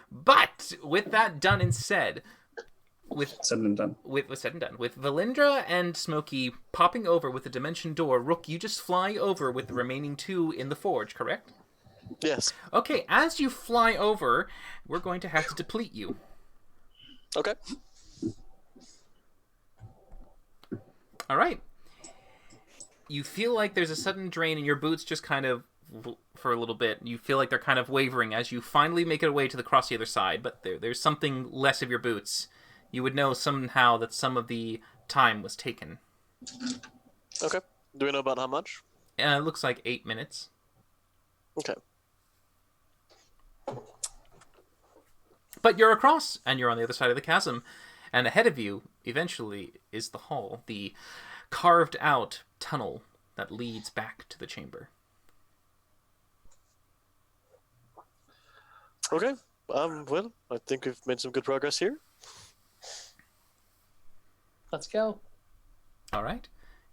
But with that done and said, Said and done. with Valindra and Smokey popping over with the dimension door, Rook, you just fly over with the remaining two in the forge, correct? Yes. Okay, as you fly over, we're going to have to deplete you. Okay. All right. You feel like there's a sudden drain, and your boots just kind of, for a little bit, you feel like they're kind of wavering as you finally make it away to across the other side, but there's something less of your boots. You would know somehow that some of the time was taken. Okay. Do we know about how much? It looks like 8 minutes. Okay. But you're across, and you're on the other side of the chasm, and ahead of you, eventually, is the hall, the carved-out tunnel that leads back to the chamber. Okay. Well, I think we've made some good progress here. Let's go. All right.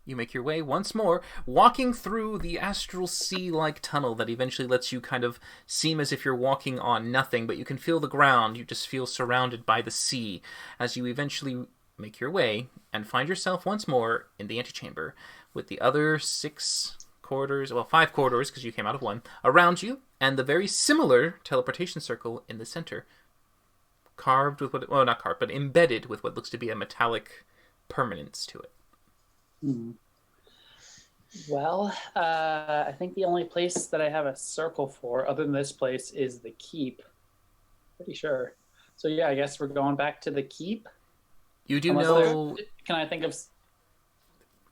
You make your way once more, walking through the astral sea-like tunnel that eventually lets you kind of seem as if you're walking on nothing, but you can feel the ground. You just feel surrounded by the sea as you eventually make your way and find yourself once more in the antechamber with the other 5 corridors, because you came out of one, around you, and the very similar teleportation circle in the center. Carved with not carved, but embedded with what looks to be a metallic permanence to it. Well, I think the only place that I have a circle for, other than this place, is the keep. Pretty sure. So yeah, I guess we're going back to the keep. You do Unless know... Can I think of...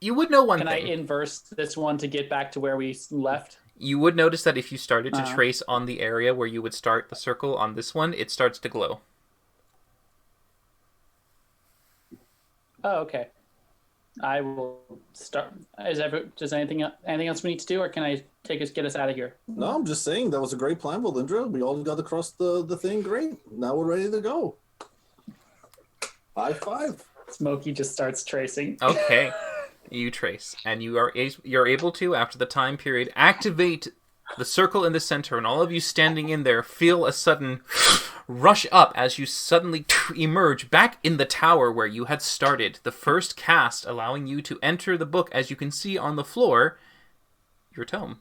You would know one Can thing. I inverse this one to get back to where we left? You would notice that if you started to Uh-huh. trace on the area where you would start the circle on this one, it starts to glow. Oh, okay. I will start. Does anything else we need to do, or can I get us out of here? No, I'm just saying that was a great plan, Valindra. We all got across the thing. Great. Now we're ready to go. High five. Smokey just starts tracing. Okay. You trace, and you're able to, after the time period, activate the circle in the center, and all of you standing in there feel a sudden rush up as you suddenly emerge back in the tower where you had started. The first cast allowing you to enter the book, as you can see on the floor, your tome.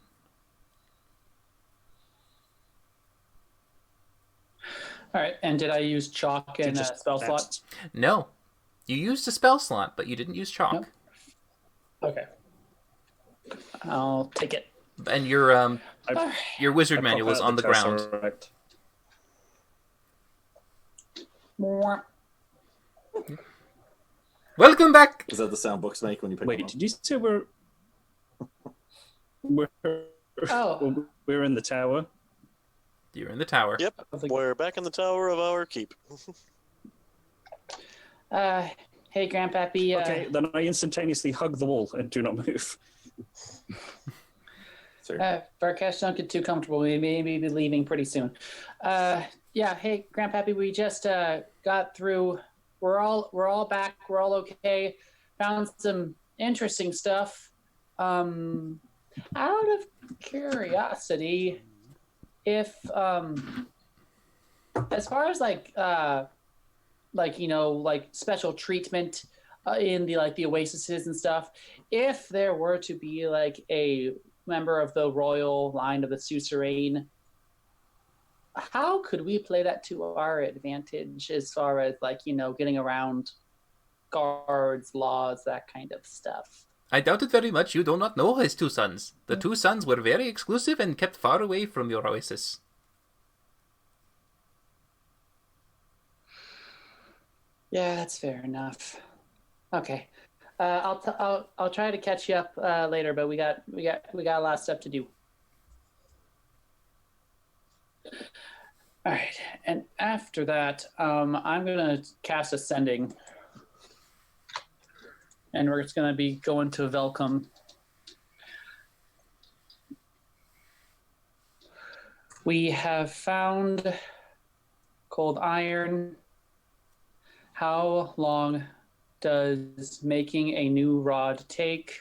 All right, and did I use chalk and Just spell slot? No. You used a spell slot, but you didn't use chalk. Nope. Okay. I'll take it. And your wizard manual is on the ground. Tesseract. Welcome back! Is that the sound books make when you pick them Wait, up? did you say we're in the tower? You're in the tower. Yep. We're back in the tower of our keep. Hey, Grandpappy. Okay, then I instantaneously hug the wall and do not move. Varkesh, don't get too comfortable. We may be leaving pretty soon. Yeah, hey, Grandpappy, we just got through. We're all back. We're all okay. Found some interesting stuff. Out of curiosity, if as far as like special treatment in the oases and stuff, if there were to be like a member of the royal line of the suzerain, how could we play that to our advantage as far as getting around guards, laws, that kind of stuff? I doubt it very much. You do not know his two sons. The two sons were very exclusive and kept far away from your oasis. Yeah, that's fair enough. Okay, I'll try to catch you up later, but we got a lot of stuff to do. All right, and after that, I'm gonna cast Ascending, and we're just gonna be going to Velcom. We have found cold iron. How long does making a new rod take?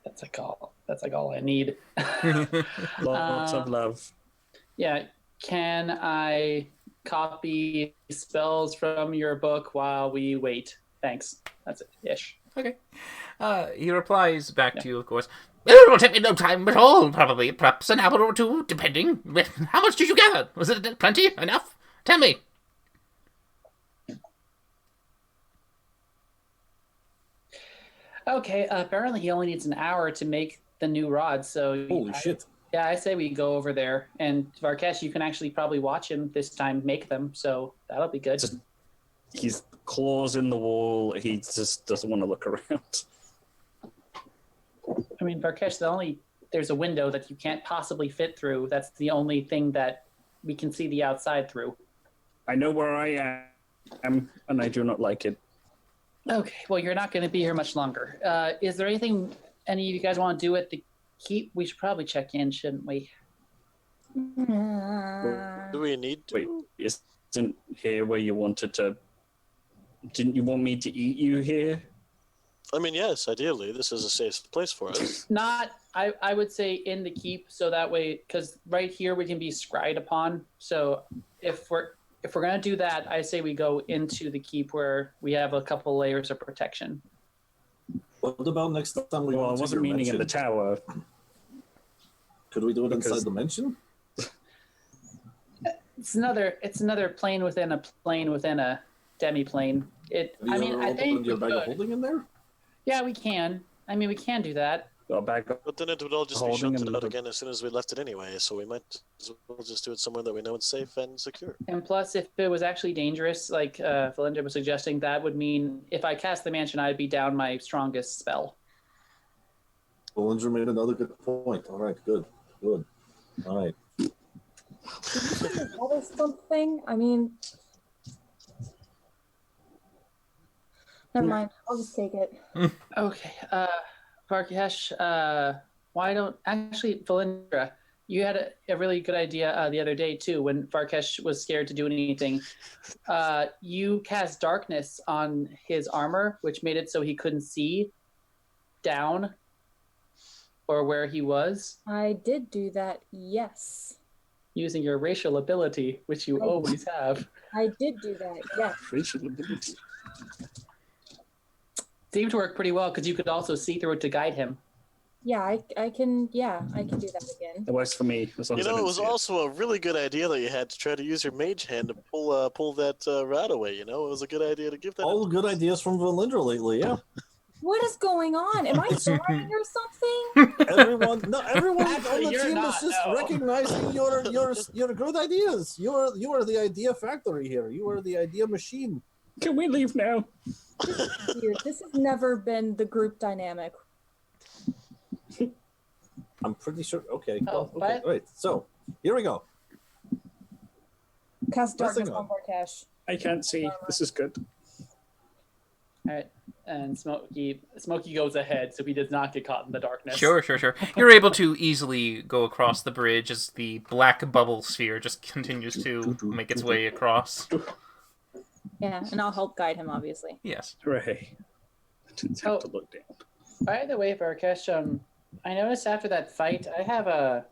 That's like all I need. Lots of love. Yeah. Can I copy spells from your book while we wait? Thanks. That's it. Ish. Okay. He replies back to you, of course. It will take me no time at all, probably. Perhaps an hour or two, depending. How much did you gather? Was it plenty? Enough? Tell me. Okay. Apparently, he only needs an hour to make the new rod. So Holy shit. Yeah, I say we go over there. And Varkesh, you can actually probably watch him this time make them. So that'll be good. He's claws in the wall. He just doesn't want to look around. I mean, Varkesh, there's a window that you can't possibly fit through. That's the only thing that we can see the outside through. I know where I am, and I do not like it. Okay, well, you're not going to be here much longer. Is there anything any of you guys want to do at the keep? We should probably check in, shouldn't we? Do we need to? Wait, isn't here where you wanted to? Didn't you want me to eat you here? I mean, yes, ideally, this is a safe place for us. Not, I would say in the keep, so that way, because right here we can be scryed upon. So if we're gonna do that, I say we go into the keep where we have a couple layers of protection. What about next time we Well, I go to wasn't your meaning in the mansion? tower. Could we do it Because- inside the mansion? It's another plane within a plane within a demi-plane. Have you ever I opened think your we bag of could. holding in there? Yeah, we can. I mean, we can do that. Got a bag of But then it would all just be Holding shunted and out the- again as soon as we left it anyway, so we might as well just do it somewhere that we know it's safe and secure. And plus, if it was actually dangerous, like Valinda was suggesting, that would mean if I cast the mansion, I'd be down my strongest spell. Bollinger made another good point. All right, good. All right. That is something. I mean, never mind. I'll just take it. Okay, Varkesh, why don't actually Valindra? You had a really good idea the other day too, when Varkesh was scared to do anything. You cast darkness on his armor, which made it so he couldn't see down or where he was, I did do that. Yes, using your racial ability, which you always have. I did do that. Yes. racial ability. Seemed to work pretty well because you could also see through it to guide him. Yeah, I can. Yeah, I can do that again. It works for me. As long You as I know, it don't was see also a really good idea that you had to try to use your mage hand to pull that rod away. You know, it was a good idea to give that. All good ideas from Valindra lately, yeah. What is going on? Am I dying or something? Everyone on Actually, the you're team not, is just no. recognizing your good ideas. You are the idea factory here. You are the idea machine. Can we leave now? This is weird. This has never been the group dynamic. I'm pretty sure. Okay. Oh, well, okay. what? All right. So here we go. Cast Pressing darkness on. on Varkesh. I can't see. This is good. All right, and Smokey goes ahead, so he does not get caught in the darkness. Sure. You're able to easily go across the bridge as the black bubble sphere just continues to make its way across. Yeah, and I'll help guide him, obviously. Yes. Hooray. I didn't have to look down. By the way, Varkesh, I noticed after that fight, I have a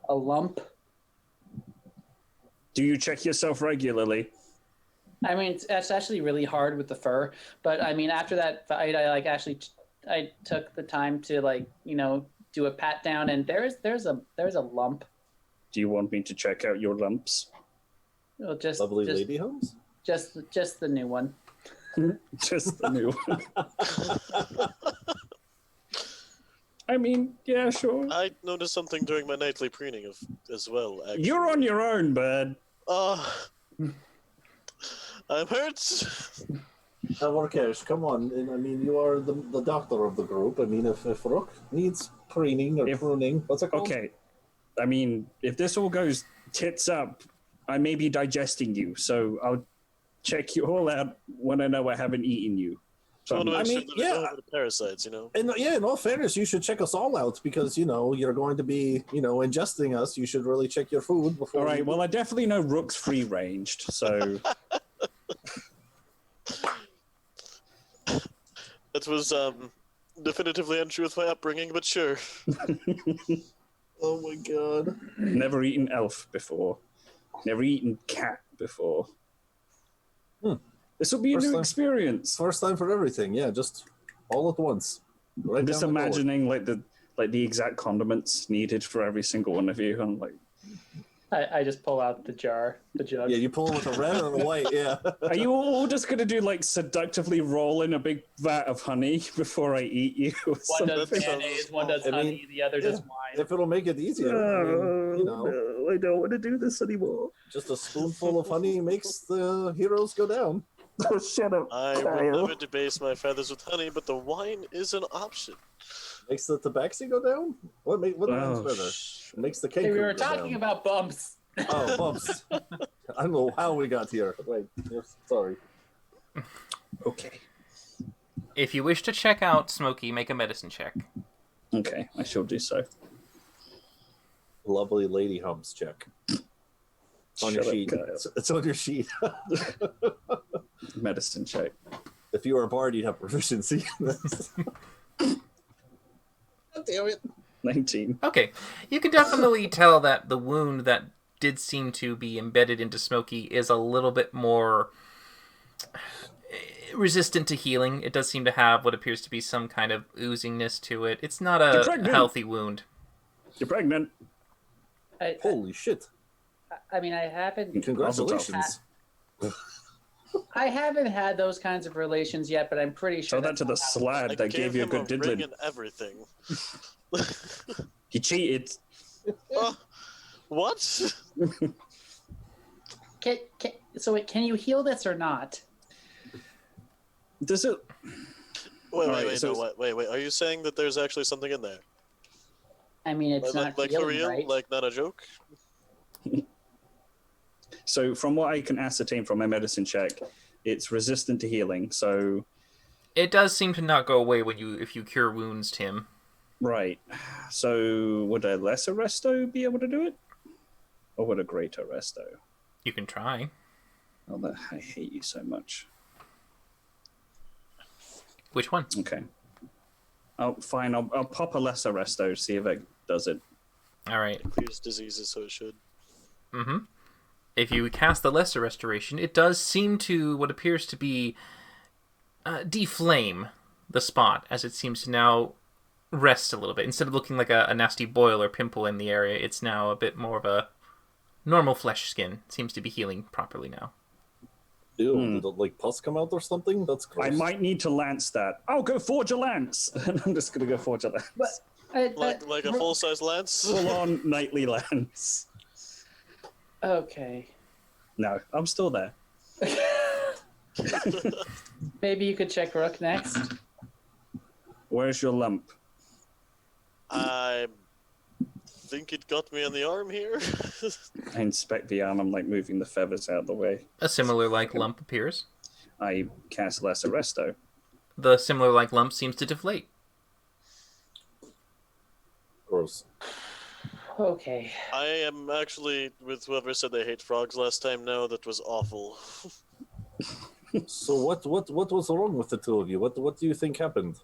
lump. Do you check yourself regularly? I mean, it's actually really hard with the fur, but I mean, after that fight, I took the time to do a pat down, and there's a lump. Do you want me to check out your lumps? Well, just Lovely lady homes. just the new one. Just the new one. I mean, yeah, sure. I noticed something during my nightly preening as well. Actually. You're on your own, bud. I'm hurt. Varkesh, come on. I mean, you are the doctor of the group. I mean, if Rook needs preening or pruning, what's it called? Okay. I mean, if this all goes tits up, I may be digesting you, so I'll check you all out when I know I haven't eaten you. I want to make I mean, sure that I yeah. don't have any parasites, you know? And yeah, in all fairness, you should check us all out because you're going to be ingesting us. You should really check your food before. All right. you- Well, I definitely know Rook's free ranged, so That was definitively untrue with my upbringing, but sure. Oh my god. never eaten elf before, never eaten cat before. This will be a First new time. experience. First time for everything. Yeah, just all at once. Right I'm just down the gullet. imagining like the exact condiments needed for every single one of you. I'm like, I just pull out the jar, the jug. Yeah, you pull them with a red or a white. Yeah. are you all just gonna do like seductively roll in a big vat of honey before I eat you? Or One does Something. mayonnaise, one does I mean, honey, the other does yeah. wine. If it'll make it easier. I mean, no, I don't want to do this anymore. just a spoonful of honey makes the heroes go down. Oh, shut up, I will Kyle. never debase my feathers with honey, but the wine is an option. Makes the tabaxi go down? What makes Oh, better? It makes the cake. Hey, we were go talking down. about bumps. Oh, bumps. I don't know how we got here. Wait, yes, sorry. Okay. If you wish to check out Smokey, make a medicine check. Okay, I shall do so. Lovely lady humps check. It's on your Shut up, sheet. Kyle. It's on your sheet. Medicine check. If you were a bard, you'd have proficiency in this. God damn it. 19. Okay, you can definitely tell that the wound that did seem to be embedded into Smokey is a little bit more resistant to healing. It does seem to have what appears to be some kind of oozingness to it. It's not You're a pregnant. healthy wound. You're pregnant. Holy shit. I mean, I haven't Congratulations. had those kinds of relations yet, but I'm pretty sure. Tell that to the that's slad I that gave you a him good ring diddling. and everything. He cheated. What? Can you heal this or not? Does it? Wait, Alright, wait, so- no, wait. Are you saying that there's actually something in there? I mean, it's not Like healing, for real? right? Like not a joke? So, from what I can ascertain from my medicine check, it's resistant to healing. So, It does seem to not go away if you cure wounds, Tim. right. So, would a lesser resto be able to do it, or would a greater resto? You can try. Oh, I hate you so much. Which one? Okay. Oh, fine. I'll pop a lesser resto, see if it does it. All right. Clears diseases, so it should. Mm-hmm. If you cast the Lesser Restoration, it does seem to what appears to be deflame the spot, as it seems to now rest a little bit. Instead of looking like a nasty boil or pimple in the area, it's now a bit more of a normal flesh skin. It seems to be healing properly now. Ew, did like pus come out or something? That's gross. I might need to lance that. I'll go forge a lance. And I'm just going to go forge a lance. Like a full size lance? Full on knightly lance. Okay. No, I'm still there. Maybe you could check Rook next. Where's your lump? I think it got me on the arm here. I inspect the arm. I'm like moving the feathers out of the way. A similar like lump appears. I cast Lesser Resto. The similar like lump seems to deflate. Gross. Okay. I am actually with whoever said they hate frogs last time. No, that was awful. So what was wrong with the two of you? What do you think happened?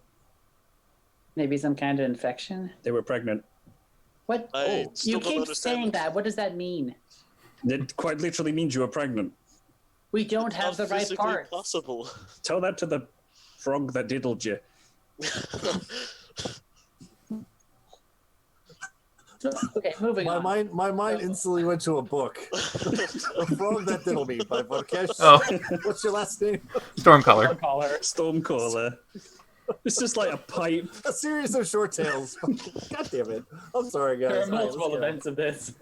Maybe some kind of infection. They were pregnant. What? I still You don't keep understand saying that. What does that mean? It quite literally means you were pregnant. We don't have the Not right physically parts. possible. Tell that to the frog that diddled you. Okay, moving on. My mind instantly went to a book. A Frog That Diddle Me by Varkesh. Oh, What's your last name? Stormcaller. Caller. Stormcaller. It's just like a pipe. A series of short tales. God damn it. I'm sorry, guys. There are All right, multiple let's go. events of this.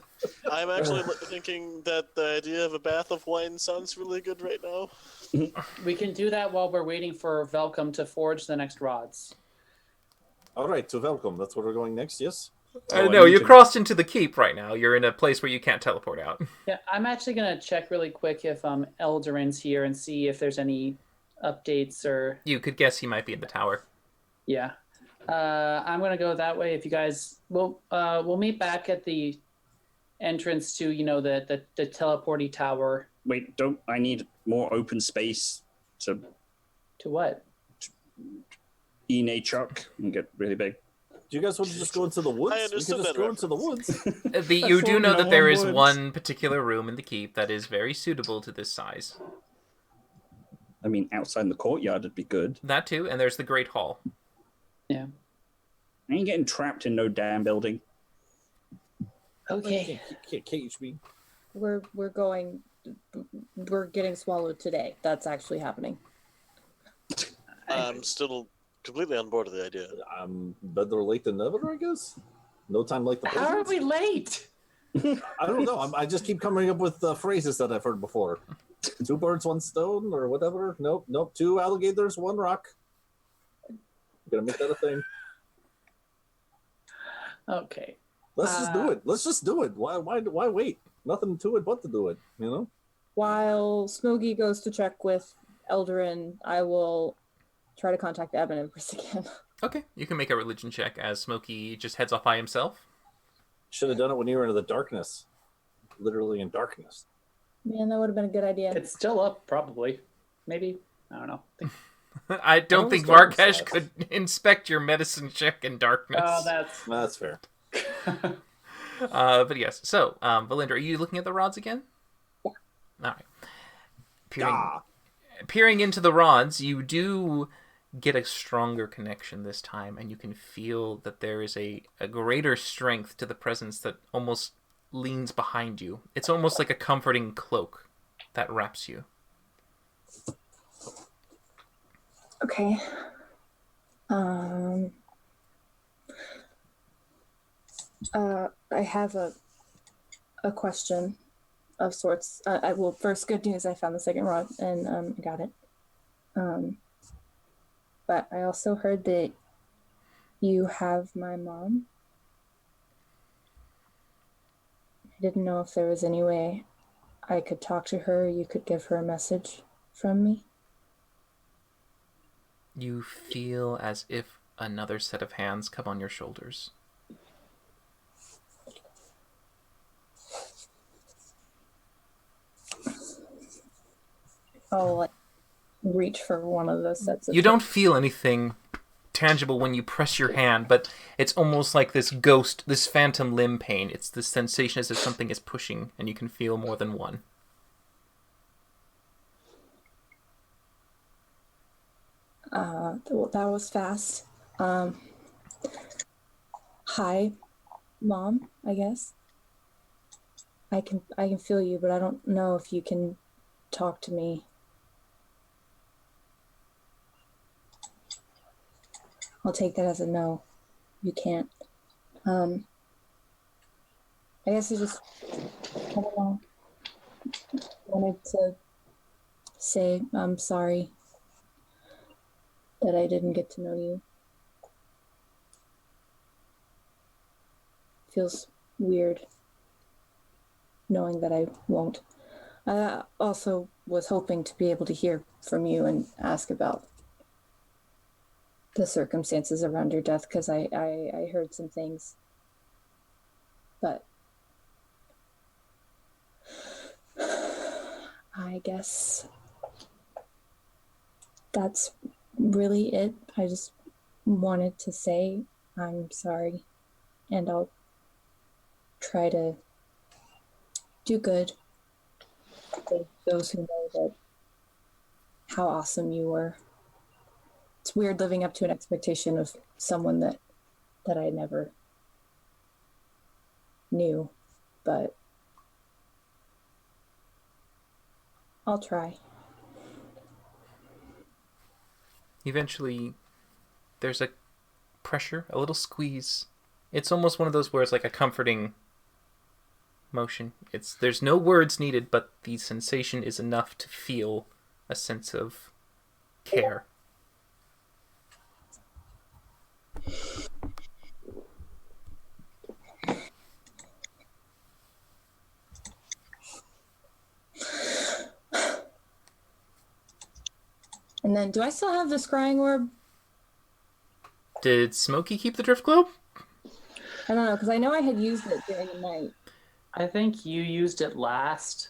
I'm actually thinking that the idea of a bath of wine sounds really good right now. We can do that while we're waiting for Velcom to forge the next rods. All right, to welcome. That's where we're going next, yes? Oh, I No, need you to- crossed into the keep right now. You're in a place where you can't teleport out. Yeah, I'm actually gonna check really quick if Eldarin's here and see if there's any updates or You could guess he might be in the tower. yeah. I'm gonna go that way. If you guys, we'll meet back at the entrance to the teleporty tower. Wait, don't I need more open space to To what? chuck and get really big? Do you guys want to just go into the woods? I We can understood just that go into the woods. You do know that there is would. one particular room in the keep that is very suitable to this size. I mean, outside in the courtyard would be good. That too, and there's the Great Hall. Yeah. I ain't getting trapped in no damn building. Okay. Cage me. We're getting swallowed today. That's actually happening. I'm still completely on board with the idea. Better late than never, I guess. No time like the How are present. we late? I don't know. I just keep coming up with phrases that I've heard before. 2 birds, 1 stone, or whatever. Nope. 2 alligators, 1 rock. Gonna make that a thing. Okay. Let's just do it. Let's just do it. Why wait? Nothing to it but to do it. You know. While Smoggy goes to check with Eldarin, I will try to contact Evan and Briss again. Okay, you can make a religion check as Smokey just heads off by himself. Should have done it when you were in the darkness. Literally in darkness. Man, that would have been a good idea. It's still up, probably. Maybe. I don't know. I don't think almost Varkesh don't could inspect your medicine check in darkness. Oh, That's fair. But yes, so, Valindra, are you looking at the rods again? Yeah. Alright. Ah. Peering into the rods, you do get a stronger connection this time, and you can feel that there is a greater strength to the presence that almost leans behind you. It's almost like a comforting cloak that wraps you. Okay. I have a question of sorts. I will first. Good news! I found the second rod and I got it. But I also heard that you have my mom. I didn't know if there was any way I could talk to her. You could give her a message from me. You feel as if another set of hands come on your shoulders. I'll like reach for one of those sets of You don't feel anything tangible when you press your hand, but it's almost like this ghost, this phantom limb pain. It's this sensation as if something is pushing, and you can feel more than one. That was fast. Hi, Mom, I guess. I can feel you, but I don't know if you can talk to me. I'll take that as a no. You can't. I guess I just, I don't know, wanted to say I'm sorry that I didn't get to know you. Feels weird knowing that I won't. I also was hoping to be able to hear from you and ask about the circumstances around your death, because I heard some things. But I guess that's really it. I just wanted to say I'm sorry, and I'll try to do good for those who know that how awesome you were. It's weird living up to an expectation of someone that I never knew, but I'll try. Eventually, there's a pressure, a little squeeze. It's almost one of those where it's like a comforting motion. There's no words needed, but the sensation is enough to feel a sense of care. And And then, do I still have the scrying orb? Did Smokey keep the drift globe? I don't know, because I know I had used it during the night. I think you used it last,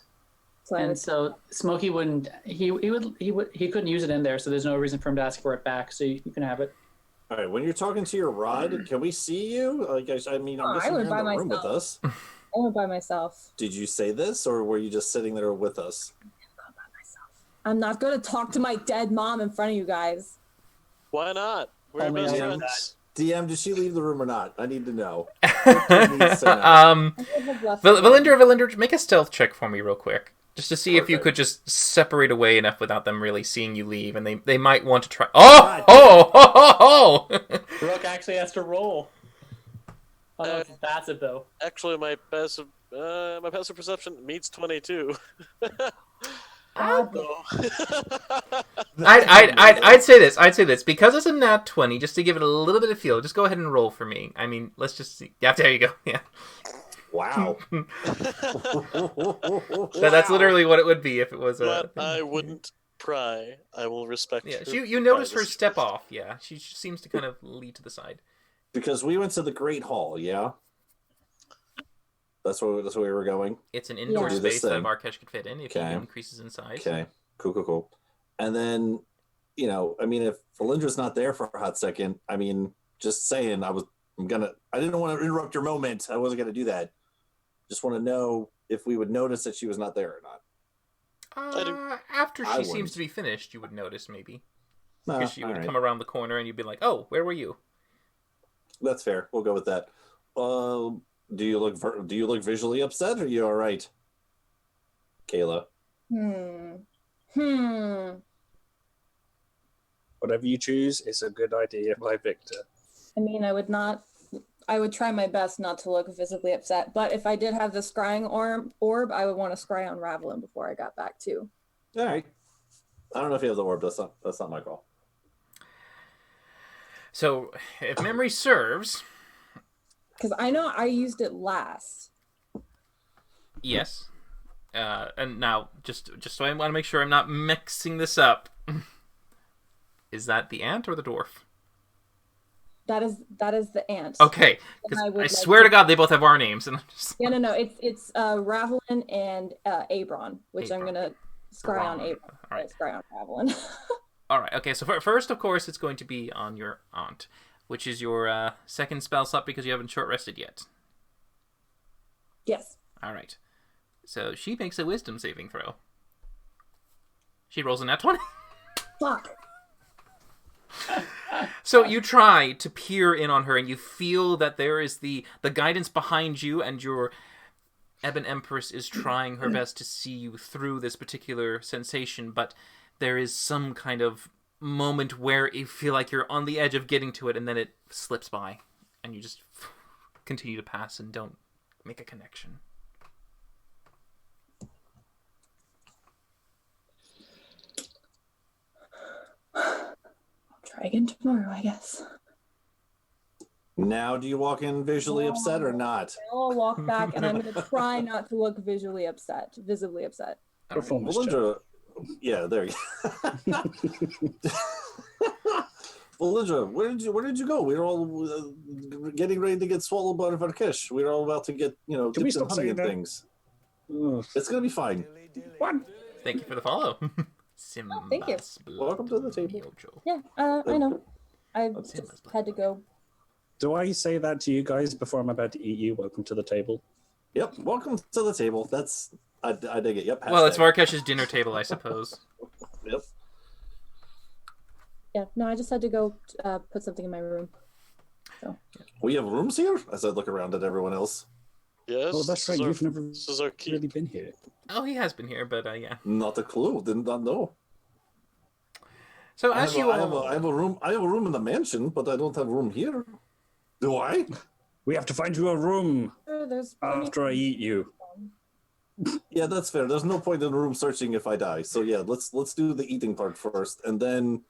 So I and would, so Smokey wouldn't. He couldn't use it in there, so there's no reason for him to ask for it back. So you can have it. All right, when you're talking to your rod, can we see you? Like, I mean, I'm Oh, I guessing would you're in by the room with myself. us. I went by myself. Did you say this, or were you just sitting there with us? I'm not going to talk to my dead mom in front of you guys. Why not? We're Only best I friends. DM, did she leave the room or not? I need to know. Um, I would have left. Valindra, make a stealth check for me real quick. Just to see if you Perfect. could just separate away enough without them really seeing you leave, and they might want to try. Oh! Brooke actually has to roll. Oh, no, it's passive though. Actually, my passive perception meets 22. I'd say this because it's a nat 20. Just to give it a little bit of feel, just go ahead and roll for me. I mean, let's just see. Yeah, there you go. Yeah, Wow. that's literally what it would be if it was a. But I wouldn't pry. I will respect. Yeah, her you notice her privacy. step off. Yeah, she seems to kind of lead to the side. Because we went to the Great Hall, yeah? That's where we were going? It's an indoor Do this space that thing. Markesh could fit in if Okay. he increases in size. Okay, cool. And then, I mean, if Valindra's not there for a hot second, I mean, just saying, I didn't want to interrupt your moment. I wasn't going to do that. Just want to know if we would notice that she was not there or not. After I she seems wouldn't. to be finished, you would notice maybe. No, Because she would all right. come around the corner and you'd be like, oh, where were you? That's fair. We'll go with that. Do you look visually upset, or are you all right, Kayla? Whatever you choose is a good idea by Victor. I mean, I would try my best not to look visibly upset, but if I did have the scrying orb, I would want to scry on Ravelin before I got back too. All right. I don't know if you have the orb. That's not my call. So, if memory serves, Because I know I used it last. yes. And now, just so I want to make sure I'm not mixing this up, is that the ant or the dwarf? That is the ant. Okay, And because I would I like swear to- to God they both have our names, and I'm just Yeah, no, it's Ravelin and Abron, which I'm Abron. gonna scry on Abron. Abron. All right. Scry on Ravelin. all right. Okay, so first, of course, it's going to be on your aunt, which is your second spell slot because you haven't short rested yet. Yes. All right. So she makes a wisdom saving throw. She rolls a nat 20. Fuck. So you try to peer in on her, and you feel that there is the guidance behind you, and your Ebon Empress is trying her best to see you through this particular sensation, but there is some kind of moment where you feel like you're on the edge of getting to it, and then it slips by, and you just continue to pass and don't make a connection. Try again tomorrow, I guess. Now, do you walk in visually upset or not? I'll walk back, and I'm gonna try not to look visibly upset. Performance check. Valindra, yeah, there you go. Valindra, where did you go? We were all getting ready to get swallowed by Varkesh. We were all about to get, Can we dipped in stop honey saying and that? things. Ugh. It's gonna be fine. What? Thank you for the follow. Simba's thank you. blood Welcome to the table. mojo. Yeah, I know. I That's just Simba's blood. had to go. Do I say that to you guys before I'm about to eat you? Welcome to the table. Yep, welcome to the table. I dig it. Yep. Well, it's hashtag. Varkesh's dinner table, I suppose. Yep. Yeah, no, I just had to go put something in my room. We have rooms here? As I look around at everyone else. Yes. Oh, that's right. This is our- You've never This is our key. really been here. Oh, he has been here, but yeah. Not a clue. Did not know. So I as have, you I have, all, I have a room. I have a room in the mansion, but I don't have a room here. Do I? We have to find you a room There's plenty- after I eat you. Yeah, that's fair. There's no point in room searching if I die. So yeah, let's do the eating part first, and then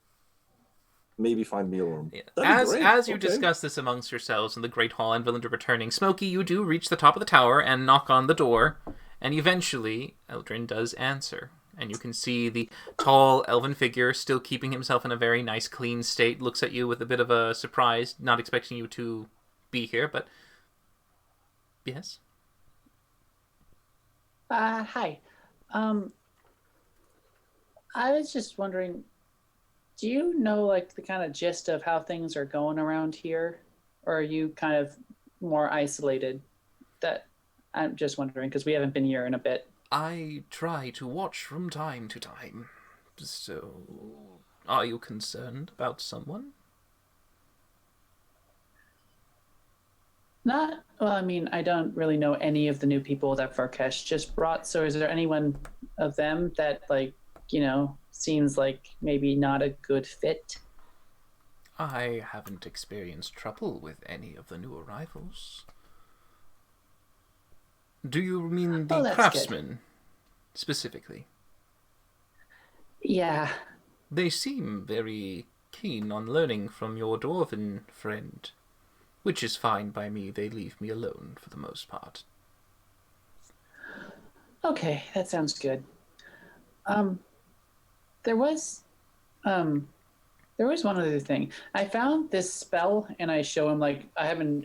maybe find me a room. yeah. That'd be great. as you Okay. discuss this amongst yourselves in the Great Hall and Valinda returning, Smokey, you do reach the top of the tower and knock on the door, and eventually Eldrin does answer. and you can see the tall elven figure still keeping himself in a very nice, clean state. Looks at you with a bit of a surprise, not expecting you to be here, but yes. Hi. I was just wondering, do you know like the kind of gist of how things are going around here, or are you kind of more isolated? That I'm just wondering because we haven't been here in a bit. I try to watch from time to time. So, are you concerned about someone? Not well. I mean, I don't really know any of the new people that Varkesh just brought. So, is there anyone of them that seems like maybe not a good fit? I haven't experienced trouble with any of the new arrivals. Do you mean the that's craftsmen, specifically? Yeah. They seem very keen on learning from your dwarven friend, which is fine by me. They leave me alone for the most part. Okay, that sounds good. There was one other thing. I found this spell, and I show him I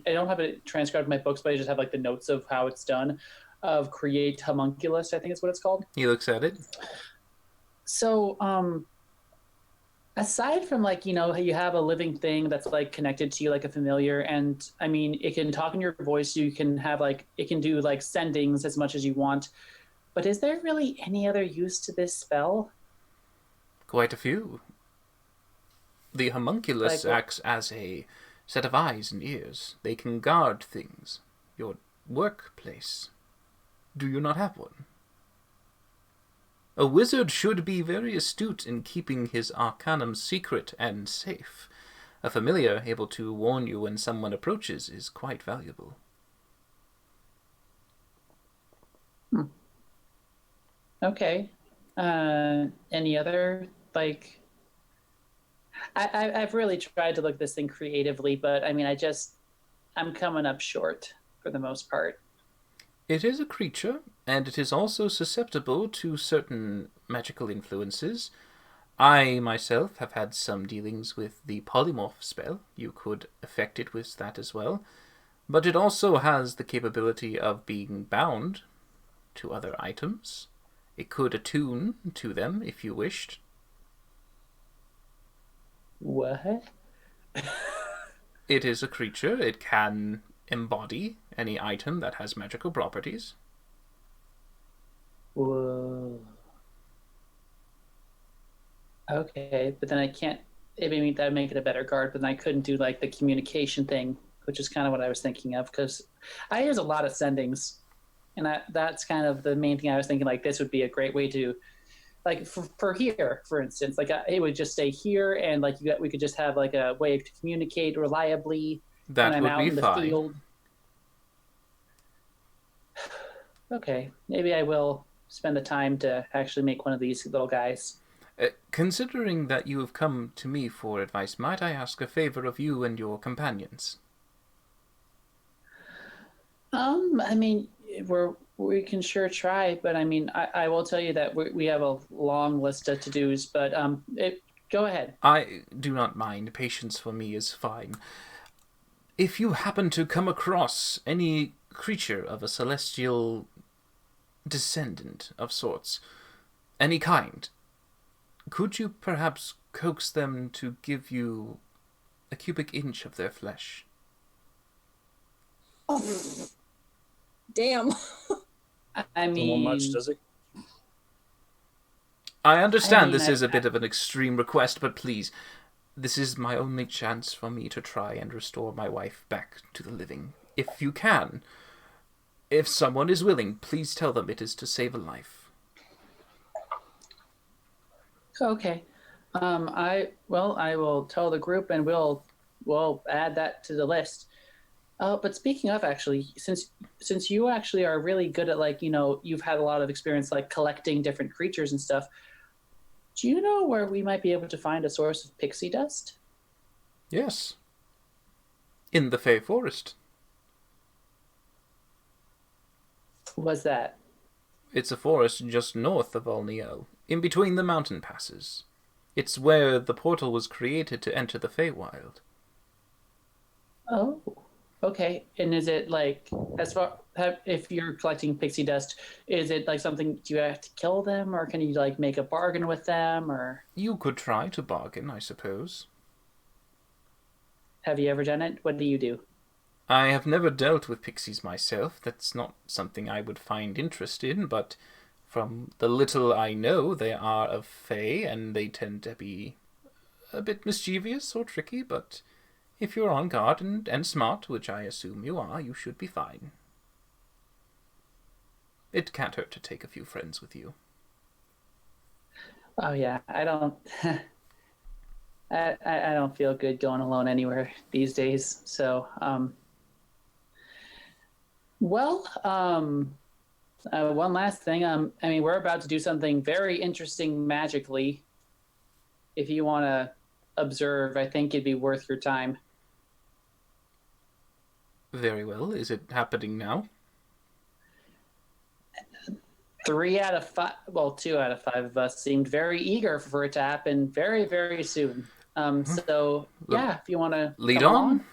don't have it transcribed in my books, but I just have like the notes of how it's done. Of create homunculus, I think is what it's called. He looks at it. So, aside from you have a living thing that's like connected to you like a familiar, and I mean it can talk in your voice. You can have it can do like sendings as much as you want. But is there really any other use to this spell? Quite a few. The homunculus acts as a set of eyes and ears. They can guard things. Your workplace. Do you not have one? A wizard should be very astute in keeping his arcanum secret and safe. A familiar able to warn you when someone approaches is quite valuable. Okay. Any other I've really tried to look at this thing creatively, but I mean I'm coming up short for the most part. It is a creature, and it is also susceptible to certain magical influences. I, myself, have had some dealings with the polymorph spell. You could affect it with that as well. But it also has the capability of being bound to other items. It could attune to them if you wished. What? It is a creature. It can embody any item that has magical properties. Whoa. Okay, but then I can't. I mean, that would make it a better guard, but then I couldn't do the communication thing, which is kind of what I was thinking of, because I use a lot of sendings, and that's kind of the main thing I was thinking. This would be a great way to, for here, for instance, it would just stay here, and we could just have a way to communicate reliably. That when I'm would out be in the fine. field. Okay, maybe I will spend the time to actually make one of these little guys. Considering that you have come to me for advice, might I ask a favor of you and your companions? I mean, we can sure try, but I mean, I will tell you that we have a long list of to-dos, but go ahead. I do not mind. Patience for me is fine. If you happen to come across any creature of a celestial descendant of sorts, any kind, could you perhaps coax them to give you a cubic inch of their flesh? Oh, damn. I mean, Not much, does it? I understand this is a bit of an extreme request, but please, this is my only chance for me to try and restore my wife back to the living. If you can, if someone is willing, please tell them it is to save a life. Okay. I will tell the group, and we'll add that to the list. But speaking of, actually, since you actually are really good at you've had a lot of experience collecting different creatures and stuff, do you know where we might be able to find a source of pixie dust? Yes. In the Fey Forest. Was that? It's a forest just north of Olniel. In between the mountain passes. It's where the portal was created to enter the Feywild. Oh, okay. And is it like, as far if you're collecting pixie dust, is it like something, do you have to kill them, or can you like make a bargain with them, or You could try to bargain, I suppose. have you ever done it? What do you do? I have never dealt with pixies myself. That's not something I would find interest in, but from the little I know, they are of Fey, and they tend to be a bit mischievous or tricky, but if you're on guard and smart, which I assume you are, you should be fine. It can't hurt to take a few friends with you. Oh yeah, I don't. I don't feel good going alone anywhere these days. So, one last thing. I mean, we're about to do something very interesting magically. If you want to observe, I think it'd be worth your time. Very well. Is it happening now? 3 out of 5, well, 2 out of 5 of us seemed very eager for it to happen very, very soon. So yeah, if you want to Lead on.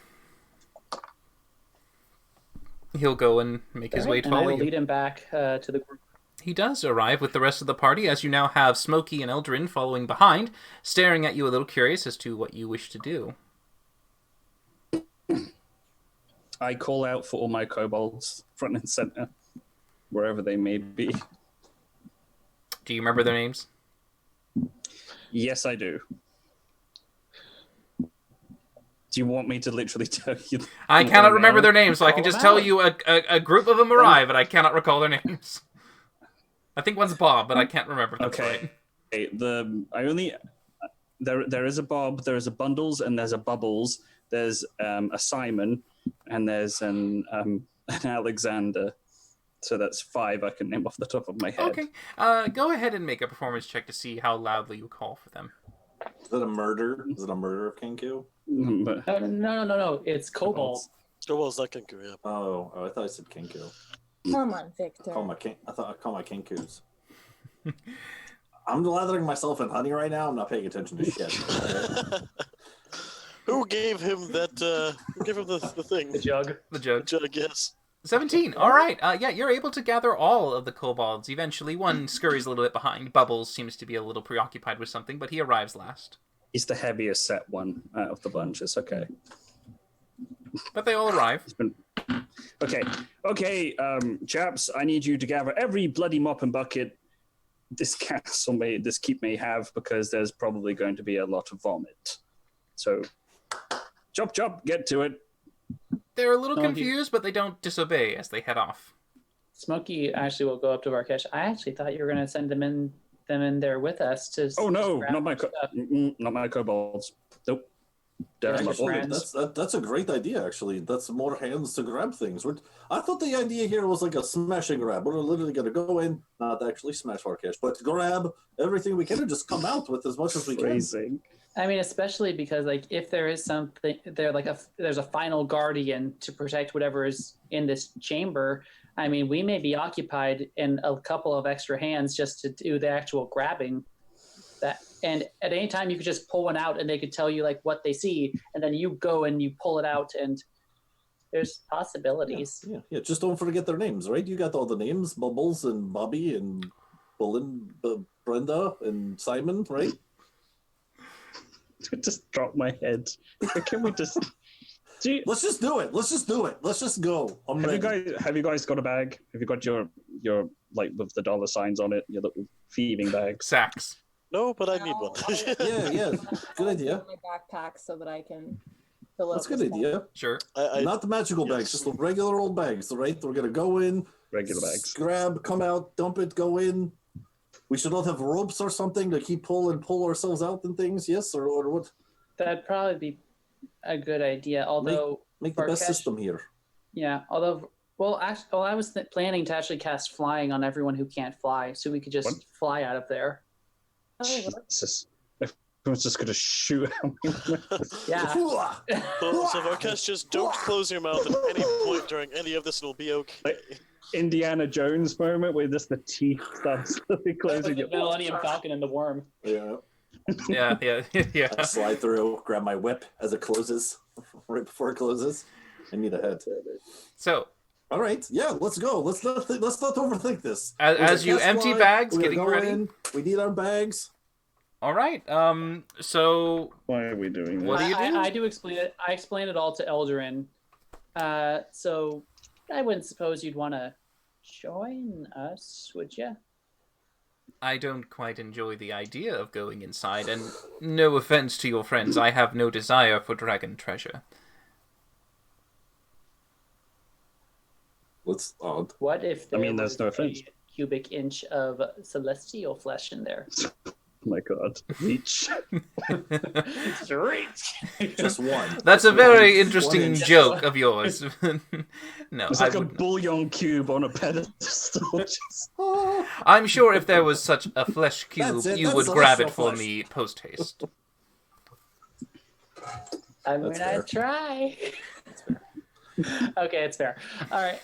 He'll go and make his way to and I follow will you. lead him back to the group. He does arrive with the rest of the party, as you now have Smokey and Eldrin following behind, staring at you a little curious as to what you wish to do. I call out for all my kobolds, front and center, wherever they may be. Do you remember their names? Yes, I do. Do you want me to literally tell you? I cannot remember their names, so I can Call just them tell out. you a group of them arrive, but I cannot recall their names. I think one's Bob, but I can't remember. That's Okay. right. There is a Bob, there is a Bundles, and there's a Bubbles. There's a Simon, and there's an Alexander. So that's 5 I can name off the top of my head. Okay. Go ahead and make a performance check to see how loudly you call for them. Is it a murder? Is it a murder of Kenku? But No. It's Cobalt. Kobold's not Kenku, yeah. Oh, I thought I said Kenku. Come on, Victor. I thought I call my Kenkus. I'm lathering myself in honey right now. I'm not paying attention to shit. Who gave him that? Who gave him the thing? The jug. The joke. Jug, yes. 17. All right. Yeah, you're able to gather all of the kobolds. Eventually, one scurries a little bit behind. Bubbles seems to be a little preoccupied with something, but he arrives last. he's the heaviest set one out of the bunch. It's okay. But they all arrive. It's been... Okay, chaps, I need you to gather every bloody mop and bucket this keep may have, because there's probably going to be a lot of vomit. So, chop, get to it. They're a little No, confused, but they don't disobey as they head off. Smokey actually will go up to Varkesh. I actually thought you were going to send them in there with us to. Oh no, grab not my stuff. not my kobolds. Nope. They're my Actually, boys. that's a great idea. Actually, that's more hands to grab things. I thought the idea here was like a smash and grab. We're literally going to go in, not actually smash Varkesh, but grab everything we can and just come out with as much as we can. Phrasing. I mean, especially because like if there is something there, like there's a final guardian to protect whatever is in this chamber. I mean, we may be occupied in a couple of extra hands just to do the actual grabbing. And at any time you could just pull one out and they could tell you like what they see, and then you go and you pull it out, and there's possibilities. Yeah. Just don't forget their names, right? You got all the names: Bubbles and Bobby and Brenda and Simon, right? Just drop my head. Can we just? Let's just do it. Let's just go. Have you guys got a bag? Have you got your like with the dollar signs on it? Your little thieving bag. Sacks. No, but I need one. Yeah. Good idea. My backpack so that I can fill That's a up good the idea. Sure. Not the magical bags, just the regular old bags, right? We're gonna go in, Regular bags. grab, come out, dump it, go in. We should all have ropes or something to keep pull ourselves out and things. Yes, or what? That'd probably be a good idea. Although Make the best Varkesh- system here. Yeah, although, well, actually, I was planning to actually cast flying on everyone who can't fly, so we could just What? fly out of there. Oh, Jesus. If Everyone's just gonna shoot at me. Yeah. So Varkesh, just don't close your mouth at any point during any of this, and it'll be okay. Indiana Jones moment where just the teeth starts closing. The Millennium Falcon and the worm. Yeah. Yeah. I slide through, grab my whip as it closes, right before it closes. I need a head. So, All right, yeah, let's go. Let's not overthink this. as you empty bags, we're getting gonna go ready. in, we need our bags. All right. So Why are we doing this? What do you do? I do explain it. I explain it all to Eldarin. So I wouldn't suppose you'd want to join us, would you? I don't quite enjoy the idea of going inside, and no offense to your friends, I have no desire for dragon treasure. What's odd? What if there there's was no offense. a cubic inch of celestial flesh in there? Oh my god. Each. Just one. That's a very One interesting inch. joke of yours. No, It's I like a wouldn't. bouillon cube on a pedestal. I'm sure if there was such a flesh cube, That's it, you that's would grab it celestial for flesh. me post haste. I mean, That's I fair. try. Okay, it's fair. All right.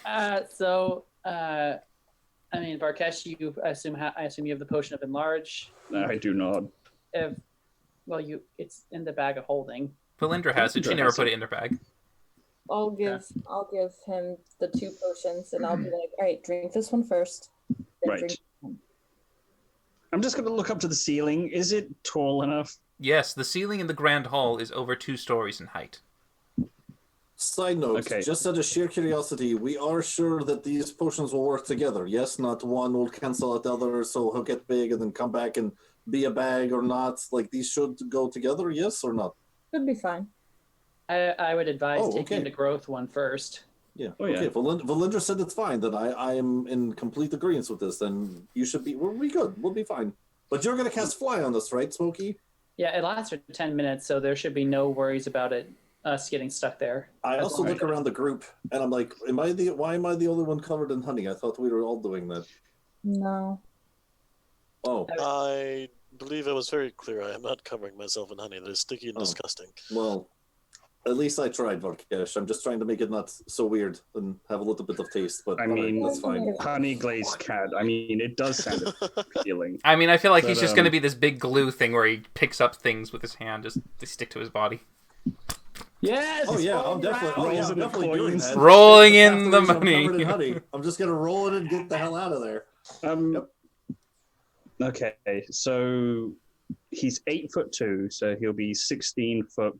I mean, Varkesh, you I assume you have the potion of enlarge. I do not. It's in the bag of holding. Valindra has it. She Valindra never has put it. it in her bag. I'll give him the 2 potions, and I'll be like, all right, drink this one first. Then Right. drink this one." I'm just going to look up to the ceiling. Is it tall enough? Yes, the ceiling in the Grand Hall is over 2 stories in height. Side note, Okay. just out of sheer curiosity, we are sure that these potions will work together. Yes, not one will cancel out the other, so he'll get big and then come back and be a bag or not. Like, these should go together, yes or not? Should be fine. I would advise Oh, taking okay. the growth one first. Yeah. Oh, yeah. Okay, Valindra said it's fine, then I am in complete agreement with this, then you should be, we'll be good, we'll be fine. But you're going to cast Fly on us, right, Smokey? Yeah, it lasts for 10 minutes, so there should be no worries about us getting stuck there. I That's also right. look around the group, and I'm like, why am I the only one covered in honey? I thought we were all doing that. No. Oh, I believe it was very clear. I am not covering myself in honey. That is sticky and Oh. disgusting. well, at least I tried, Varkesh. I'm just trying to make it not so weird and have a little bit of taste, but I alright, mean- that's fine. Honey glazed cat. I mean, it does sound appealing. I mean, I feel like he's But, just going to be this big glue thing where he picks up things with his hand, just they stick to his body. Yes! Oh yeah, I'm definitely Rolls in the definitely doing coins. that. Rolling Half in the the reason I'm money. covered in honey. I'm just gonna roll it and get the hell out of there. Um, Yep. Okay, so he's 8'2", so he'll be 16 foot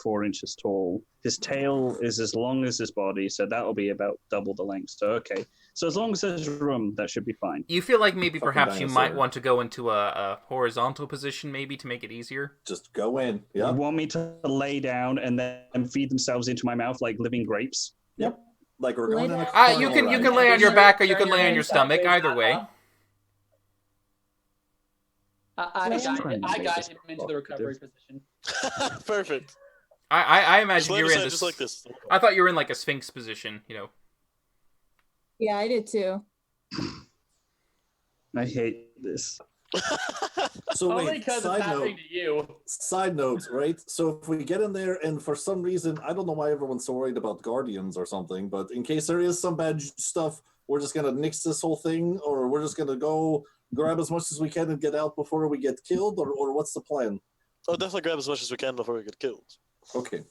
4 inches tall. His tail is as long as his body, so that'll be about double the length. So okay, so as long as there's room, that should be fine. You feel like maybe Fucking perhaps you dinosaur. might want to go into a horizontal position, maybe, to make it easier? Just go in. You Yep. want me to lay down and then feed themselves into my mouth like living grapes? Yep. Like we're going in a You carnival you can ride. lay on your back or you Turn can lay on head your stomach, sideways, either way. I Just guide him into the recovery position. Perfect. I Just imagine lay you're aside in this. just like this. I thought you were in like a sphinx position, you know. Yeah, I did too. I hate this. So Only wait, because it's side note, happening to you. side note, right? So if we get in there and for some reason, I don't know why everyone's so worried about guardians or something, but in case there is some bad stuff, we're just gonna nix this whole thing, or we're just gonna go grab as much as we can and get out before we get killed, or what's the plan? Oh, definitely grab as much as we can before we get killed. Okay.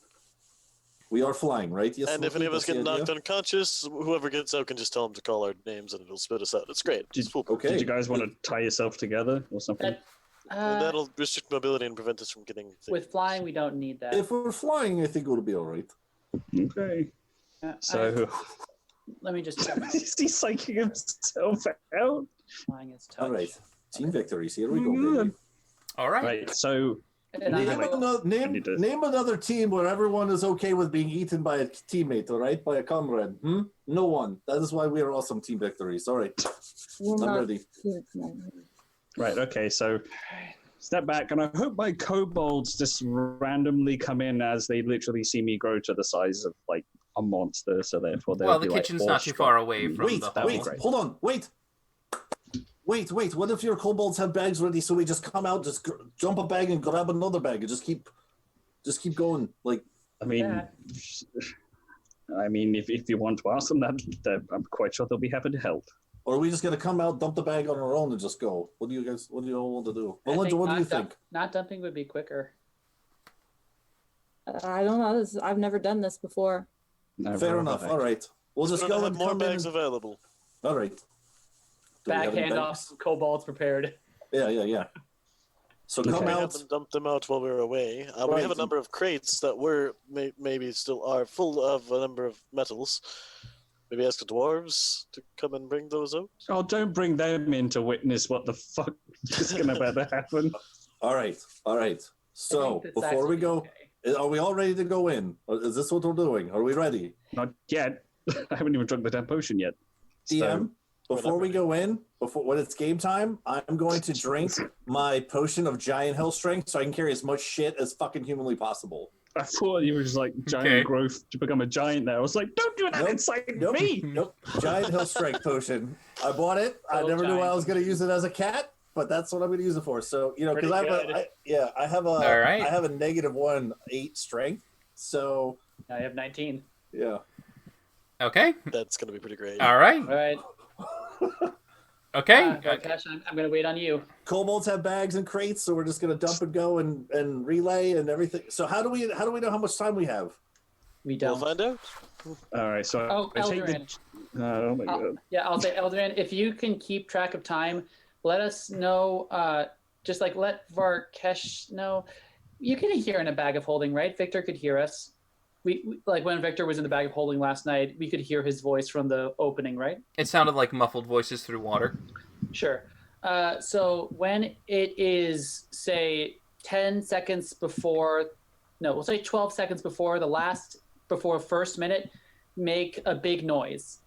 We are flying, right? Yes. And if Smokey, any of us that's get the knocked idea? unconscious, whoever gets out can just tell them to call our names and it'll spit us out. It's great. It's foolproof. Okay. Did you guys want to tie yourself together or something? That, And that'll restrict mobility and prevent us from getting things. with flying, we don't need that. If we're flying, I think it'll be all right. Okay. So Let me just check. is he psyching himself out? Flying is touch. All right. Team victories. Here we go, Oh, baby. All right. Right. So And Name, I'm like- another, name, need to- name another team where everyone is okay with being eaten by a teammate, all right? By a comrade. No one. That is why we are awesome team victories. All right. We're I'm not ready. right. Okay. So step back, and I hope my kobolds just randomly come in as they literally see me grow to the size of like a monster. So therefore, they'll Well, be the like, kitchen's not too far away from Wait, the That'd be wait, hall. great. hold on, wait. Wait. What if your kobolds have bags ready? So we just come out, just jump a bag and grab another bag, and just keep going. Like, I mean, if you want to ask them that, I'm quite sure they'll be happy to help. or are we just gonna come out, dump the bag on our own, and just go? What do you all want to do? Melinda, what do you think? Not dumping would be quicker. I don't know. I've never done this before. Fair enough. All right, we'll just go and more come bags in. available. All right. Do we have any Backhand bags? off, kobolds prepared. Yeah. So come Okay. We out. haven't dumped them out while we were away. We Right. have a number of crates that were maybe still are full of a number of metals. Maybe ask the dwarves to come and bring those out. Oh, don't bring them in to witness what the fuck is going to better happen. All right. So I think that's before we actually go, okay. are we all ready to go in? Or is this what we're doing? Are we ready? Not yet. I haven't even drunk the damn potion yet. DM, before we go in, when it's game time, I'm going to drink my potion of giant hill strength so I can carry as much shit as fucking humanly possible. I thought you were just like giant Okay. growth to become a giant there. I was like, don't do that Nope. inside Nope. me. Nope. Giant hill strength potion. I bought it. I Oh, never knew I giant. was going to use it as a cat, but that's what I'm going to use it for. So, because Pretty I have good. I have a All right. I have a -1/8 strength. So, I have 19. yeah. Okay. That's going to be pretty great. All right. All right. Okay. Varkesh, I'm going to wait on you. Kobolds have bags and crates, so we're just going to dump and go and relay and everything. So how do we know how much time we have? We We'll don't. find out. All right, so Oh, I take Eldarin. the. Oh my god. I'll say, Eldarin, if you can keep track of time, let us know. Just like let Varkesh know. You can hear in a bag of holding, right? Victor could hear us. We like when Victor was in the bag of holding last night, we could hear his voice from the opening, right? It sounded like muffled voices through water. Sure. So when it is, say, 10 seconds before, no, we'll say 12 seconds before before first minute, make a big noise.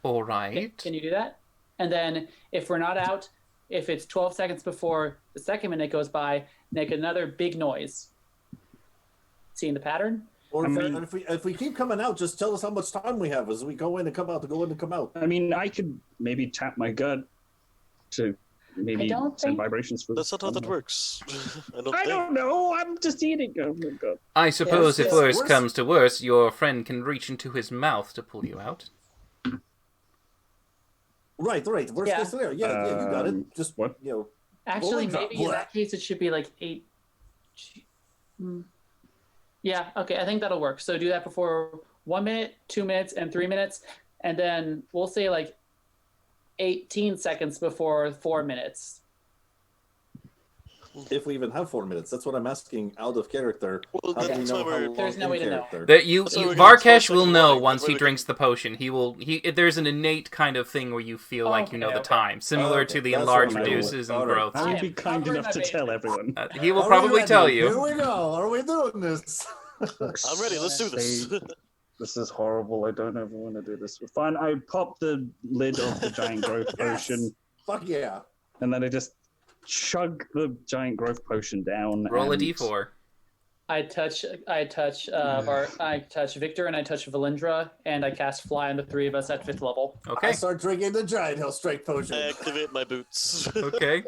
All right. Can you do that? And then if we're not out, if it's 12 seconds before the second minute goes by, make another big noise. Seeing the pattern? Or I mean- if we keep coming out, just tell us how much time we have as we go in and come out, to go in and come out. I mean, I could maybe tap my gut to maybe don't send think- vibrations for. That's not how that works. I don't know. I'm just eating. Oh my god. I suppose if yes, worse worse- comes to worse, your friend can reach into his mouth to pull you out. Right. Worst Yeah. case scenario. Yeah, you got it. Just what? Actually, Well, maybe in blah. that case, it should be like 8. Yeah, okay, I think that'll work. So do that before 1 minute, 2 minutes, and 3 minutes. And then we'll say like 18 seconds before 4 minutes. if we even have 4 minutes. That's what I'm asking out of character. Well, How do we that's know why how we're- long There's no in way to know. character? That That's why we're gonna Varkesh expose will second know warning. once That's he why drinks the potion. There's an innate kind of thing where you feel like you know the Okay. time, similar Okay, to the that's enlarge, what I reduces, and All right. growth. I would I be am kind covering enough my to tell bases. everyone. He will Are we probably ready? tell you. Here we go. Are we doing this? I'm ready. Let's do this. This is horrible. I don't ever want to do this. Fine, I pop the lid of the giant growth Yes. potion, Fuck yeah. and then I just chug the giant growth potion down. Roll a and- d4. I touch Victor and I touch Valindra and I cast Fly on the three of us at 5th level. I Okay. start drinking the giant hill strength potion. I activate my boots. Okay.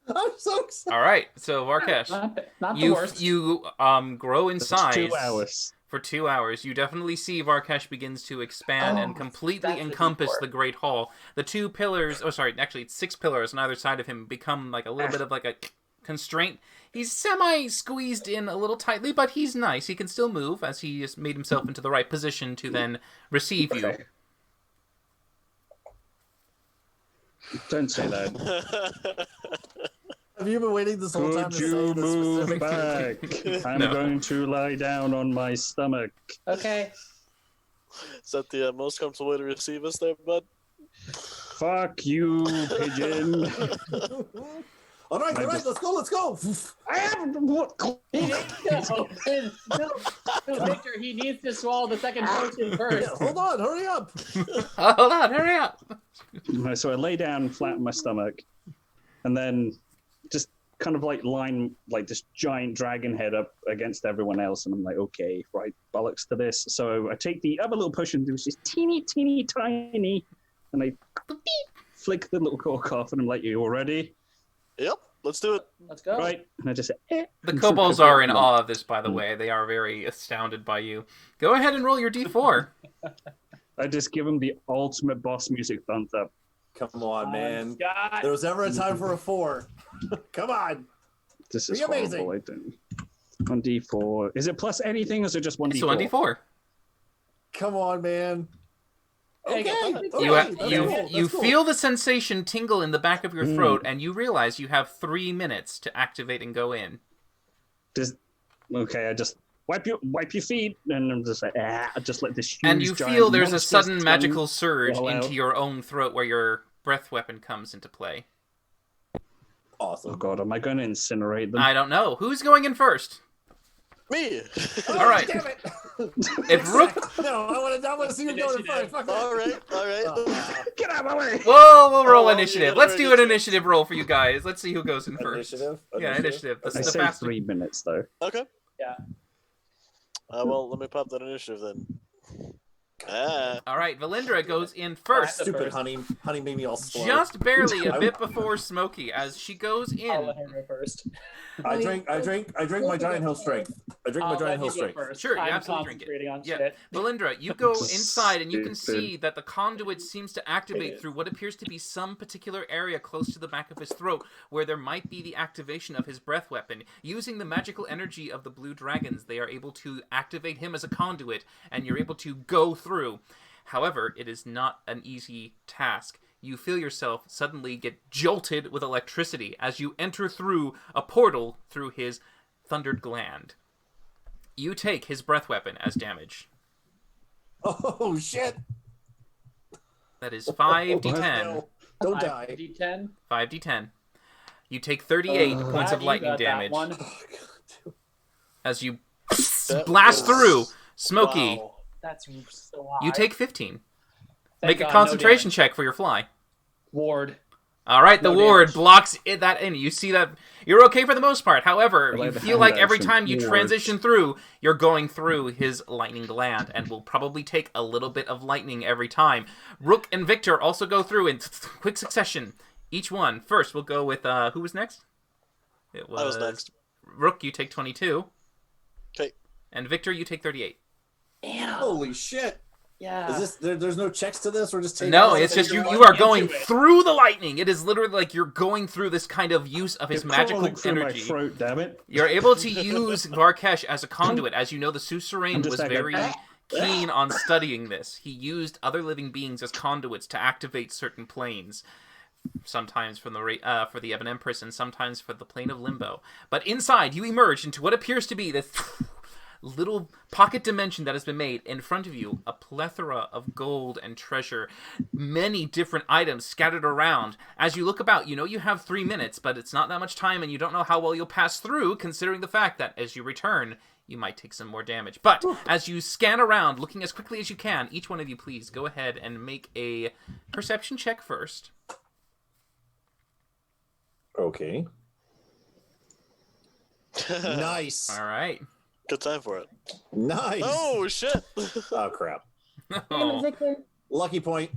I'm so excited. All right. So Varkesh, Not the you worst. grow in It's size 2 hours. for 2 hours. You definitely see Varkesh begins to expand and completely that's the encompass D4. the Great Hall. The 2 pillars, actually it's 6 pillars on either side of him become like a little bit of like a constraint. He's semi-squeezed in a little tightly, but he's nice. He can still move as he has made himself into the right position to then receive you. Okay. Don't say that. Have you been waiting this whole time Could to say you this move specific? back? I'm No. going to lie down on my stomach. Okay. Is that the most comfortable way to receive us there, bud? Fuck you, pigeon. All right, I let's just- go. I have what? He needs to, no, Victor, he needs to swallow the second potion Yeah, first. hold on, hurry up. Hold on, hurry up. So I lay down flat on my stomach, and then just kind of like line like this giant dragon head up against everyone else, and I'm like, okay, right, bollocks to this. So I take the other little potion, which is teeny, teeny, tiny, and I flick the little cork off, and I'm like, "You all ready?" Yep, let's do it. Let's go. Right, and I just say, eh. The kobolds are in awe of this, by the way. They are very astounded by you. Go ahead and roll your d4. I just give him the ultimate boss music thumbs up. Come on, man. Scott. There was never a time for a 4. Come on. This is Be amazing. horrible. I think. 1d4. Is it plus anything, or is it just 1d4? It's 1d4. Come on, man. Hey, Okay. go. okay, You, that's you, cool, you that's cool. feel the sensation tingle in the back of your throat, and you realize you have 3 minutes to activate and go in. Okay, I just wipe your feet, and I'm just like, I just let this huge And you giant feel there's a monstrous sudden tongue magical surge swell into out. your own throat where your breath weapon comes into play. Oh Awesome. god, am I going to incinerate them? I don't know. Who's going in first? Me. All right. Damn it. If Rook... No, I want to see you go to first. Fuck all right. Get out of my way! Whoa, we'll roll Oh, you initiative. gotta Let's do an register. initiative roll for you guys. Let's see who goes in first. Initiative? Yeah, initiative. This I is the say fastest. 3 minutes though. Okay. Yeah. Well, let me pop that initiative then. Ah. All right, Valindra goes in first. Stupid First. honey. Honey made me all slow. Just barely, a bit before Smokey, as she goes I'll in. let her go first. I drink my giant hill strength. I drink my I'll giant let hill you go strength. first. Sure, you I'm absolutely drink it. concentrating on Yeah. shit. Valindra, you go inside and you can Stupid. see that the conduit seems to activate through what appears to be some particular area close to the back of his throat where there might be the activation of his breath weapon. Using the magical energy of the blue dragons, they are able to activate him as a conduit and you're able to go through. However, it is not an easy task. You feel yourself suddenly get jolted with electricity as you enter through a portal through his thundered gland. You take his breath weapon as damage. Oh shit! That is 5d10. No, don't die. D10. 5d10. You take 38 points of Glad you lightning got that damage one. as you That blast was- through. Smokey, Wow. That's so high. you take 15. Thank Make a God, concentration no check for your fly. Ward. All right, the No ward damage. blocks that in. You see that you're okay for the most part. However, I like you the feel like hand every action. time you Ward. transition through, you're going through his lightning gland, and will probably take a little bit of lightning every time. Rook and Victor also go through in quick succession. Each one. First, we'll go with who was next? It I was next. Rook, you take 22, Okay. and Victor, you take 38. Damn. Holy shit! Yeah. Is this there's no checks to this? We're just taking. No, all the it's just things you want? are going into it. through the lightning. It is literally like you're going through this kind of use of his You're magical crawling through my energy. throat, damn it. You're able to use Varkesh as a conduit. As you know, the suzerain I'm just was like very a- keen on studying this. He used other living beings as conduits to activate certain planes. Sometimes from the for the Ebon Empress, and sometimes for the plane of Limbo. But inside, you emerge into what appears to be this little pocket dimension that has been made in front of you. A plethora of gold and treasure, many different items scattered around. As you look about, you know you have 3 minutes, but it's not that much time, and you don't know how well you'll pass through, considering the fact that as you return, you might take some more damage. But as you scan around, looking as quickly as you can, each one of you please go ahead and make a perception check first. Okay. Nice. All right. Good time for it. Nice. Oh shit! Oh crap. Damn it, Oh. Victor. Lucky point.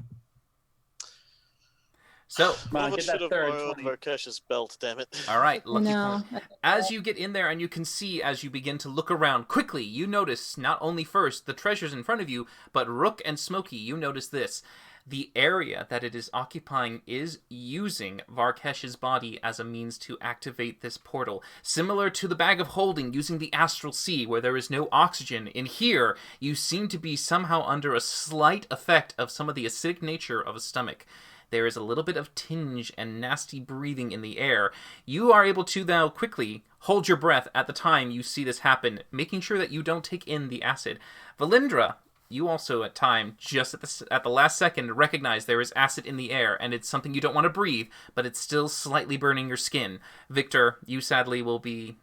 So, Come on, Almost get should that have third borrowed 20. Varkesh's belt. Damn it. all right, lucky No. point. As you get in there and you can see as you begin to look around quickly, you notice not only first the treasures in front of you, but Rook and Smokey, you notice this. The area that it is occupying is using Varkesh's body as a means to activate this portal. Similar to the Bag of Holding using the Astral Sea, where there is no oxygen. In here, you seem to be somehow under a slight effect of some of the acidic nature of a stomach. There is a little bit of tinge and nasty breathing in the air. You are able to now quickly hold your breath at the time you see this happen, making sure that you don't take in the acid. Valindra, you also at time, just at the last second, recognize there is acid in the air, and it's something you don't want to breathe, but it's still slightly burning your skin. Victor, you sadly will be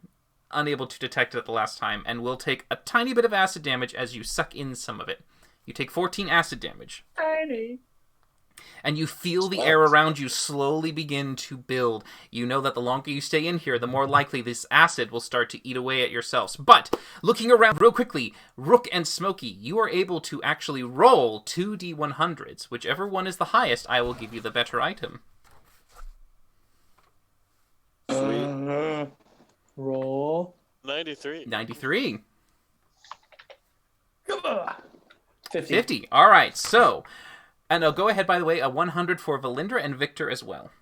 unable to detect it at the last time, and will take a tiny bit of acid damage as you suck in some of it. You take 14 acid damage. Tiny. And you feel the air around you slowly begin to build. You know that the longer you stay in here, the more likely this acid will start to eat away at yourselves. But, looking around real quickly, Rook and Smokey, you are able to actually roll 2d100s. Whichever one is the highest, I will give you the better item. Roll. 93. 93. 50. 50. All right, so... And I'll go ahead, by the way, a 100 for Valindra and Victor as well.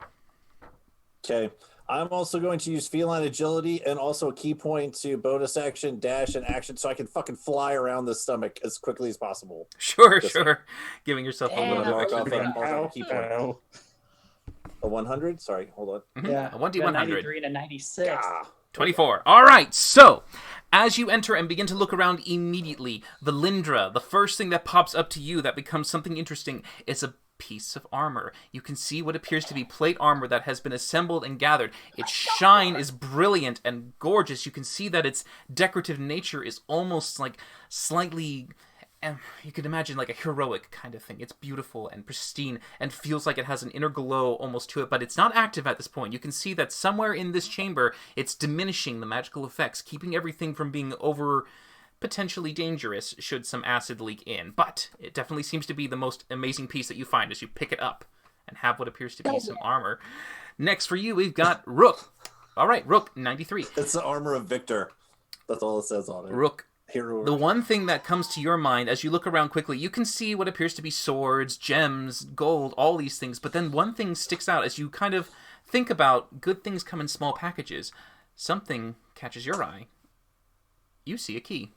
Okay. I'm also going to use feline agility and also a key point to bonus action, dash, and action so I can fucking fly around the stomach as quickly as possible. Sure, Just sure. Giving yourself a little bit of Mark extra off fun. a key point. A 100? Sorry, hold on. Yeah. A 1d100. 93 and a 96. Ah. 24. All right, so as you enter and begin to look around immediately, Valindra, the first thing that pops up to you that becomes something interesting is a piece of armor. You can see what appears to be plate armor that has been assembled and gathered. Its shine is brilliant and gorgeous. You can see that its decorative nature is almost like slightly... And you could imagine like a heroic kind of thing. It's beautiful and pristine and feels like it has an inner glow almost to it, but it's not active at this point. You can see that somewhere in this chamber, it's diminishing the magical effects, keeping everything from being over potentially dangerous should some acid leak in. But it definitely seems to be the most amazing piece that you find as you pick it up and have what appears to be some armor. Next for you, we've got Rook. All right, Rook, 93. It's the armor of Victor. That's all it says on it. Rook. Hero. The one thing that comes to your mind as you look around quickly, you can see what appears to be swords, gems, gold, all these things, but then one thing sticks out as you kind of think about good things come in small packages. Something catches your eye. You see a key.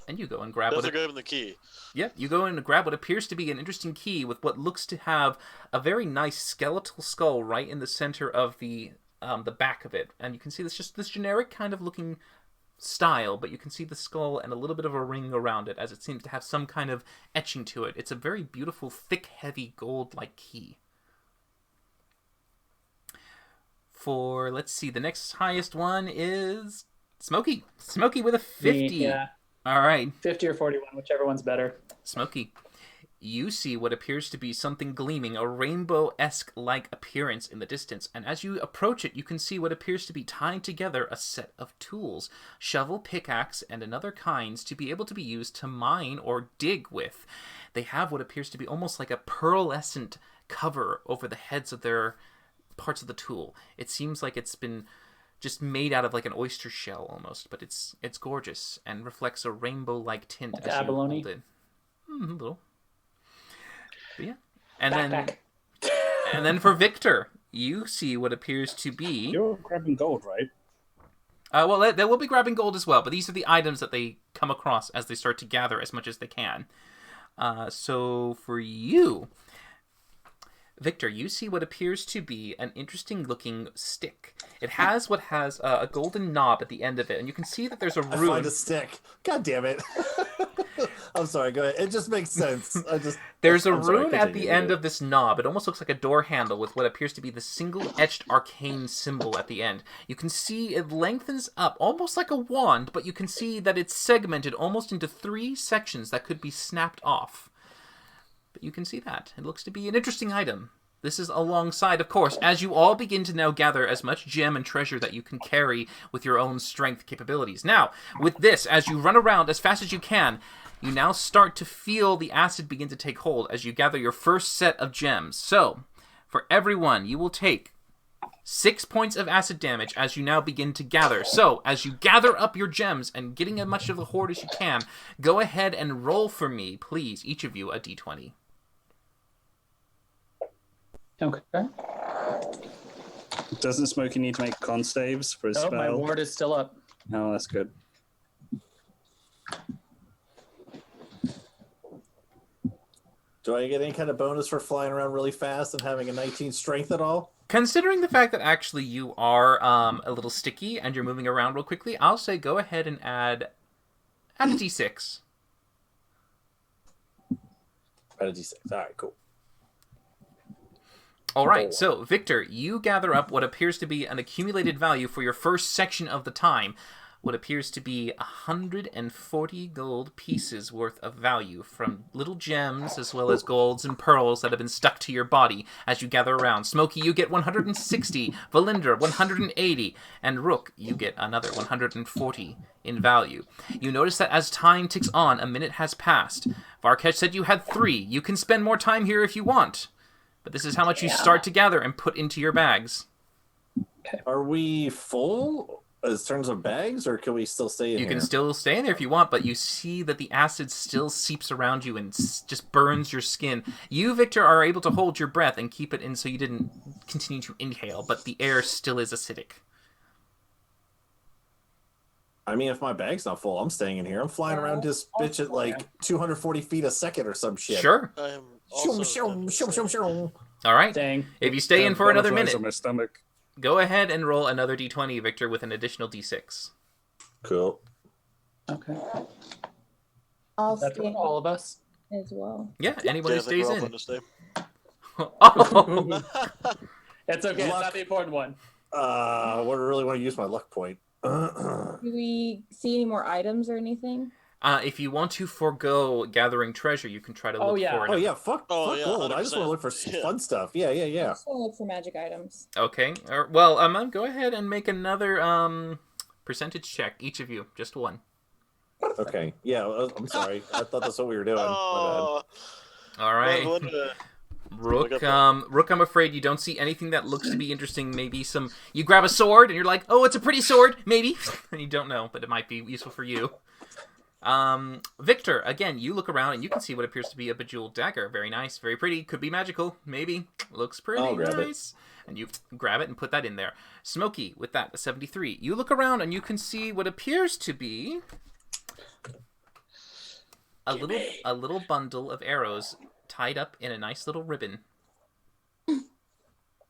And you go and grab Grabbing the key. Yep, you go in and grab what appears to be an interesting key with what looks to have a very nice skeletal skull right in the center of the back of it, and you can see this just this generic kind of looking style, but you can see the skull and a little bit of a ring around it as it seems to have some kind of etching to it. It's a very beautiful, thick, heavy gold-like key. For, let's see, the next highest one is Smokey. Smokey with a 50. Yeah. All right. 50 or 41, whichever one's better. Smokey. You see what appears to be something gleaming, a rainbow-esque-like appearance in the distance, and as you approach it, you can see what appears to be tied together a set of tools, shovel, pickaxe, and another kinds to be able to be used to mine or dig with. They have what appears to be almost like a pearlescent cover over the heads of their parts of the tool. It seems like it's been just made out of like an oyster shell almost, but it's gorgeous and reflects a rainbow-like tint Like as you abalone? hold it. A little. But yeah. And Backpack. then for Victor, you see what appears to be... You're grabbing gold, right? well, they will be grabbing gold as well, but these are the items that they come across as they start to gather as much as they can. So for you, Victor, you see what appears to be an interesting-looking stick. It has a golden knob at the end of it, and you can see that there's a I rune. find a stick. God damn it. I'm sorry, go ahead. It just makes sense. There's a I'm sorry, rune at the continue. end of this knob. It almost looks like a door handle with what appears to be the single etched arcane symbol at the end. You can see it lengthens up, almost like a wand, but you can see that it's segmented almost into 3 sections that could be snapped off. But you can see that. It looks to be an interesting item. This is alongside, of course, as you all begin to now gather as much gem and treasure that you can carry with your own strength capabilities. Now, with this, as you run around as fast as you can, you now start to feel the acid begin to take hold as you gather your first set of gems. So, for everyone, you will take 6 points of acid damage as you now begin to gather. So, as you gather up your gems and getting as much of the hoard as you can, go ahead and roll for me, please, each of you, a d20. Okay. Doesn't Smokey need to make con saves for his Oh, spell? my ward is still up. Oh, that's good. Do I get any kind of bonus for flying around really fast and having a 19 strength at all? Considering the fact that actually you are a little sticky and you're moving around real quickly, I'll say go ahead and add a d6. Add a d6. All right, cool. All right, so Victor, you gather up what appears to be an accumulated value for your first section of the time. what appears to be 140 gold pieces worth of value from little gems as well as golds and pearls that have been stuck to your body as you gather around. Smokey, you get 160, Valindra 180, and Rook, you get another 140 in value. You notice that as time ticks on, a minute has passed. Varkesh said you had 3. You can spend more time here if you want, but this is how much you start to gather and put into your bags. Are we full in terms of bags, or can we still stay in You here? can still stay in there if you want, but you see that the acid still seeps around you and just burns your skin. You, Victor, are able to hold your breath and keep it in so you didn't continue to inhale, but the air still is acidic. I mean, if my bag's not full, I'm staying in here. I'm flying around this bitch at like 240 feet a second or some shit. Sure. I am Shum, also shum, shum, shum, shum. All right. Dang. If you stay in for another Butterflies minute, on my stomach. go ahead and roll another d20, Victor, with an additional d6. Cool. Okay. I'll That's stay all of us. as well. Yeah, anyone Yeah, who I think stays we're all in. going to stay. Oh, It's okay. It's Luck. not the important one. I really want to use my luck point. Do we see any more items or anything? if you want to forego gathering treasure, you can try to look Oh, yeah. for it. Oh yeah, fuck Oh, yeah, gold. I just want to 100%. look for Yeah. fun stuff. Yeah. I just want to look for magic items. Okay. Well, go ahead and make another percentage check, each of you, just one. Okay. Yeah, I'm sorry. I thought that's what we were doing. My Oh, All right. well, Valindra, Rook, Look up Rook, I'm afraid you don't see anything that looks to be interesting. Maybe some. You grab a sword and you're like, "Oh, it's a pretty sword." Maybe, and you don't know, but it might be useful for you. Victor, again, you look around and you can see what appears to be a bejeweled dagger. Very nice, very pretty. Could be magical. Maybe looks pretty I'll grab it. nice. And you grab it and put that in there. Smokey, with that, a 73. You look around and you can see what appears to be a little bundle of arrows tied up in a nice little ribbon.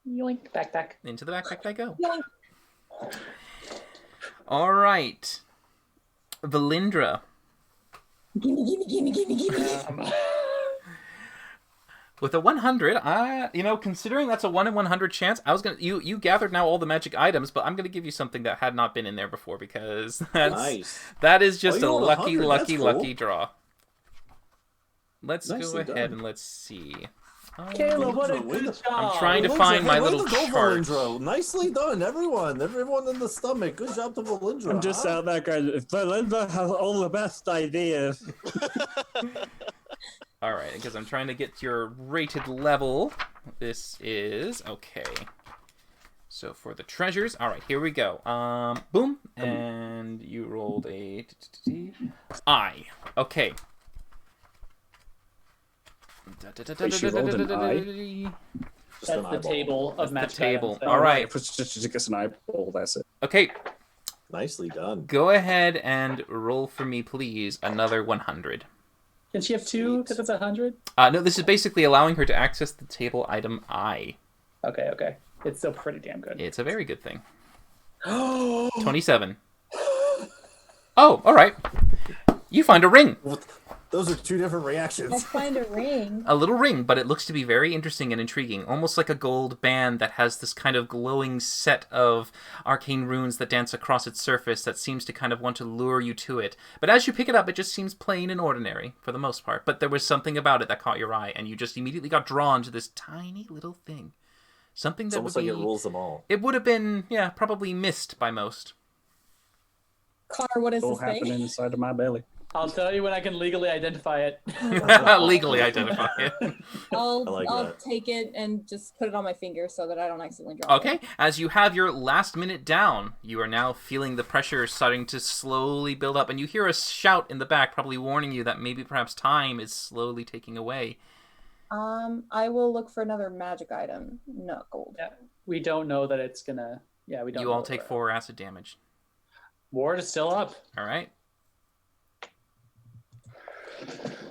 Yoink. Backpack. Into the backpack they go. Yoink. All right. Valindra. Gimme. With a 100, considering that's a 1 in 100 chance, you gathered now all the magic items, but I'm gonna give you something that had not been in there before because Nice. that is just you a rolled lucky, 100. lucky, That's cool. lucky draw. Let's go Nicely ahead done. and let's see. Caleb, what a Valindra, way good to- job. I'm trying to Valindra, find my hey, way little to go, chart. Valindra. Nicely done, everyone. Everyone in the stomach. Good job to Valindra. I'm just huh? out there going, Belinda has all the best ideas. All right, because I'm trying to get your rated level. This is okay. So for the treasures, all right, here we go. Boom, and you rolled a I. Okay. Wait, she rolled an eye? Just an That's the eyeball. table of That's the magic table. items. All right. Just gets an eyeball, that's it. Okay, Nicely done. go ahead and roll for me, please. Another 100. Can she have 2 because it's 100? No, this is basically allowing her to access the table item I. Okay. It's still pretty damn good. It's a very good thing. 27. Oh, all right. You find a ring. Those are two different I'll reactions. find a ring. A little ring, but it looks to be very interesting and intriguing. Almost like a gold band that has this kind of glowing set of arcane runes that dance across its surface that seems to kind of want to lure you to it. But as you pick it up, it just seems plain and ordinary for the most part. But there was something about it that caught your eye, and you just immediately got drawn to this tiny little thing. Something It's that almost would like be... it rules them all. It would have been, probably missed by most. Connor, what is All this thing? happening inside of my belly. I'll tell you when I can legally identify it. Legally identify it. I'll like I'll that. take it and just put it on my finger so that I don't accidentally drop it. Okay, as you have your last minute down, you are now feeling the pressure starting to slowly build up, and you hear a shout in the back, probably warning you that maybe perhaps time is slowly taking away. I will look for another magic item, not gold. Yeah, we don't know that it's gonna. Yeah, we don't. You know all that take we're- 4 acid damage. Ward is still up. All right.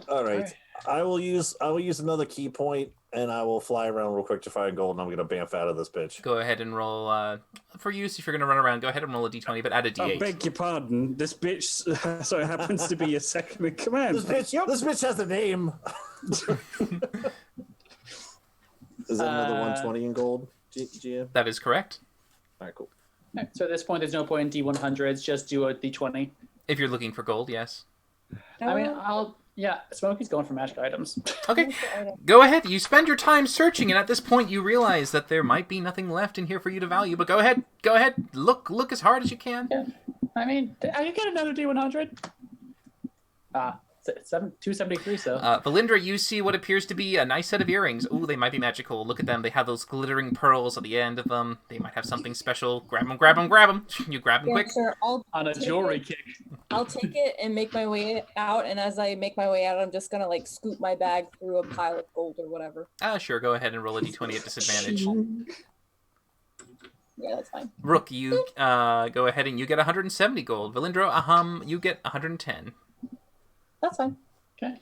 All right. I will use another key point, and I will fly around real quick to find gold, and I'm gonna bamf out of this bitch. Go ahead and roll. For use, if you're going to run around, go ahead and roll a d20, but add a I d8. beg your pardon. This bitch so it happens to be your second in command. This bitch has a name. Is that another 120 in gold, GM? That is correct. All right, cool. So at this point, there's no point in D100s. Just do a D20. If you're looking for gold, yes. I mean, Smokey's going for magic items. Okay, go ahead. You spend your time searching, and at this point, you realize that there might be nothing left in here for you to value. But go ahead. Look as hard as you can. Yeah. I mean, I could get another D100. 273, so. Valindra, you see what appears to be a nice set of earrings. Ooh, they might be magical. Look at them. They have those glittering pearls at the end of them. They might have something special. Grab them. You grab them quick. Sure. On a jewelry kick. I'll take it and make my way out. And as I make my way out, I'm just going to like scoop my bag through a pile of gold or whatever. Sure. Go ahead and roll a d20 at disadvantage. Yeah, that's fine. Rook, you go ahead and you get 170 gold. Valindra, you get 110. That's fine. Okay.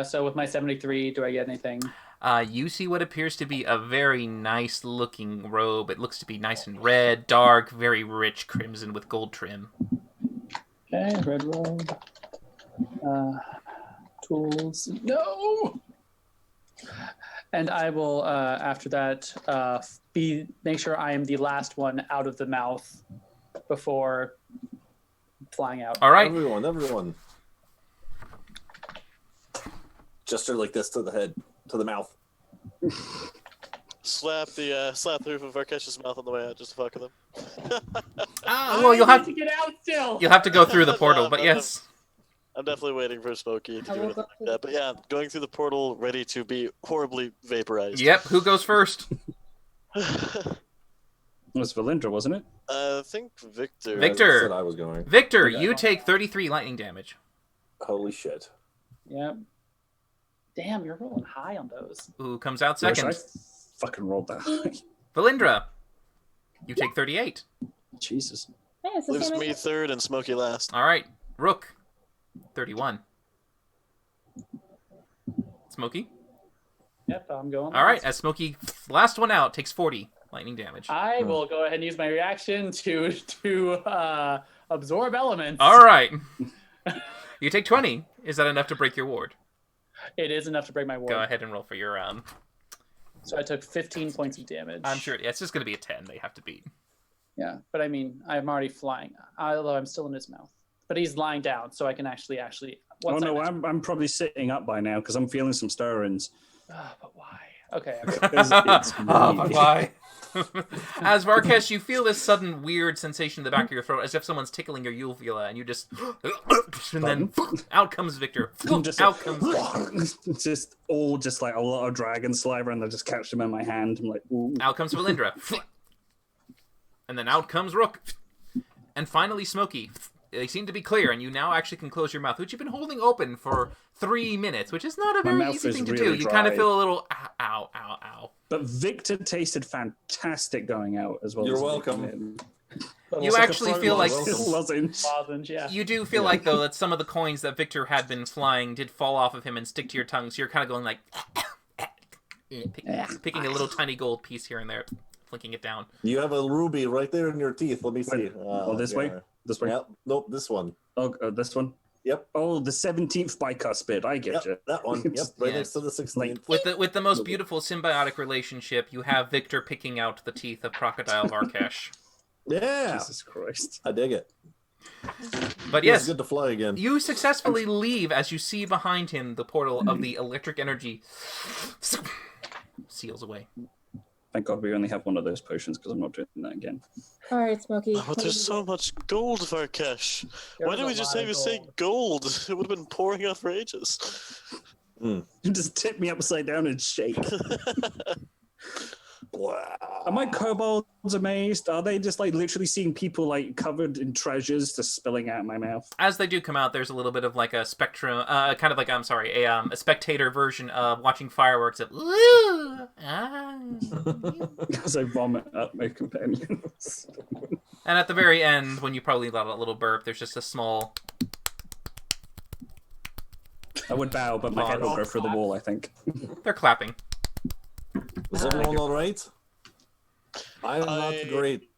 So with my 73, do I get anything? You see what appears to be a very nice looking robe. It looks to be nice and red, dark, very rich crimson with gold trim. Okay, red robe. Tools. No! And I will, after that, make sure I am the last one out of the mouth before flying out. All right. Everyone. Gesture like this to the head, to the mouth. Slap the roof of Varkesh's mouth on the way out, just to fuck with him. Well, you'll have to get out still. You'll have to go through the portal, but yes. I'm definitely waiting for Smokey to do anything like that. But yeah, going through the portal, ready to be horribly vaporized. Yep. Who goes first? It was Valindra, wasn't it? I think Victor. Victor. Said I was going. Victor, you take 33 lightning damage. Holy shit. Yep. Damn, you're rolling high on those. Who comes out Wish second? I fucking rolled that high. Valindra, you take 38. Jesus. Hey, it's the Leaves same me as- third and Smokey last. All right. Rook, 31. Smokey? Yep, I'm going. All right. As Smokey, last one out, takes 40 lightning damage. I will go ahead and use my reaction to absorb elements. All right. You take 20. Is that enough to break your ward? It is enough to break my ward. Go ahead and roll for your So I took 15 points of damage. I'm sure it's just going to be a 10 they have to beat. Yeah, but I mean, I'm already flying, although I'm still in his mouth. But he's lying down, so I can actually. Oh no, I'm probably sitting up by now because I'm feeling some stirrings. But why? Okay. It's But why? As Varkesh, you feel this sudden weird sensation in the back of your throat, as if someone's tickling your uvula, and you just, and then out comes Victor. Out comes. It's just all just like a lot of dragon saliva, and I just catch them in my hand. I'm like, ooh. Out comes Valindra. And then out comes Rook. And finally Smokey. They seem to be clear, and you now actually can close your mouth, which you've been holding open for 3 minutes, which is not a very easy thing to do. really You kind of dry. feel a little ow, ow, ow. But Victor tasted fantastic going out as well. You're as welcome. You actually feel like lozenge. Lozenge, yeah. you do feel like though that some of the coins that Victor had been flying did fall off of him and stick to your tongue, so you're kind of going like picking a little tiny gold piece here and there, flicking it down. You have a ruby right there in your teeth. Let me see. This way? This way? Yep. Nope, this one. Oh, this one? Yep. Oh, the 17th bicuspid. I get Yep, you. that one. Yep, right Yeah. next to the 16th. With the most beautiful symbiotic relationship, you have Victor picking out the teeth of Crocodile Varkesh. Yeah, Jesus Christ. I dig it. But Feels yes, good to fly again. you successfully leave as you see behind him the portal of the electric energy seals away. Thank God we only have one of those potions because I'm not doing that again. All right, Smokey. But there's so much gold, Varkesh. There Why was didn't a we just lot have of you say gold? It would have been pouring out for ages. Just tip me upside down and shake. Wow. Are my kobolds amazed? Are they just like literally seeing people like covered in treasures just spilling out of my mouth? As they do come out, there's a little bit of like a spectrum, kind of like a spectator version of watching fireworks of ooh, ah. As I vomit at my companions. And at the very end, when you probably let out a little burp, there's just a small. I would bow, but my head will go through the wall, I think. They're clapping. Is everyone all right? I am not great.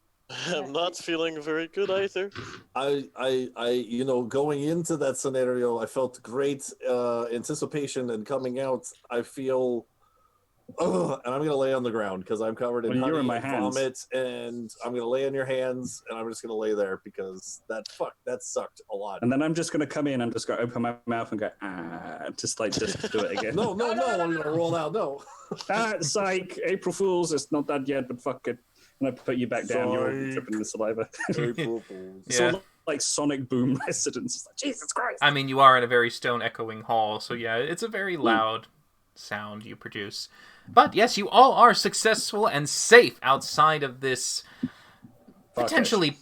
I'm not feeling very good either. You know, going into that scenario, I felt great anticipation, and coming out, I feel Ugh, and I'm gonna lay on the ground because I'm covered in Well, honey you're in my and hands. vomit, and I'm gonna lay on your hands, and I'm just gonna lay there because that sucked a lot. And then I'm just going to come in and just go open my mouth and go, just do it again. No, I'm gonna roll out. No, Psych, April Fools, it's not that yet, but fuck it. And I put you back down, you're Psych. dripping the saliva. April Fools. It's Yeah. all like Sonic Boom residence. It's like, Jesus Christ. I mean, you are in a very stone echoing hall, so yeah, it's a very loud sound you produce. But yes, you all are successful and safe outside of this potentially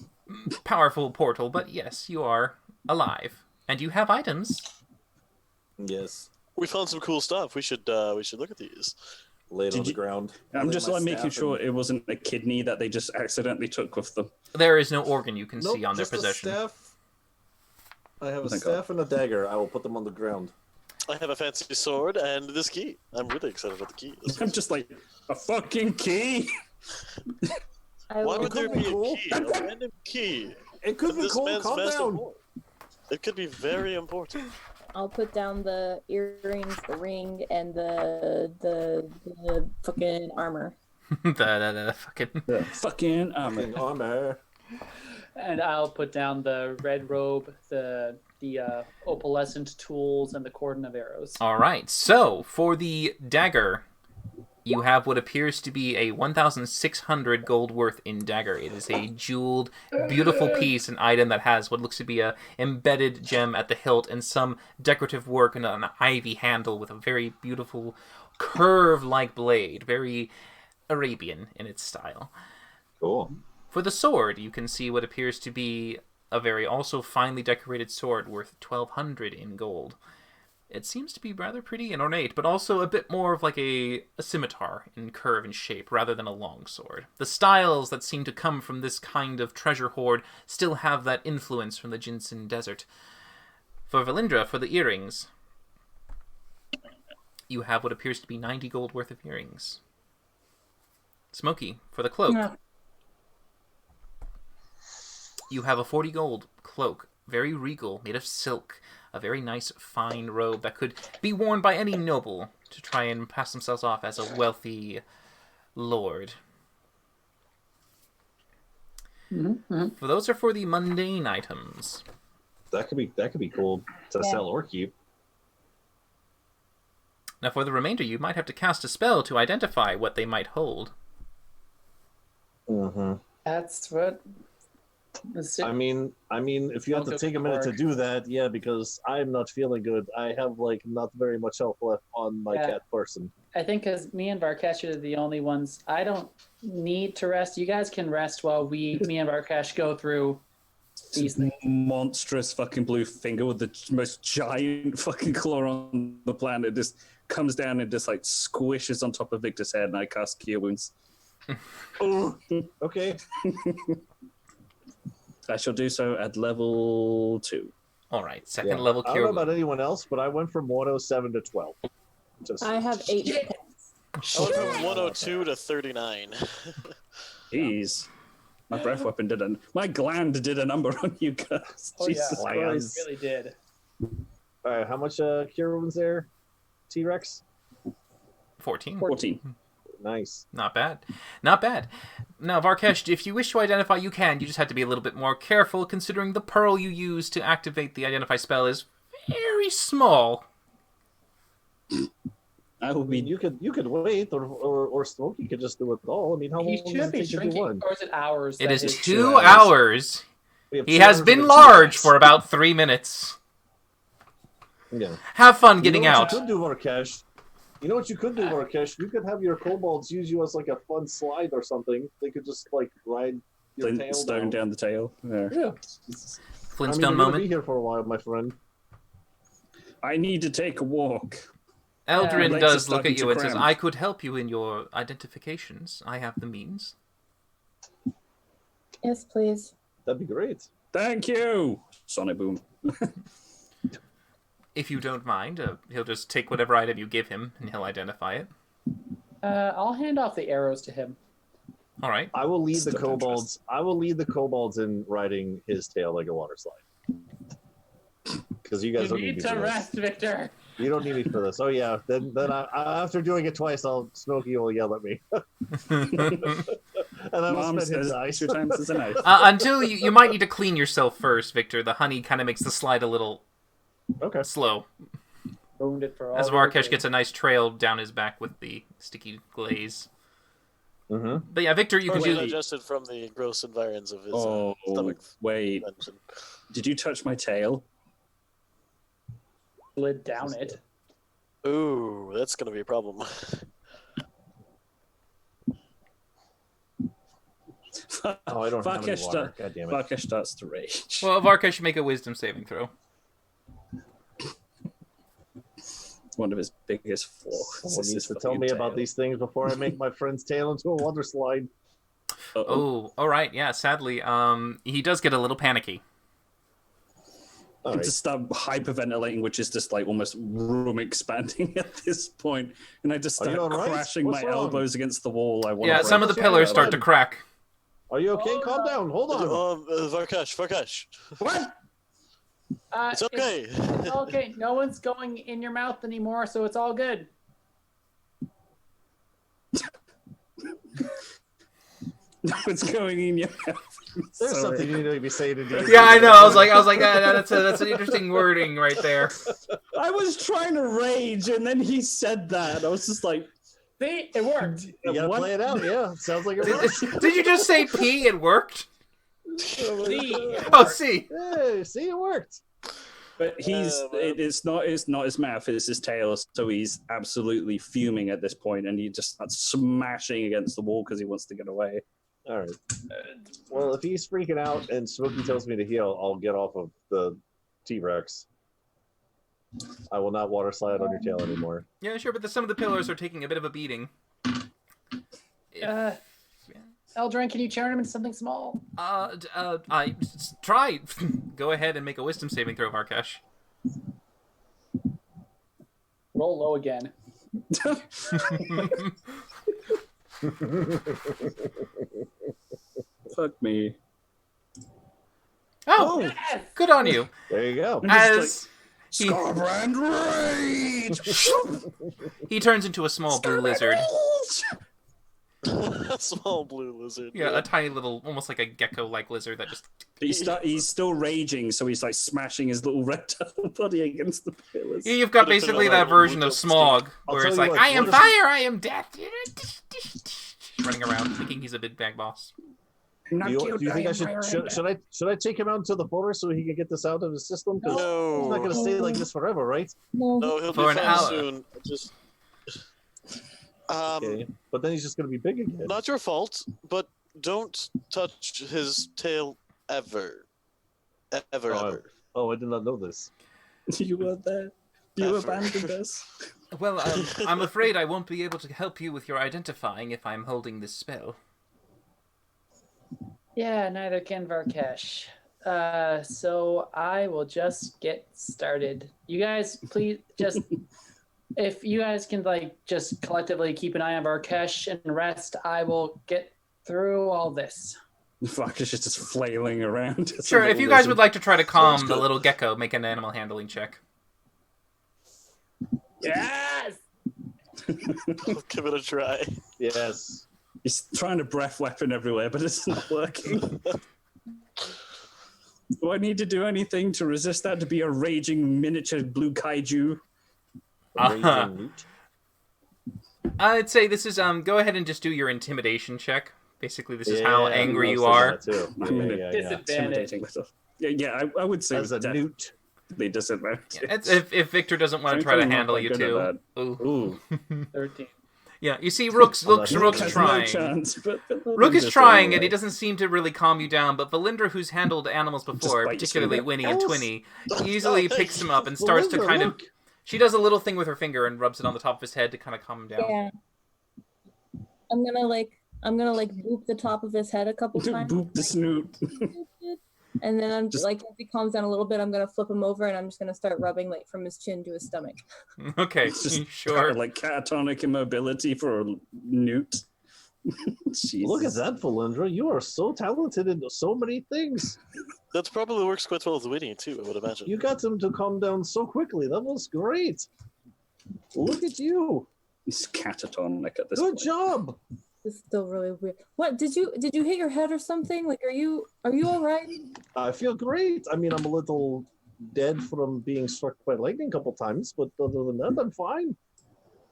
powerful portal, but yes, you are alive. And you have items. Yes, We found some cool stuff. We should look at these. laid Did on the you- ground. I'm Lay just my like making staff sure and- it wasn't a kidney that they just accidentally took with them. There is no organ you can Nope, see on their just a possession. staff. I have a Thank staff and a dagger. I will put them on the ground. I have a fancy sword and this key. I'm really excited about the key. I'm just like, a fucking key? I Why will, would there could be be a cool. key? A random key. It could in be this cool. man's Calm master down. vault. It could be very important. I'll put down the earrings, the ring, and the fucking armor. the fucking... The fucking armor. Fucking armor. And I'll put down the red robe, the opalescent tools, and the cordon of arrows. All right. So for the dagger, you have what appears to be a 1,600 gold worth in dagger. It is a jeweled, beautiful piece, an item that has what looks to be a embedded gem at the hilt and some decorative work and an ivy handle with a very beautiful curve-like blade, very Arabian in its style. Cool. For the sword, you can see what appears to be a very also finely decorated sword worth 1,200 in gold. It seems to be rather pretty and ornate, but also a bit more of like a scimitar in curve and shape rather than a long sword. The styles that seem to come from this kind of treasure hoard still have that influence from the Jinsen Desert. For Valindra, for the earrings, you have what appears to be 90 gold worth of earrings. Smoky, for the cloak, Yeah. you have a 40 gold cloak, very regal, made of silk, a very nice fine robe that could be worn by any noble to try and pass themselves off as a wealthy lord. For those are for the mundane items. That could be cool to Yeah. sell or keep. Now for the remainder, you might have to cast a spell to identify what they might hold. Mm-hmm. That's what. I mean, if you have to Don't take a go minute to work. do that, yeah, because I'm not feeling good. I have like not very much health left on my Yeah. cat person. I think because me and Varkesh are the only ones. I don't need to rest. You guys can rest while me and Varkesh go through these things. Monstrous fucking blue finger with the most giant fucking claw on the planet just comes down and just like squishes on top of Victor's head, and I cast Cure Wounds. Oh, okay. I shall do so at level 2. Alright, second Yeah. level I don't cure know about wound. anyone else, but I went from 107 to 12. Just I have 8 hit points. I went from 102 to 39. Jeez. My breath weapon my gland did a number on you guys. Oh, yeah. Jesus Wow. Christ. Really did. all right. How much cure wounds there? T-Rex. 14. 14. Nice. Not bad. Not bad. Now, Varkesh, if you wish to identify, you can. You just have to be a little bit more careful, considering the pearl you use to activate the identify spell is very small. I will I mean, be. you could wait, or Smokey could just do it all. I mean, how long He does should it be take to do shrinking. one? Or is it hours? It that is his- 2 hours. We have He 2 has hours been of large T-Rex. for about 3 minutes. Yeah. Have fun getting you know out. What you could do, Varkesh? You know what you could do, Varkesh? You could have your kobolds use you as like a fun slide or something. They could just like ride your tail Stone down the tail. There. Yeah. Flintstone you're gonna moment. be here for a while, my friend. I need to take a walk. Eldrin legs are does look starting at you to and says, cramp. I could help you in your identifications. I have the means. Yes, please. That'd be great. Thank you. Sonic Boom. If you don't mind, he'll just take whatever item you give him and he'll identify it. I'll hand off the arrows to him. All right. I will lead the Still kobolds. I will lead the kobolds in riding his tail like a water slide. Because you guys You don't need me to do this. rest, Victor. You don't need me for this. Oh yeah. Then after doing it twice, Smokey will yell at me, and I will Mom spend his says eyes. 2 times is a knife. Until you might need to clean yourself first, Victor. The honey kind of makes the slide a little Okay. slow. Ruined it for all. As the Varkesh kids. gets a nice trail down his back with the sticky glaze. Mm-hmm. But yeah, Victor, you can Partially do. digested from the gross environs of his Oh, stomach. wait. Mention. Did you touch my tail? Slid down it. Ooh, that's gonna be a problem. Oh, I don't have any Varkesh water. God damn it. Varkesh starts to rage. Well, Varkesh should make a wisdom saving throw. One of his biggest flaws. Someone is needs his to tell fucking me about tail. these things before I make my friend's tail into a water slide. Uh-oh. Oh, all right. Yeah, sadly, he does get a little panicky. All And right. to start hyperventilating, which is just like almost room expanding at this point, and I just Are you start all right? crashing What's my wrong? elbows against the wall. I want Yeah, some of the What's pillars wrong? start to crack. Are you okay? Calm down. Hold on. Varkesh. What? It's okay. It's okay. No one's going in your mouth anymore, so it's all good. What's going in your mouth? There's Sorry. something you need to be saying to me. Yeah, I know. I was like, that's an interesting wording right there. I was trying to rage, and then he said that. I was just like, See, it worked. You gotta What? play it out. Yeah, sounds like it works. Did you just say P? It worked. See, Oh, C. Hey, see, it worked. but it's not his mouth, it's his tail. So he's absolutely fuming at this point, and he just starts smashing against the wall because he wants to get away. All right. Well, if he's freaking out and Smokey tells me to heal, I'll get off of the T-Rex. I will not water slide on your tail anymore. Yeah, sure, but some of the pillars are taking a bit of a beating. Eldrin, can you turn him into something small? Try. Go ahead and make a wisdom saving throw, Varkesh. Roll low again. Fuck me. Oh, Yes! good on you. There you go. As he, Scarbrand rage! he turns into a small blue lizard. A small blue lizard. Yeah, a tiny little, almost like a gecko-like lizard that just... He's still raging, so he's like smashing his little reptile body against the pillars. You've got Put it basically on that a version wood of up Smog, I'll where tell it's you like, what, I am what is- fire, I am death. Running around thinking he's a big bag boss. I'm not Do cute, you think I am fire, should I take him out into the forest so he can get this out of his system? Because he's not going to stay like this forever, right? No. No, he'll For be an fine hour. soon. Just. Okay. But then he's just going to be big again. Not your fault, but don't touch his tail ever. Ever, Oh, ever. Oh, I did not know this. You were there. You Ever. abandoned us. Well, I'm afraid I won't be able to help you with your identifying if I'm holding this spell. Yeah, neither can Varkesh. So I will just get started. You guys, please just if you guys can like just collectively keep an eye on Varkesh and rest, I will get through all this. Fuck, it's just flailing around. It's a Sure, if little you guys lizard. would like to try to calm Sounds the good. little gecko, make an animal handling check. Yes. I'll give it a try. Yes. He's trying to breath weapon everywhere, but it's not working. Do I need to do anything to resist that to be a raging miniature blue kaiju? Uh-huh. Raging newt. I'd say this is go ahead and just do your intimidation check. Basically, this is Yeah, how I angry was you thinking are. that too. Yeah. Disadvantage. Intimidating myself. Yeah, I would say As a newt. definitely disadvantage. If Victor doesn't want to try to Frankly, I'm handle not you quite good too. at Ooh. Ooh. 13. Yeah, you see, Rook's There's trying. No chance, but Rook is just trying, anyway. and he doesn't seem to really calm you down. But Valindra, who's handled animals before, bites particularly you. Winnie and Else- Twinny, easily Oh, picks him up and starts to Valindra, kind of. look. She does a little thing with her finger and rubs it on the top of his head to kind of calm him down. Yeah. I'm gonna boop the top of his head a couple times. Boop the snoot. And then I'm Just- like, as he calms down a little bit, I'm gonna flip him over and I'm just gonna start rubbing like from his chin to his stomach. Okay, It's just sure. like catatonic immobility for a newt. Look at that, Valindra. You are so talented in so many things. That probably works quite well with Winnie too, I would imagine. You got him to calm down so quickly. That was great. Look at you. He's catatonic at this Good point. job. It's still really weird. What did you hit your head or something? Like, are you all right? I feel great. I mean, I'm a little dead from being struck by lightning a couple times, but other than that, I'm fine.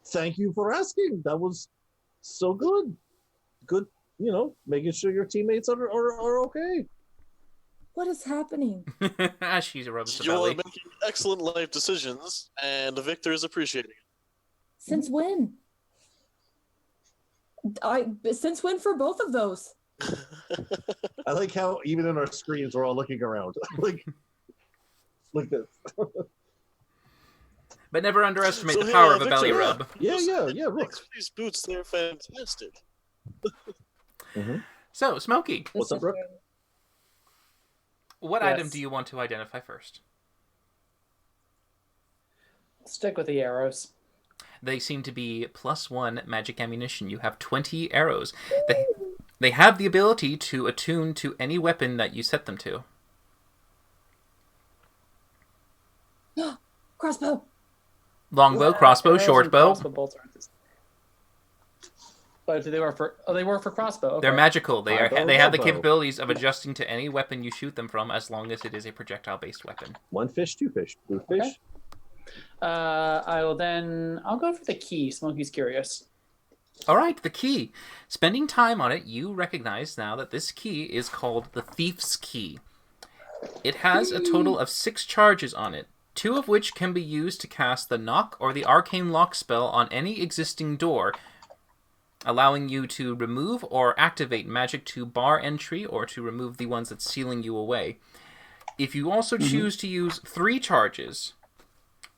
Thank you for asking. That was so good. Good, making sure your teammates are okay. What is happening? She rubs the You're belly. making excellent life decisions, and Victor is appreciating it. Since when? Since when for both of those? I like how even in our screens we're all looking around. like this. But never underestimate So, the power yeah, of a belly Victor, rub. Yeah, Rook. Thanks for these boots, they're fantastic. So, Smokey, What's up, Brooke? what Yes. item do you want to identify first? Stick with the arrows. They seem to be +1 magic ammunition. You have 20 arrows. They have the ability to attune to any weapon that you set them to. Crossbow. Longbow, crossbow, Arrows and short bow. crossbow bolts aren't this. But they work for crossbow. Okay. They're magical. They have the Longbow. capabilities of adjusting to any weapon you shoot them from, as long as it is a projectile-based weapon. One fish, two fish, blue fish. Okay. I'll go for the key. Smokey's curious. All right, the key. Spending time on it, you recognize now that this key is called the Thief's Key. It has a total of 6 charges on it, 2 of which can be used to cast the Knock or the Arcane Lock spell on any existing door, allowing you to remove or activate magic to bar entry or to remove the ones that's sealing you away. If you also choose to use 3 charges,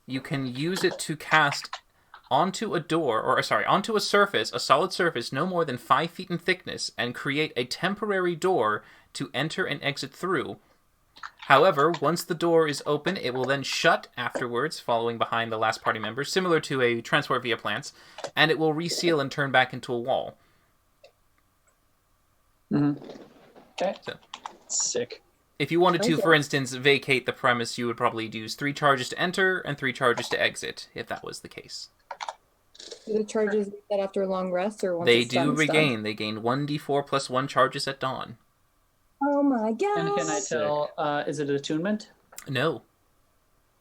you can use it to cast onto a surface, a solid surface no more than 5 feet in thickness, and create a temporary door to enter and exit through. However, once the door is open, it will then shut afterwards, following behind the last party member, similar to a transport via plants, and it will reseal and turn back into a wall. Okay. Sick. If you wanted to, Okay. for instance, vacate the premise, you would probably use 3 charges to enter and 3 charges to exit, if that was the case. Do the charges reset after a long rest or once They it's done, do it's done? regain. They gain 1d4 plus 1 charges at dawn. Oh my god. And can I tell? Is it attunement? No.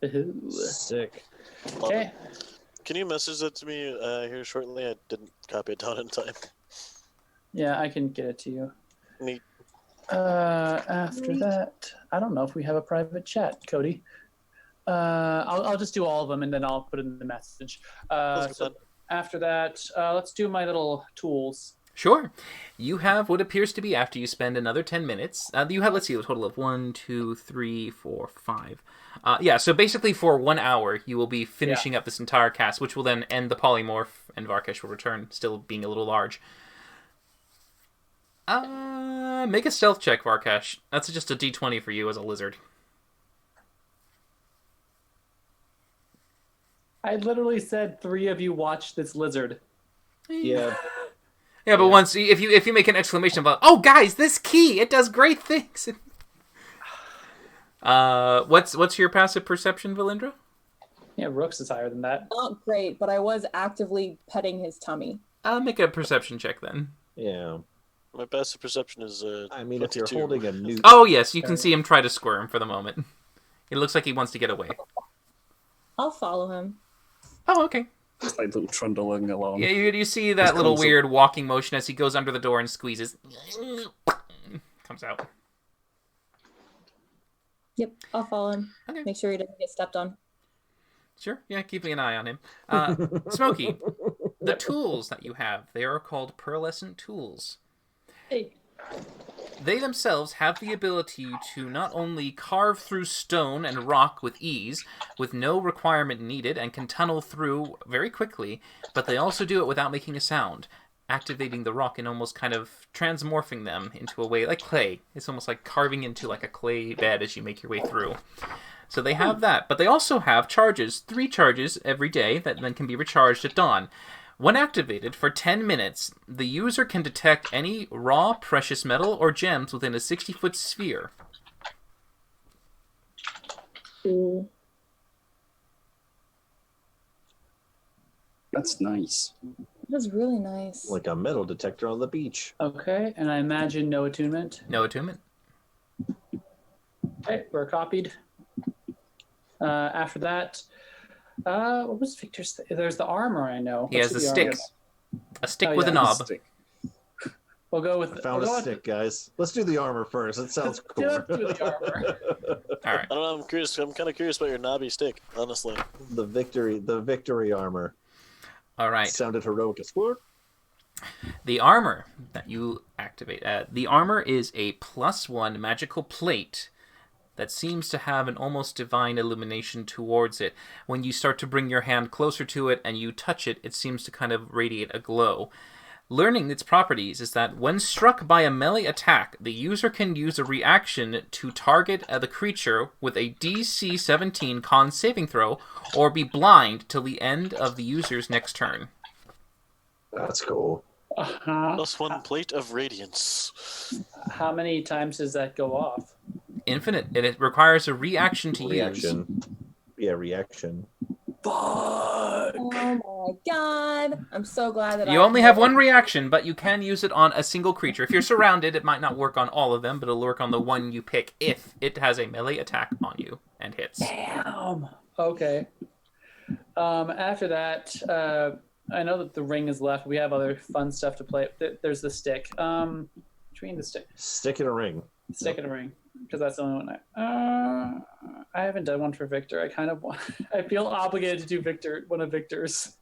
Ooh. Sick. Okay. Can you message that to me here shortly? I didn't copy it down in time. Yeah, I can get it to you. Neat. After that, I don't know if we have a private chat, Cody. I'll just do all of them and then I'll put it in the message. That's So good. after that, let's do my little tools. Sure. You have what appears to be, after you spend another 10 minutes, you have, let's see, a total of 1, 2, 3, 4, 5. So basically for 1 hour, you will be finishing up this entire cast, which will then end the polymorph, and Varkesh will return, still being a little large. Make a stealth check, Varkesh. That's just a d20 for you as a lizard. I literally said 3 of you watch this lizard. Yeah. Yeah, but once if you make an exclamation about, "Oh, guys, this key, it does great things." What's your passive perception, Valindra? Yeah, Rooks is higher than that. Not great, but I was actively petting his tummy. Make a perception check then. Yeah. My passive perception is I mean, if you're 22. holding a newt. Oh yes, you can see him try to squirm for the moment. It looks like he wants to get away. I'll follow him. Oh, okay. It's like little trundling along. Yeah, you see that His little console. weird walking motion as he goes under the door and squeezes. Comes out. Yep, I'll follow him. Okay. Make sure he doesn't get stepped on. Sure, yeah, keeping an eye on him. Smokey, the tools that you have, they are called pearlescent tools. Hey. They themselves have the ability to not only carve through stone and rock with ease, with no requirement needed, and can tunnel through very quickly, but they also do it without making a sound, activating the rock and almost kind of transmorphing them into a way like clay. It's almost like carving into like a clay bed as you make your way through. So they have that, but they also have charges, 3 charges every day that then can be recharged at dawn. When activated for 10 minutes, the user can detect any raw, precious metal or gems within a 60-foot sphere. Ooh. That's nice. That was really nice. Like a metal detector on the beach. Okay, and I imagine no attunement. No attunement. Okay, we're copied. After that, what was Victor's? There's the armor, I know. He Let's has do a the stick. armor. A stick Oh, with yeah, a knob. Stick. We'll go with. I found we'll a go stick, guys. Let's do the armor first. It sounds Let's cool. do the armor. All right. I don't know. I'm curious. I'm kind of curious about your knobby stick, honestly. the victory armor. All right. Sounded heroic as fuck. The armor that you activate. The armor is a +1 magical plate that seems to have an almost divine illumination towards it. When you start to bring your hand closer to it and you touch it, it seems to kind of radiate a glow. Learning its properties is that when struck by a melee attack, the user can use a reaction to target the creature with a DC 17 con saving throw or be blind till the end of the user's next turn. That's cool. +1 plate of radiance. How many times does that go off? Infinite. It requires a reaction to use. Reaction. Yeah, reaction. Fuck. Oh my god! I'm so glad that You only have one reaction, but you can use it on a single creature. If you're surrounded, it might not work on all of them, but it'll work on the one you pick if it has a melee attack on you and hits. Damn. Okay. After that, I know that the ring is left. We have other fun stuff to play. There's the stick. Between the stick. Stick in a ring. Stick and a ring. Because that's the only one I haven't done one for Victor. I kind of want. I feel obligated to do one of Victor's.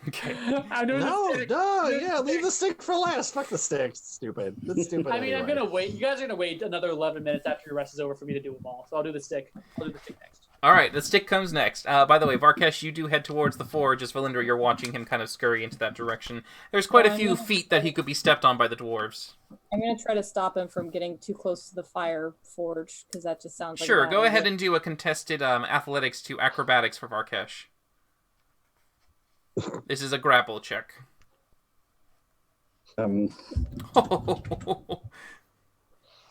Okay. I'm doing No, the stick. yeah, leave the stick for last. Fuck the stick. It's stupid. That's stupid. I mean, I'm anyway. gonna wait. You guys are gonna wait another 11 minutes after your rest is over for me to do them all. So I'll do the stick. I'll do the stick next. All right, the stick comes next. By the way, Varkesh, you do head towards the forge as Valindra, you're watching him kind of scurry into that direction. There's quite a few feet that he could be stepped on by the dwarves. I'm gonna try to stop him from getting too close to the fire forge because that just sounds like. Sure, a bad go ahead idea. and do a contested athletics to acrobatics for Varkesh. This is a grapple check. And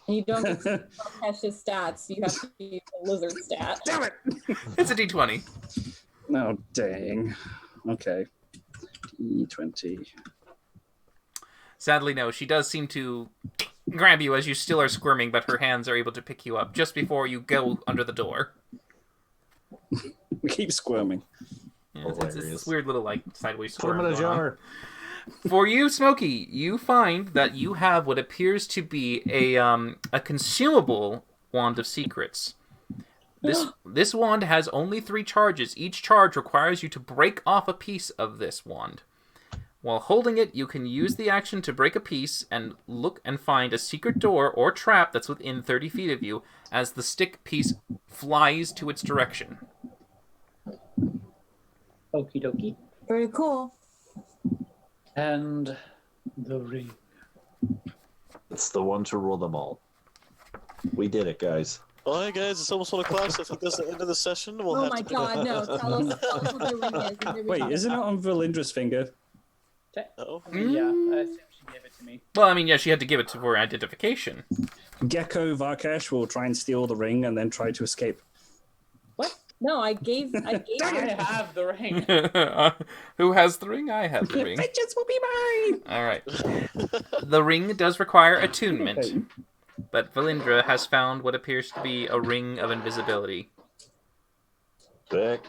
you don't get to Kesh's stats. You have to use the lizard stat. Damn it! It's a d20. Oh, dang. Okay. E20. Sadly, no. She does seem to grab you as you still are squirming, but her hands are able to pick you up just before you go under the door. We keep squirming. Yeah, it's this weird little, like, sideways Put him squirm in a going on. jar. For you, Smokey, you find that you have what appears to be a consumable wand of secrets. This wand has only 3 charges. Each charge requires you to break off a piece of this wand. While holding it, you can use the action to break a piece and look and find a secret door or trap that's within 30 feet of you as the stick piece flies to its direction. Okie dokie. Very cool. And the ring. It's the one to rule them all. We did it, guys. All right, guys, it's almost 1 o'clock, so I think that's the end of the session. We'll Oh have my to god, no! Tell us what the ring is. and then we Wait, talk isn't it about on Valindra's finger? Oh. Yeah, I assume she gave it to me. Well, I mean, yeah, she had to give it to for identification. Gecko Varkesh will try and steal the ring and then try to escape. What? No, I gave I have the ring. Who has the ring? I have the ring. Vengeance will be mine! All right. The ring does require attunement, but Valindra has found what appears to be a ring of invisibility. Sick.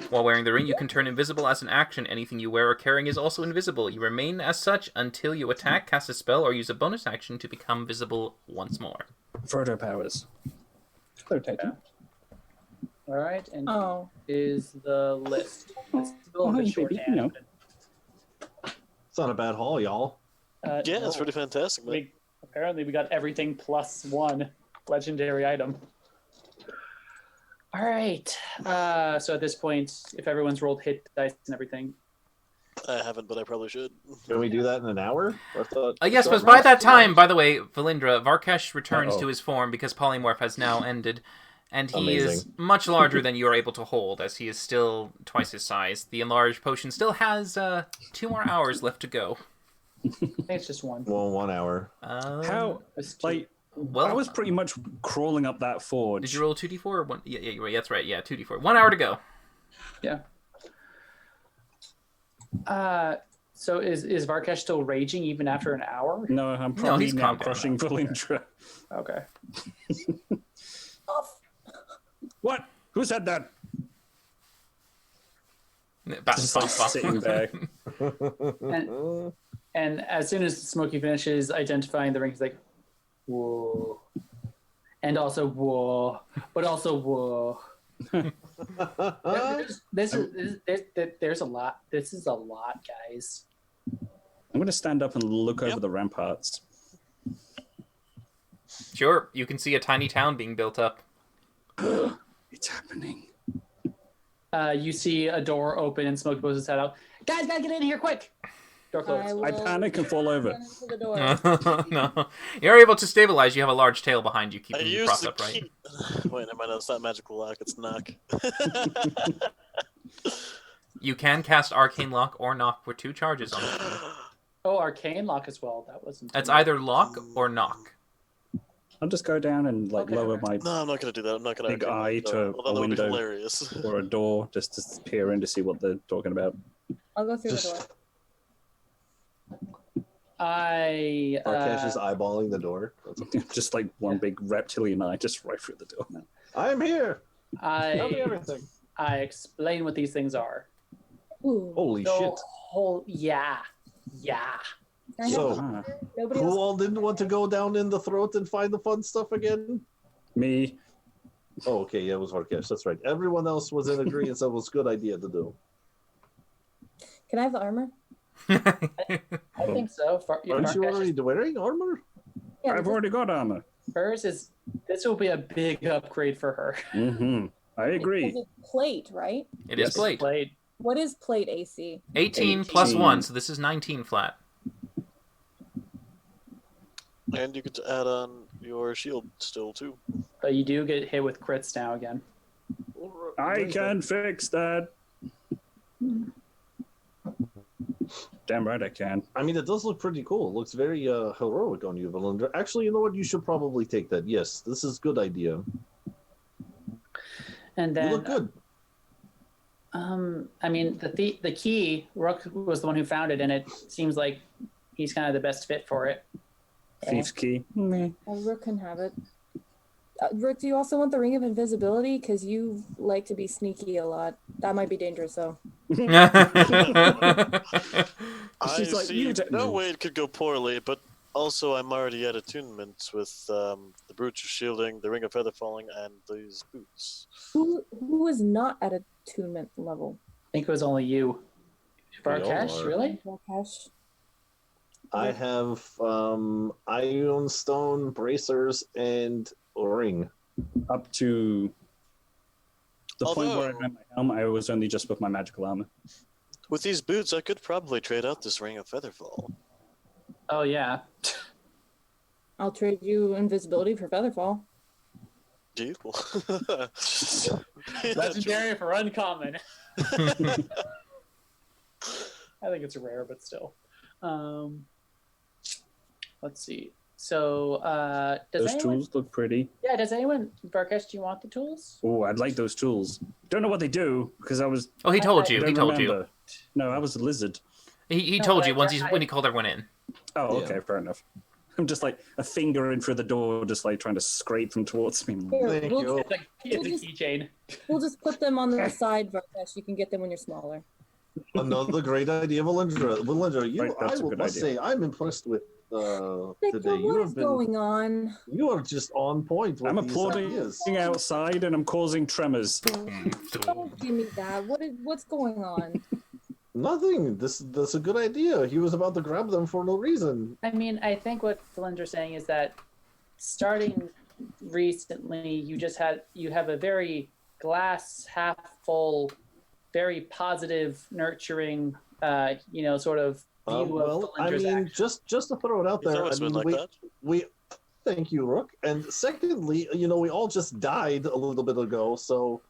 While wearing the ring, you can turn invisible as an action. Anything you wear or carrying is also invisible. You remain as such until you attack, cast a spell, or use a bonus action to become visible once more. Frodo powers. Hello, Titan. All right, and Oh, is the list. It's a little bit hi, shorthand. baby, you know. It's not a bad haul, y'all. Yeah, no. it's pretty fantastic, man. Apparently, we got everything +1 legendary item. All right. So at this point, if everyone's rolled hit dice and everything, I haven't, but I probably should. Can we do that in an hour? I thought Yes, but by that time, by the way, Valindra, Varkesh returns to his form because polymorph has now ended, And he is Amazing. much larger than you are able to hold, as he is still twice his size. The enlarged potion still has 2 more hours left to go. I think it's just one. Well, 1 hour. How? It's two. Like, Well, I was pretty much crawling up that forge. did you roll 2d4 or 1? Yeah, you're right. That's right. Yeah, 2d4. 1 hour to go. Yeah. So is Varkesh still raging even after an hour? No, I'm probably he's now calmed down. crushing Valindra. Okay. What? Who said that? Bop, Just bop, like bop. sitting there. And as soon as Smokey finishes identifying the ring, he's like, whoa. And also, whoa. But also, whoa. There's a lot. This is a lot, guys. I'm going to stand up and look over the ramparts. Sure, you can see a tiny town being built up. It's happening. You see a door open and Smokey pulls his head out. Guys, gotta get in here quick. Door closed. I panic and fall over. Run into the door. No. You're able to stabilize. You have a large tail behind you, I keeping you used propped the upright. key. Wait, never mind. It's not magical lock. It's knock. You can cast Arcane Lock or Knock with 2 charges on it. Oh, arcane lock as well. That wasn't. That's either Lock or Knock. I'll just go down and Okay. lower my No, I'm not gonna do that. I'm not gonna. Big arcane eye lock, to though. a Although that would be window. hilarious. or a door just to peer in to see what they're talking about. I'll go through the Just door. Arkesh is eyeballing the door. Just like one big reptilian eye just right through the door. I'm here. Tell me I everything. explain what these things are. Ooh. Holy The shit. whole yeah. Can I have So, Ah, nobody who else? all didn't want to go down in the throat and find the fun stuff again? me. Oh, okay, yeah, it was Arkesh. That's right. Everyone else was in agreement, so it was a good idea to do. Can I have the armor? I think so. Aren't you already wearing armor? Yeah, I've already got armor. Hers is. This will be a big upgrade for her. Mm-hmm. I agree. It's plate, right? It is Yes. plate. Played. What is plate AC? 18 plus 18. 1, so this is 19 flat. And you get to add on your shield still too. But you do get hit with crits now again. I can fix that. Damn right I can. I mean, it does look pretty cool. It looks very heroic on you, Valindra. Actually, you know what? You should probably take that. Yes, this is a good idea. And You then, look good. I mean, the key. Rook was the one who found it, and it seems like he's kind of the best fit for it. Thief's key. Meh. Rook can have it. Rook, do you also want the ring of invisibility? Because you like to be sneaky a lot. That might be dangerous, though. I She's like, see "You don't no know." way it could go poorly, but also I'm already at attunements with the Brooch of Shielding, the Ring of Feather Falling, and these boots. Who is not at attunement level? I think it was only you. We all Varkesh, are. really? Rakesh? I have Ion Stone, Bracers, and a ring. Up to the point where I Although- had my helm, I was only just with my magical armor. With these boots, I could probably trade out this Ring of Featherfall. Oh yeah. I'll trade you invisibility for Featherfall. Deal. Legendary for uncommon. I think it's rare, but still. Let's see. So, does Those anyone? tools look pretty. Yeah, does anyone? Varkesh, do you want the tools? Oh, I'd like those tools. Don't know what they do because I was. Oh, he told you. I He don't told you. remember. No, I was a lizard. He No, told but you when he called everyone in. Oh, Yeah. okay, fair enough. I'm just like a finger in through the door, just like trying to scrape them towards me. Here, Thank we'll, you. It's like it's a keychain. we'll just put them on the side, Varkesh. You can get them when you're smaller. Another great idea, Valindra. Valindra, you, Right, that's a good must idea. say, I'm impressed with Victor, today. You what have is been, going on? you are just on point with I'm these applauding ideas. outside and I'm causing tremors. Don't give me that. What's going on? Nothing. That's a good idea. He was about to grab them for no reason. I mean, I think what Philinder's saying is that starting recently, you have a very glass half full, very positive, nurturing, sort of view Well, of I Philinder's mean, actions. just to throw it out It's there, I always been mean, like that. we Thank you, Rook. And secondly, we all just died a little bit ago, so,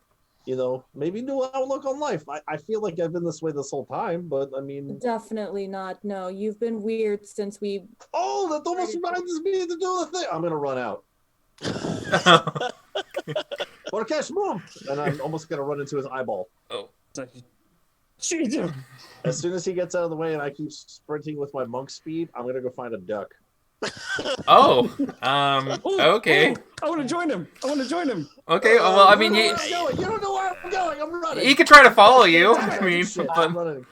maybe new outlook on life. I feel like I've been this way this whole time, but I mean... Definitely not. No, you've been weird since we... Oh, that almost reminds me to do the thing. I'm going to run out. Marrakesh, move! And I'm almost going to run into his eyeball. Oh. As soon as he gets out of the way and I keep sprinting with my monk speed, I'm going to go find a duck. Oh, okay. I want to join him. Okay, well, I mean, you don't know where I'm going. I'm running. he could try to follow you. I mean, Shit, but I'm running.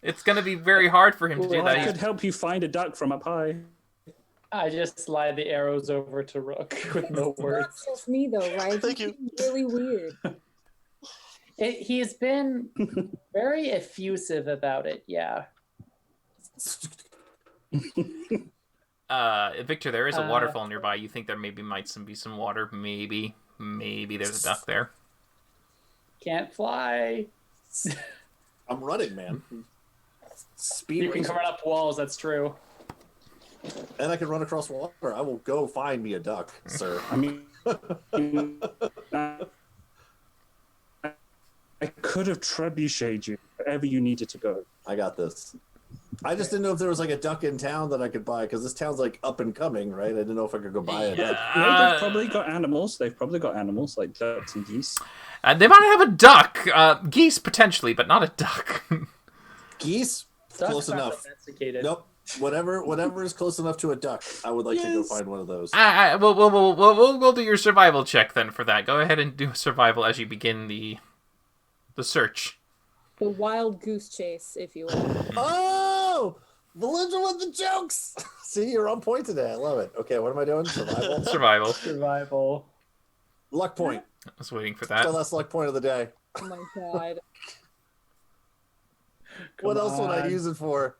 it's going to be very hard for him to do Well, that. I could help you find a duck from up high. I just slide the arrows over to Rook with no words. That's just me, though, right? Thank you. Really weird. He's been very effusive about it, yeah. Victor, there is a waterfall nearby. You think there might be some water? Maybe there's a duck there. Can't fly. I'm running, man. Speed You can racer. run up walls, that's true. And I can run across water. I will go find me a duck, sir. I mean, I could have trebucheted you wherever you needed to go. I got this. I just didn't know if there was like a duck in town that I could buy because this town's like up and coming, right? I didn't know if I could go buy it. No, they've probably got animals. They've probably got animals like ducks and geese. They might have a duck. Geese, potentially, but not a duck. Geese? Ducks Close aren't enough. domesticated. Nope. Whatever is close enough to a duck, I would like to go find one of those. We'll do your survival check then for that. Go ahead and do survival as you begin the search. The wild goose chase, if you will. Oh! Valinda with the jokes! See, you're on point today. I love it. Okay, what am I doing? Survival? Survival. Survival. Luck point. I was waiting for That's my that. last luck point of the day. Oh my god. What Come else would I on. use it for?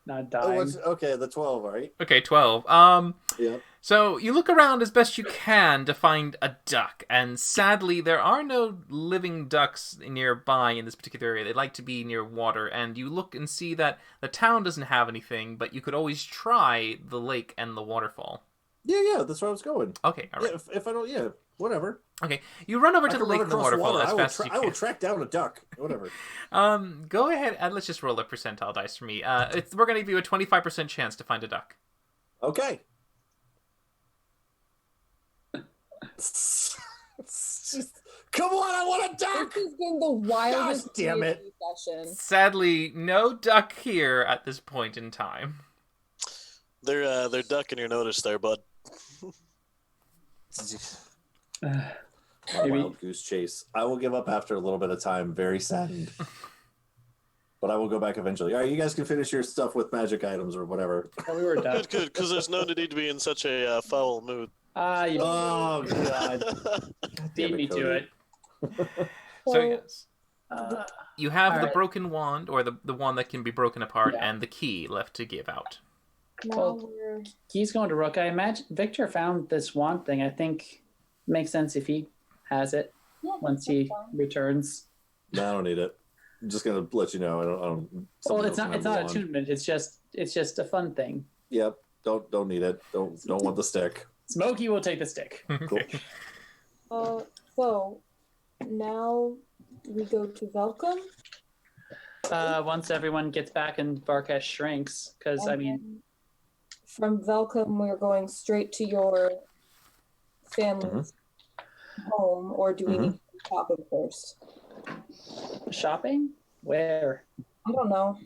Not Oh, dying. okay, the 12, right? Okay, 12. Yeah. So you look around as best you can to find a duck, and sadly there are no living ducks nearby in this particular area. They like to be near water, and you look and see that the town doesn't have anything, but you could always try the lake and the waterfall. Yeah, that's where I was going. Okay, all right. Yeah, if I don't, whatever. Okay, you run over I to the can lake run and the across waterfall water. as fast as you I will can. track down a duck. Whatever. Go ahead and let's just roll a percentile dice for me. We're going to give you a 25% chance to find a duck. Okay. Come on, I want a duck! This has been the wildest Gosh, damn it. D&D session. Sadly, no duck here at this point in time. They're ducking your notice there, bud. Maybe. Wild goose chase. I will give up after a little bit of time, very saddened. But I will go back eventually. All right, you guys can finish your stuff with magic items or whatever. Oh, we were done. Good, because there's no need to be in such a foul mood. You Oh, God. beat me to it. So yes. You have the alright. broken wand, or the wand that can be broken apart, Yeah. and the key left to give out. Now Well, we're... He's going to Rook. I imagine Victor found this wand thing. I think it makes sense if he has it once he returns. No, I don't need it. I'm just gonna let you know. I don't. Well, someone it's else not. can It's have not the wand. attunement. It's just a fun thing. Yep. Don't need it. Don't want the stick. Smokey will take the stick. Cool. So, now we go to Velcom. Once everyone gets back and Varkesh shrinks, because I and mean, then from Velcom, we're going straight to your family's home, or do we need to do shopping first? shopping? Where? I don't know.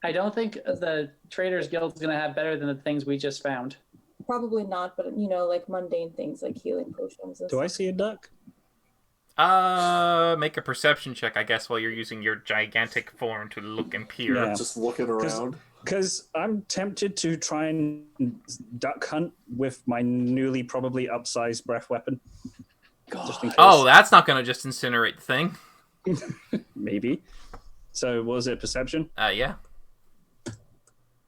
I don't think the Traders Guild is going to have better than the things we just found. Probably not, but like mundane things like healing potions and Do I stuff. see a duck? Make a perception check, I guess, while you're using your gigantic form to look and peer. Yeah. Just looking around. Because I'm tempted to try and duck hunt with my newly probably upsized breath weapon. Just in case. Oh, that's not going to just incinerate the thing. Maybe. So, what was it? Perception? Yeah.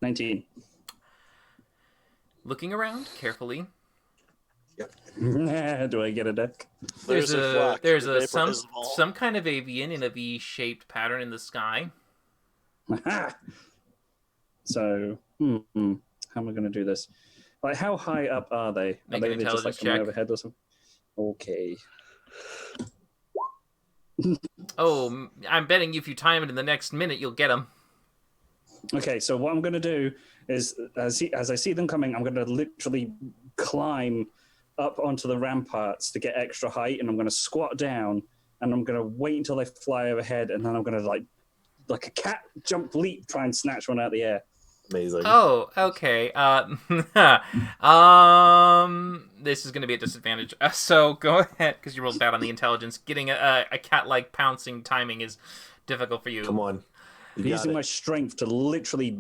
19. Looking around carefully. Do I get a duck? There's a flock. there's Your a vapor is small. some kind of avian in a V-shaped pattern in the sky. So, how am I going to do this? Like, how high up are they? Make Are an they just like intelligence coming check. overhead or something? Okay. Oh, I'm betting you if you time it in the next minute, you'll get them. Okay, so what I'm going to do is, as I see them coming, I'm going to literally climb up onto the ramparts to get extra height, and I'm going to squat down, and I'm going to wait until they fly overhead, and then I'm going to, like a cat jump leap, try and snatch one out of the air. Amazing. Oh, okay. This is going to be a disadvantage. So go ahead, because you rolled bad on the intelligence. Getting a cat-like pouncing timing is difficult for you. Come on. You got Using it. my strength to literally.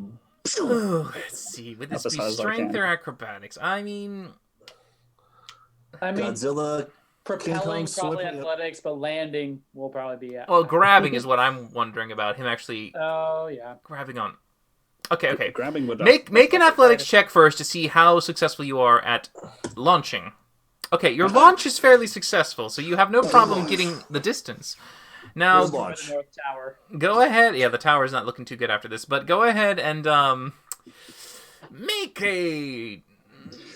Let's see. Would this That's be as high as I strength can. or acrobatics? I mean, Godzilla. propelling King Kong probably slipping- athletics, but landing will probably be. well, grabbing is what I'm wondering about. Him actually Oh yeah. grabbing on. Okay. Grabbing would. Make an athletics check first to see how successful you are at launching. Okay, your launch is fairly successful, so you have no problem getting the distance. Now, Where's By launch? the North Tower. go ahead. Yeah, the tower's not looking too good after this, but go ahead and make a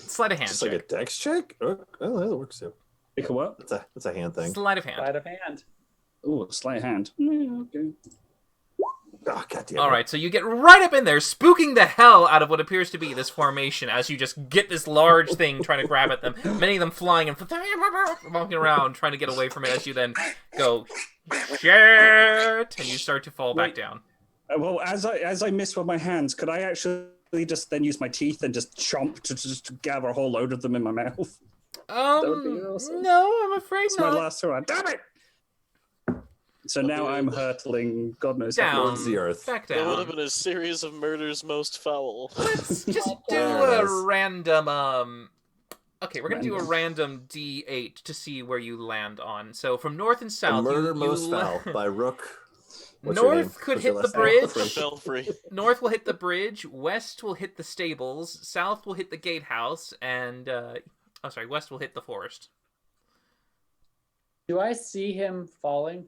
sleight of hand Just check. like a dex check? Oh, that works too. Pick a what? That's a hand thing. Sleight of hand. Sleight of hand. Ooh, a sleight of hand. Yeah, okay. Oh, goddamn. All right, so you get right up in there, spooking the hell out of what appears to be this formation as you just get this large thing trying to grab at them. Many of them flying and walking around trying to get away from it as you then go, shit, and you start to fall back down. Well, as I miss with my hands, could I actually just then use my teeth and just chomp to just gather a whole load of them in my mouth? would be awesome. No, I'm afraid It's my not. last hurrah. Damn it! So now I'm hurtling God knows how Down. far. Towards the earth. Back That would down. have been a series of murders most foul. Let's just do There it a is. random. Okay, we're gonna do a random D8 to see where you land on. So from north and A south, Murder you Most Foul by Rook. What's your name? North could What's your hit the last name? bridge. Belfry. North will hit the bridge. West will hit the stables. South will hit the gatehouse, and west will hit the forest. Do I see him falling?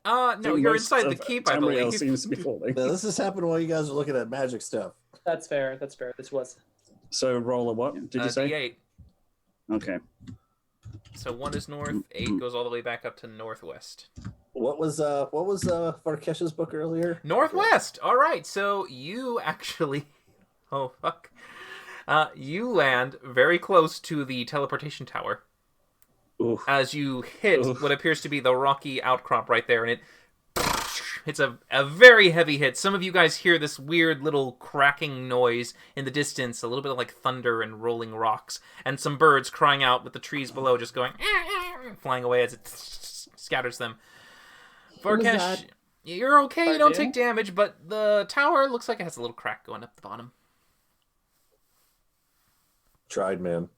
No, you're Most inside the of keep, I Tamriel believe. seems to be falling. Now, this is happening while you guys are looking at magic stuff. That's fair. That's fair. This was. So roll a what? Did you say? D8. Okay. So 1 is north, 8 goes all the way back up to northwest. What was Varkesh's book earlier? Northwest. All right. So you actually, oh fuck, you land very close to the teleportation tower Ooh. as you hit Oof. what appears to be the rocky outcrop right there, and it's a very heavy hit. Some of you guys hear this weird little cracking noise in the distance, a little bit like thunder and rolling rocks, and some birds crying out with the trees below just going flying away as it scatters them. What was Varkesh, that? you're okay. You don't Pardon? take damage, but the tower looks like it has a little crack going up the bottom. Tried, man.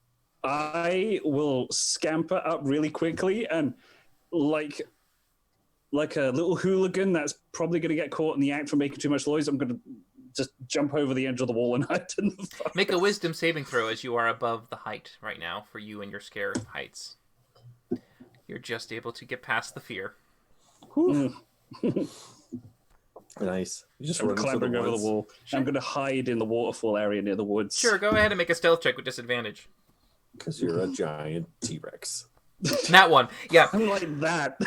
I will scamper up really quickly and like a little hooligan that's probably going to get caught in the act for making too much noise. I'm going to just jump over the edge of the wall and hide in the fire. Make a wisdom saving throw as you are above the height right now for you and your scare heights. You're just able to get past the fear. Nice. You just I'm run into the clambering over the woods. wall. I'm going to hide in the waterfall area near the woods. Sure, go ahead and make a stealth check with disadvantage. Because you're a giant T-Rex. That one. Yeah. I'm like that.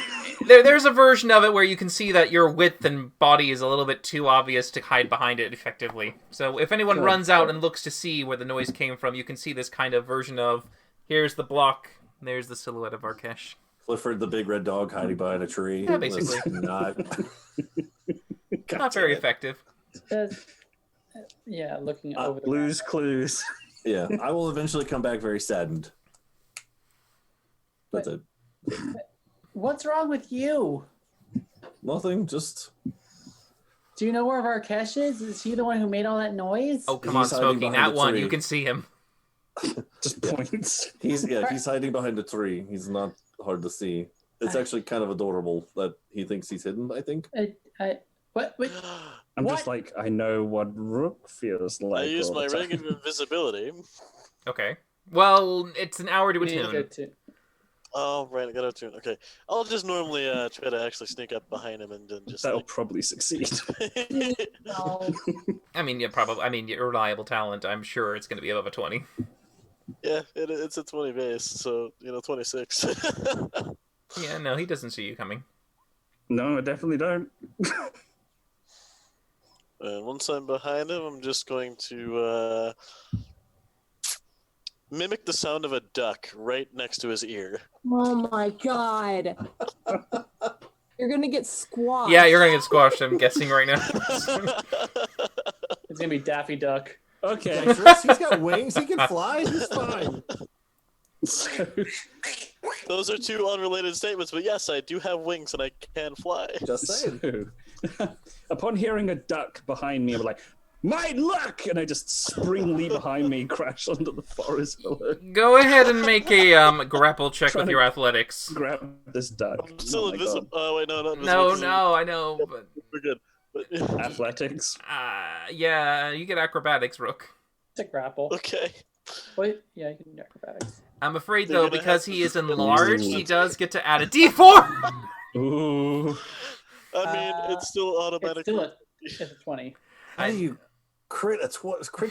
There's a version of it where you can see that your width and body is a little bit too obvious to hide behind it effectively. So if anyone runs out and looks to see where the noise came from, you can see this kind of version of, here's the block, there's the silhouette of Varkesh. Clifford the big red dog hiding behind a tree. Yeah, was basically. Not. God Not very damn it. effective. Yeah, looking over the Blues Clues. Yeah, I will eventually come back very saddened. That's it. What's wrong with you? Nothing. Just Do you know where Varkesh is? Is he the one who made all that noise? Oh, come on, He's hiding Smokey. behind That the one, tree. you can see him. Just points. he's hiding behind a tree. He's not hard to see. It's I- actually kind of adorable that he thinks he's hidden. I think. What? I'm What? just like, I know what Rook feels like. I use all my the ring time. of invisibility. Okay. Well, it's an hour to We need to go attune. to. Oh, right, I got to tune. Okay, I'll just normally try to actually sneak up behind him and then just. That'll probably succeed. No. I mean, yeah, probably. I mean, your reliable talent. I'm sure it's going to be above a 20. Yeah, it's a 20 base, so 26. Yeah, no, he doesn't see you coming. No, I definitely don't. And once I'm behind him, I'm just going to mimic the sound of a duck right next to his ear. Oh my god. You're gonna get squashed. Yeah, you're going to get squashed. I'm guessing right now. It's gonna be Daffy Duck. Okay. Chris, he's got wings. He can fly. He's fine. So, Those are two unrelated statements, but yes, I do have wings and I can fly. Just saying. upon hearing a duck behind me, I'm like, my luck! And I just springly behind me crash onto the forest pillar. Go ahead and make a grapple check with your athletics. Grab this duck. I'm still Oh my invisible. Oh, wait, no, not No, invisible. no, I know, but We're good. But, God. Athletics. yeah, you get acrobatics, Rook. It's a grapple. okay. Wait, yeah, you can do acrobatics. I'm afraid They're though, gonna because have he to- is enlarged, he does get to add a D4. Ooh. I mean, it's still It's automatically. still it's a 20. How do you crit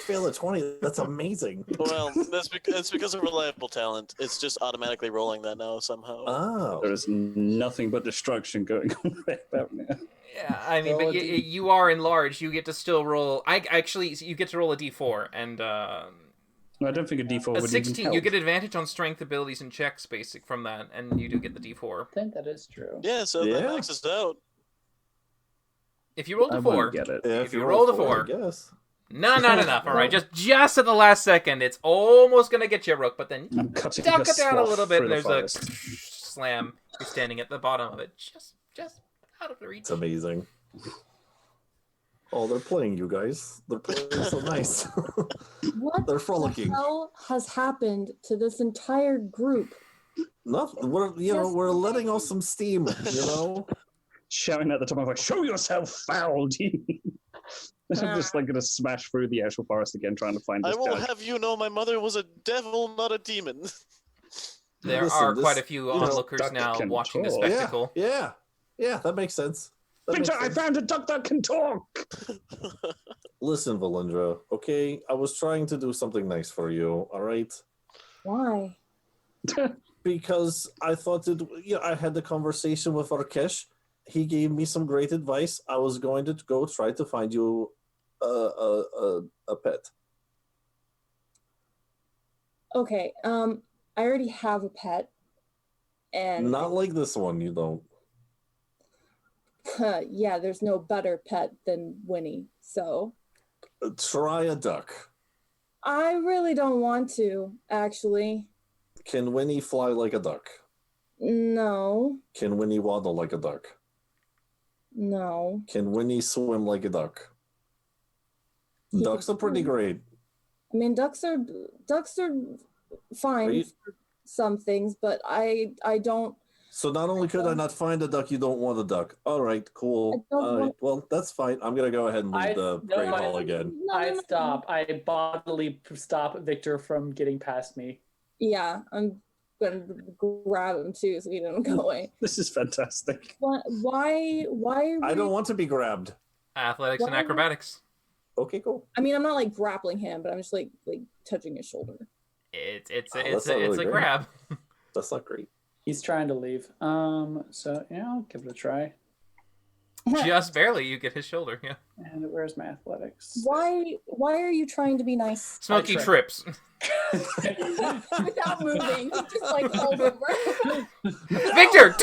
fail at 20? That's amazing. Well, it's because of reliable talent. It's just automatically rolling that now somehow. Oh. There is nothing but destruction going on right about now. Yeah, I mean, Roll but a D- you are enlarged. You get to still roll. You get to roll a D4, and I don't think a D4 a would even 16. help. You get advantage on strength, abilities, and checks basic from that, and you do get the D4. I think that is true. Yeah, so that Yeah. maxes out. If you rolled I a won't 4, get it. Yeah, if you rolled a 4, I guess. no, not enough. All right, just at the last second, it's almost gonna get you, Rook, but then I'm cutting duck a it down a swath little bit, through and the there's forest. a slam. You're standing at the bottom of it, just out of the reach. It's amazing. Oh, they're playing, you guys. They're playing so nice. What They're the frolicking. hell has happened to this entire group? Nothing. We're letting off some steam. Shouting at the top of my voice, show yourself foul, demon! I'm just like gonna smash through the actual forest again, trying to find I this will duck. have you know my mother was a devil, not a demon. There Listen, are this- quite a few onlookers duck now can watching the talk. spectacle. Yeah, that makes sense. That makes Victor, I sense. found a duck that can talk! Listen, Valindra. Okay, I was trying to do something nice for you. All right. Why? Because I thought I had the conversation with Arkesh. He gave me some great advice. I was going to go try to find you a pet. Okay, I already have a pet. And Not like this one, you don't. yeah, there's no better pet than Winnie. So Try a duck. I really don't want to, actually. Can Winnie fly like a duck? No, Can Winnie waddle like a duck? no. Can Winnie swim like a duck? He Ducks can are pretty swim. great. I mean, ducks are fine Are you- for some things, but I don't. So not only could I not find a duck, you don't want a duck. All right, cool. I don't All right, want- well, that's fine. I'm gonna go ahead and leave the No, great I- hall again. No, I no, no. stop. I bodily stop Victor from getting past me. Yeah, I'm gonna grab him too, so he doesn't go away. This is fantastic. Why? Are I we- don't want to be grabbed. Athletics and Why- acrobatics. Okay, cool. I mean, I'm not like grappling him, but I'm just like touching his shoulder. It's Oh, that's not a really great. grab. That's not great. He's trying to leave. So yeah, I'll give it a try. Just barely, you get his shoulder. Yeah. And where's my athletics? Why are you trying to be nice Smokey tripped. trips. without moving? He just like falls over. Victor.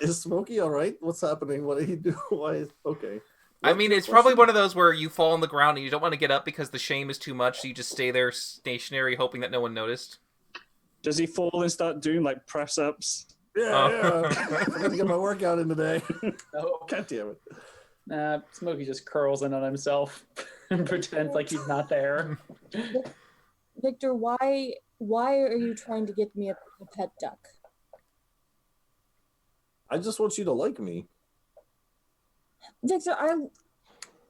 Is Smokey all right? What's happening? What did he do? Why? Okay. I mean, it's probably one of those where you fall on the ground and you don't want to get up because the shame is too much, so you just stay there stationary, hoping that no one noticed. Does he fall and start doing like press ups? Yeah. I forgot to get my workout in today. No, God damn it. Smokey just curls in on himself and pretends like he's not there. Victor, why are you trying to get me a pet duck? I just want you to like me. Victor,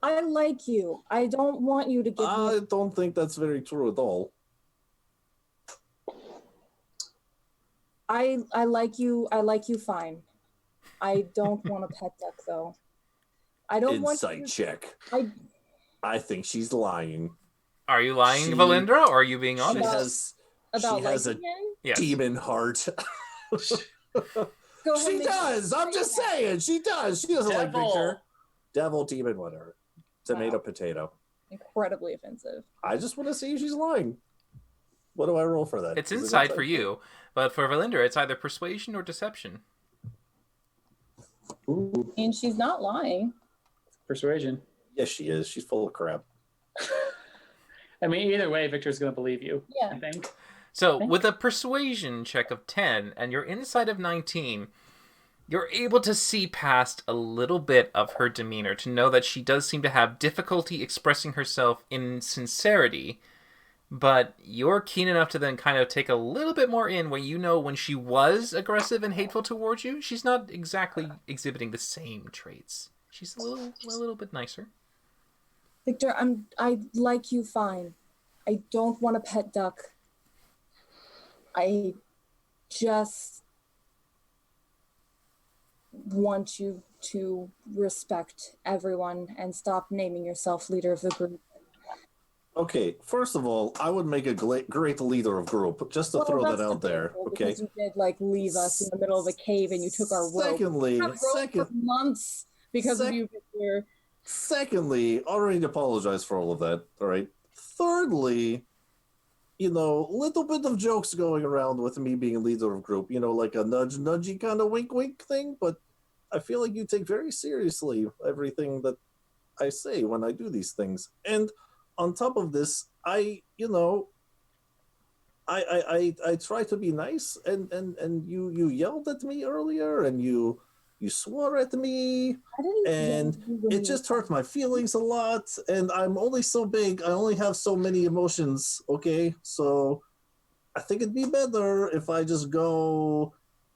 I like you. I don't want you to give me. I don't think that's very true at all. I like you. I like you fine. I don't want a pet duck though. I don't Insight want. check. I I think she's lying. Are you lying, She- Valindra, or are you being She honest? has about she has a liking him. Yes. demon heart. Go ahead. She and make- does. I'm just saying. She does. She doesn't like Devil. Victor. Devil, demon, whatever. Tomato, potato. Incredibly offensive. I just want to see if she's lying. What do I roll for that? It's Is it insight for you, but for Valindra, it's either persuasion or deception. Ooh. And she's not lying. Persuasion. Yes, she is. She's full of crap. I mean, either way, Victor's going to believe you. Yeah. I think. So, Okay. with a persuasion check of 10 and your insight of 19, you're able to see past a little bit of her demeanor to know that she does seem to have difficulty expressing herself in sincerity, but you're keen enough to then kind of take a little bit more in when you know when she was aggressive and hateful towards you, she's not exactly exhibiting the same traits. She's a little bit nicer. Victor, I like you fine. I don't want a pet duck. I just want you to respect everyone and stop naming yourself leader of the group. Okay, first of all, I would make a great leader of group, just to Well, throw that's that out there. debatable, Okay. Because you did leave us in the middle of a cave and you took our rope. Secondly, We had rope for months because of Sec- you, Victor. Secondly, already apologize for all of that. All right. Thirdly, little bit of jokes going around with me being leader of group. Like a nudgy kind of wink thing. But I feel like you take very seriously everything that I say when I do these things. And on top of this, I try to be nice, and you yelled at me earlier, and you swore at me. I didn't And yell at you when it you- just hurt my feelings a lot, and I'm only so big. I only have so many emotions, okay? So I think it'd be better if I just go,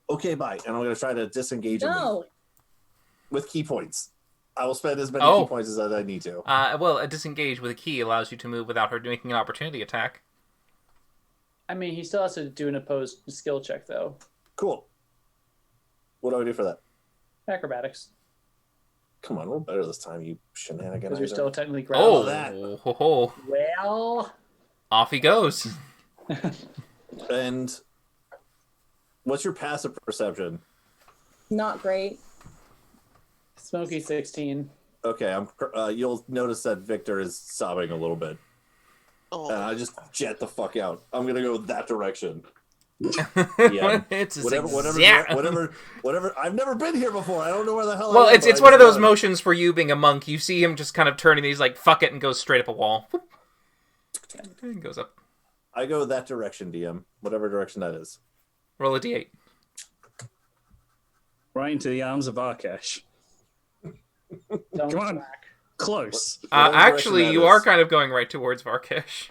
okay, bye. And I'm going to try to disengage and leave No. with key points. I will spend as many Oh. key points as I need to. Well, a disengage with a key allows you to move without her making an opportunity attack. I mean, he still has to do an opposed skill check, though. Cool. What do I do for that? Acrobatics. Come on, roll better this time, you shenanigan. Because you're still technically Oh, grounded. that. ho, ho. Well, Off he goes. And what's your passive perception? Not great. Smoky 16. Okay, you'll notice that Victor is sobbing a little bit. Oh, And I just jet the fuck out. I'm gonna go that direction. It's Whatever. I've never been here before. I don't know where the hell. Well, I am, it's but I one of just those run. motions for you being a monk. You see him just kind of turning, and he's like, "Fuck it," and goes straight up a wall. Whoop. And goes up. I go that direction, DM. Whatever direction that is. Roll a d8. Right into the arms of Arkesh. Don't Come on. track. Close. Whatever Actually, direction you that are is. kind of going right towards Varkesh.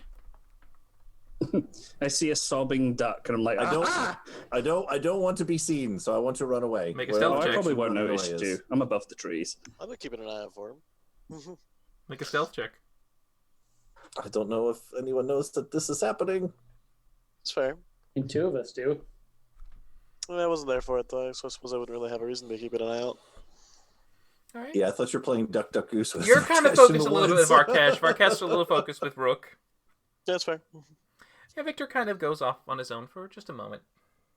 I see a sobbing duck, and I'm like, I don't. "Ah!" I don't want to be seen, so I want to run away. Make a Whatever stealth Oh, I check. probably direction won't running notice away you. is. I'm above the trees. I've been keeping an eye out for him. Make a stealth check. I don't know if anyone knows that this is happening. It's fair. And two of us do. I wasn't there for it though, so I suppose I wouldn't really have a reason to keep an eye out. All right. Yeah, I thought you were playing Duck Duck Goose with You're kind of Varkesh in focused the a little bit with woods. Varkesh. Varkesh is a little focused with Rook. Yeah, it's fair. Yeah, Victor kind of goes off on his own for just a moment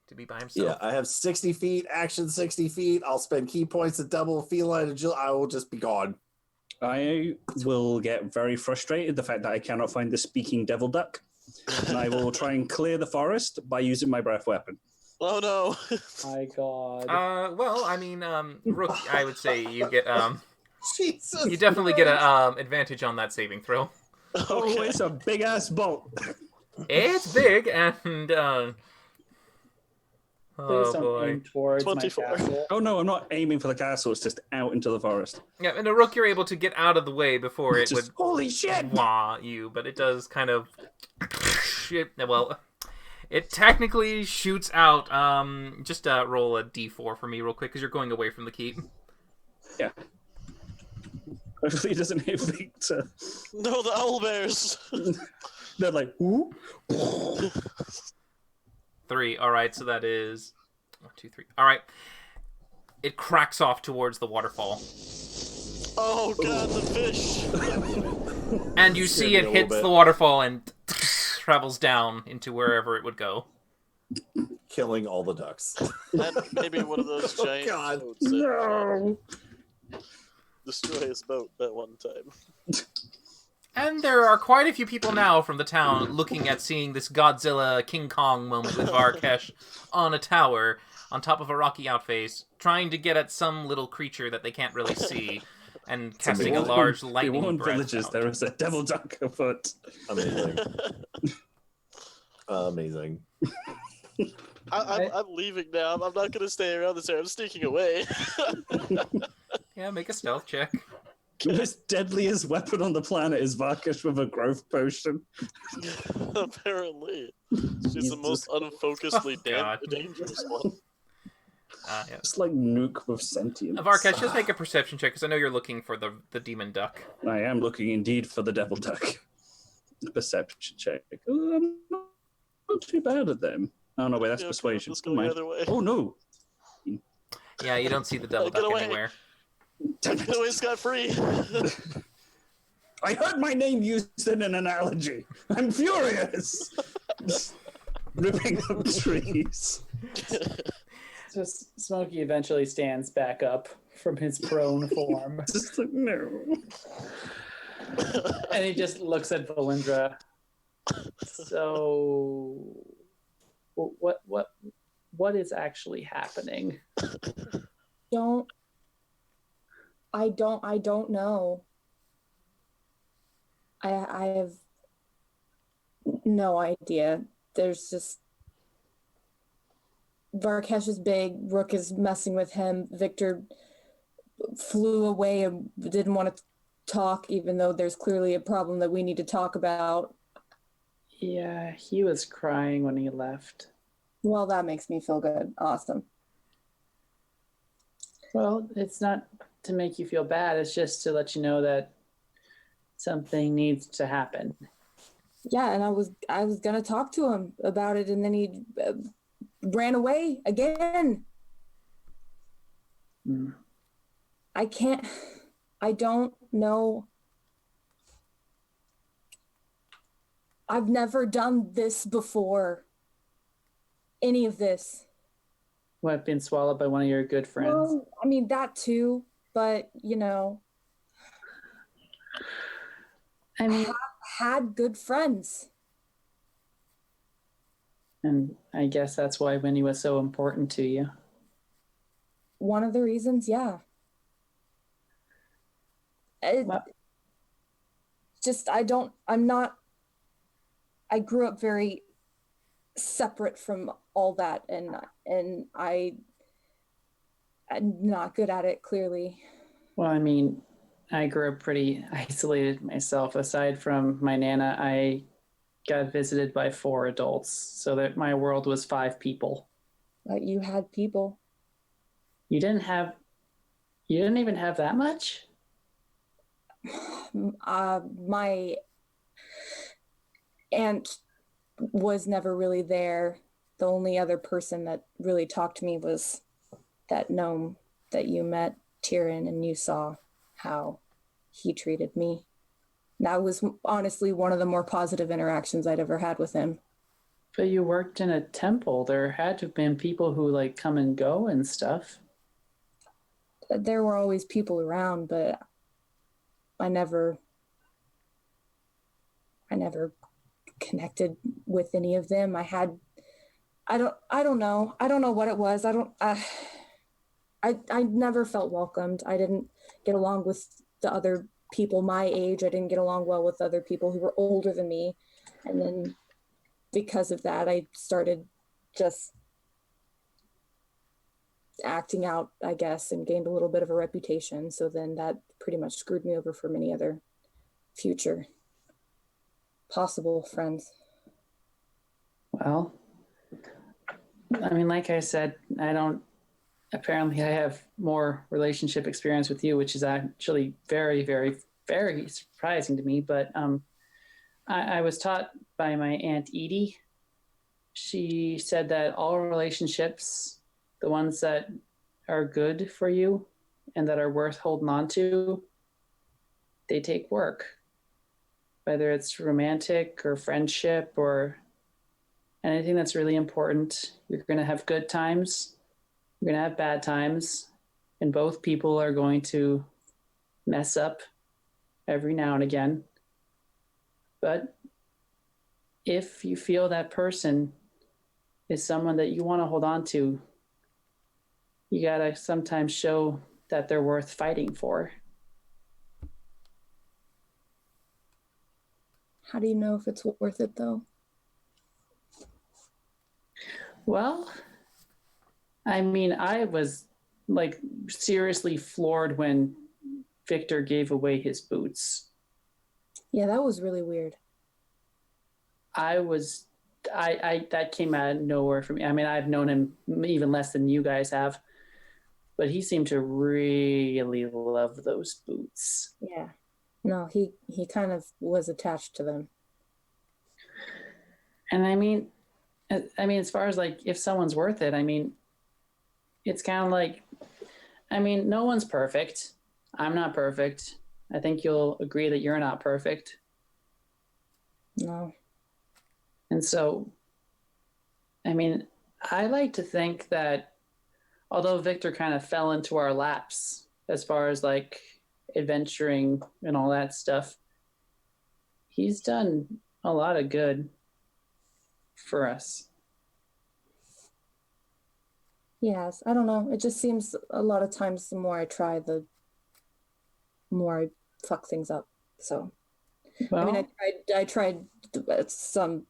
to be by himself. Yeah, I have 60 feet, action 60 feet. I'll spend key points at double feline agility. I will just be gone. I will get very frustrated the fact that I cannot find the speaking devil duck, and I will try and clear the forest by using my breath weapon. Oh no! My God. Well, I mean, Rook, I would say you get Jesus. you definitely get a advantage on that saving throw. Oh, it's a big ass bolt. It's big and Please oh don't boy. aim towards 24. my castle. Oh no, I'm not aiming for the castle. It's just out into the forest. Yeah, and a Rook, you're able to get out of the way before it would Just, holy shit! wah you, but it does kind of well, it technically shoots out. Just roll a d4 for me real quick because you're going away from the keep. Yeah. Hopefully, it doesn't hit Victor. No, the owl bears. They're like, ooh. 3. All right, so that is 1, 2, 3. All right. It cracks off towards the waterfall. Oh god, the fish! And you Scared see me it a little hits bit. the waterfall and travels down into wherever it would go. Killing all the ducks. And maybe one of those Oh, giant God. boats that destroy his boat that one time. And there are quite a few people now from the town looking at seeing this Godzilla King Kong moment with Varkesh on a tower on top of a rocky outface, trying to get at some little creature that they can't really see, and casting a large lightning warned breath villagers out. there is a devil duck afoot. Amazing. Amazing. I'm leaving now. I'm not gonna stay around this area. I'm sneaking away. Yeah, make a stealth check. The most deadliest weapon on the planet is Varkish with a growth potion. Apparently. She's the Jesus. most unfocusedly Oh, God. dangerous one. Yeah. It's like Nuke with sentience. Varkesh, just make a perception check, because I know you're looking for the demon duck. I am looking indeed for the devil duck. Perception check. I'm not too bad at them. Oh no, wait, that's Yeah, okay, persuasion. let's Never go the mind. other way. Oh no! Yeah, you don't see the devil Get duck away. anywhere. Damn it. Get away scot-free! I heard my name used in an analogy. I'm furious. Ripping up trees. So Smokey eventually stands back up from his prone form, Just like no. and he just looks at Valindra. So, what is actually happening? I don't know. I have no idea. There's just Varkesh is big, Rook is messing with him, Victor flew away and didn't want to talk, even though there's clearly a problem that we need to talk about. Yeah, he was crying when he left. Well, that makes me feel good. Awesome. Well, it's not to make you feel bad. It's just to let you know that something needs to happen. Yeah, and I was gonna talk to him about it, and then he ran away again. Mm. I don't know. I've never done this before. Any of this. What, been swallowed by one of your good friends? Well, I mean, that too, but, you know, I mean, had good friends. and I guess that's why Winnie was so important to you. One of the reasons, yeah. Well- I grew up very separate from all that, and I'm not good at it, clearly. Well, I mean, I grew up pretty isolated myself. Aside from my Nana, I got visited by 4 adults, so that my world was 5 people. But you had people. You didn't even have that much? My aunt was never really there. The only other person that really talked to me was that gnome that you met, Tyrion, and you saw how he treated me. That was honestly one of the more positive interactions I'd ever had with him. But you worked in a temple. There had to have been people who like come and go and stuff. There were always people around, but I never connected with any of them. I don't know. I don't know what it was. I never felt welcomed. I didn't get along with the other people my age. I didn't get along well with other people who were older than me. And then because of that, I started just acting out, I guess, and gained a little bit of a reputation. So then that pretty much screwed me over for many other future possible friends. Well, I mean, like I said, apparently I have more relationship experience with you, which is actually very, very, very surprising to me. But I was taught by my Aunt Edie she said that all relationships, the ones that are good for you and that are worth holding on to, they take work. Whether it's romantic or friendship or anything that's really important, you're going to have good times, you're going to have bad times, and both people are going to mess up every now and again. But if you feel that person is someone that you want to hold on to, you got to sometimes show that they're worth fighting for. How do you know if it's worth it, though? Well, I mean, I was like seriously floored when Victor gave away his boots. Yeah, that was really weird. I that came out of nowhere for me. I mean, I've known him even less than you guys have, but he seemed to really love those boots. Yeah. No, he kind of was attached to them. And I mean, as far as like if someone's worth it, I mean, it's kind of like, I mean, no one's perfect. I'm not perfect. I think you'll agree that you're not perfect. No. And so, I mean, I like to think that although Victor kind of fell into our laps as far as like adventuring and all that stuff, he's done a lot of good for us. Yes, I don't know. It just seems a lot of times the more I try, the more I fuck things up. So, Well, I mean, I tried some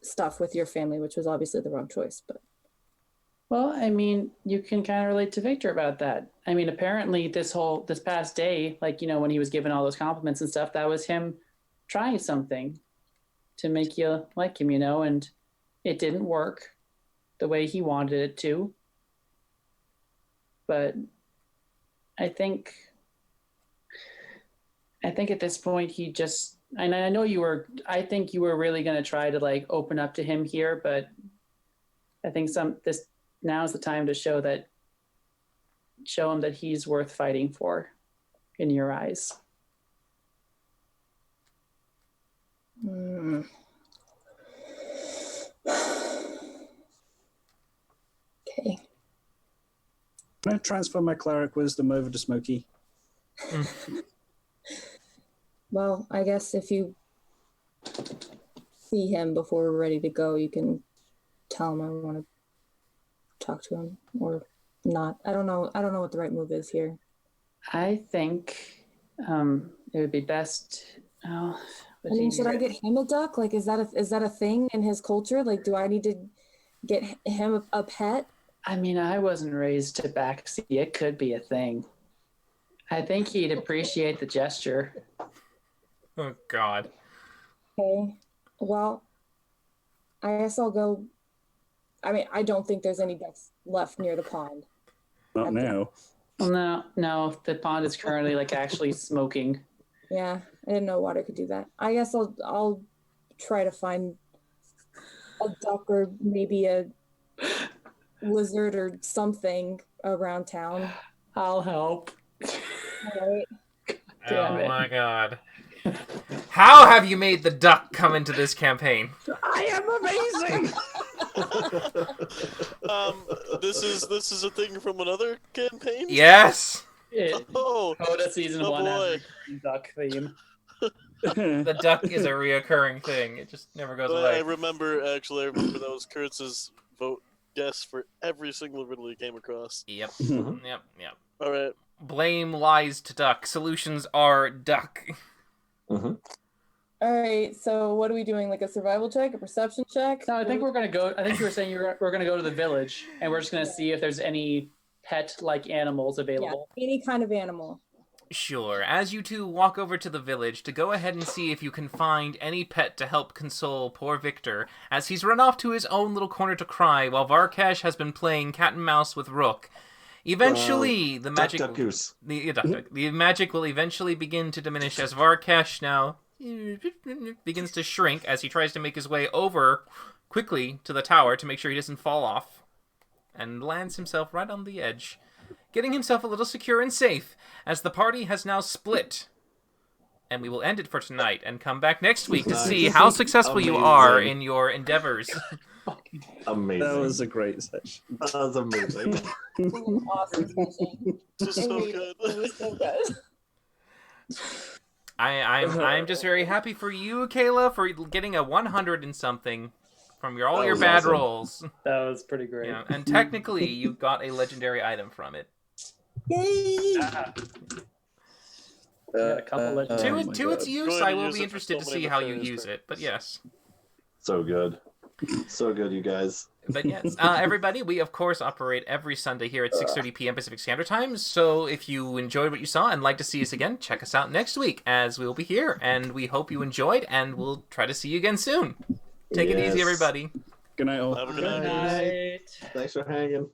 stuff with your family, which was obviously the wrong choice, but well, I mean, you can kind of relate to Victor about that. I mean, apparently this past day, like, you know, when he was giving all those compliments and stuff, that was him trying something to make you like him, you know, and it didn't work the way he wanted it to. But I think at this point he just, and I know I think you were really going to try to like open up to him here, but I think now's the time to show him that he's worth fighting for in your eyes. okay. Can I transfer my cleric wisdom over to Smokey? Well, I guess if you see him before we're ready to go, you can tell him I want to talk to him or not. I don't know what the right move is here. I think it would be best. Oh, I mean, should I get him a duck? Like, is that a thing in his culture? Like, do I need to get him a pet? I mean, I wasn't raised to backseat. It could be a thing. I think he'd appreciate the gesture. Oh, God. Okay. Well, I guess I'll go. I mean, I don't think there's any ducks left near the pond. Not now. Well, no, the pond is currently like actually smoking. Yeah, I didn't know water could do that. I guess I'll try to find a duck or maybe a lizard or something around town. I'll help. All right. Damn Oh, it. my God. How have you made the duck come into this campaign? I am amazing! This is a thing from another campaign. Yes! Oh, Coda season oh 1 has boy. a recurring duck theme. The duck is a reoccurring thing. It just never goes But I away. remember that was Kurtz's vote guess for every single riddle he came across. Yep. Mhm. Yep. All right. Blame lies to duck. Solutions are duck. Mm-hmm. All right. So what are we doing? Like a survival check, a perception check? No, I think we're gonna go. I think you were saying we're gonna go to the village, and we're just gonna see if there's any pet-like animals available. Yeah, any kind of animal. Sure. As you two walk over to the village to go ahead and see if you can find any pet to help console poor Victor, as he's run off to his own little corner to cry while Varkesh has been playing cat and mouse with Rook. Eventually, the magic Duck, goose. the magic will eventually begin to diminish as Varkesh now begins to shrink as he tries to make his way over quickly to the tower to make sure he doesn't fall off, and lands himself right on the edge, getting himself a little secure and safe, as the party has now split. And we will end it for tonight and come back next week to see how successful you are in your endeavors. Amazing. That was a great session. That was amazing. Awesome session. This is so It good. was so good. I'm just very happy for you, Kayla, for getting a 100 and something from all That your was bad awesome. rolls. That was pretty great. Yeah, and technically, you got a legendary item from it. Yay! Yeah, a couple legendary. To, oh it, my to its God. use, Go ahead I and will use be it for interested to so many see how you nefarious use it. But yes. So good. So good, you guys. But yes, everybody, we of course operate every Sunday here at 6:30 p.m. Pacific Standard Time. So if you enjoyed what you saw and like to see us again, check us out next week, as we'll be here. And we hope you enjoyed, and we'll try to see you again soon. Take it easy, Yes. everybody. Good night, all. Have a good night. Good night. Thanks for hanging.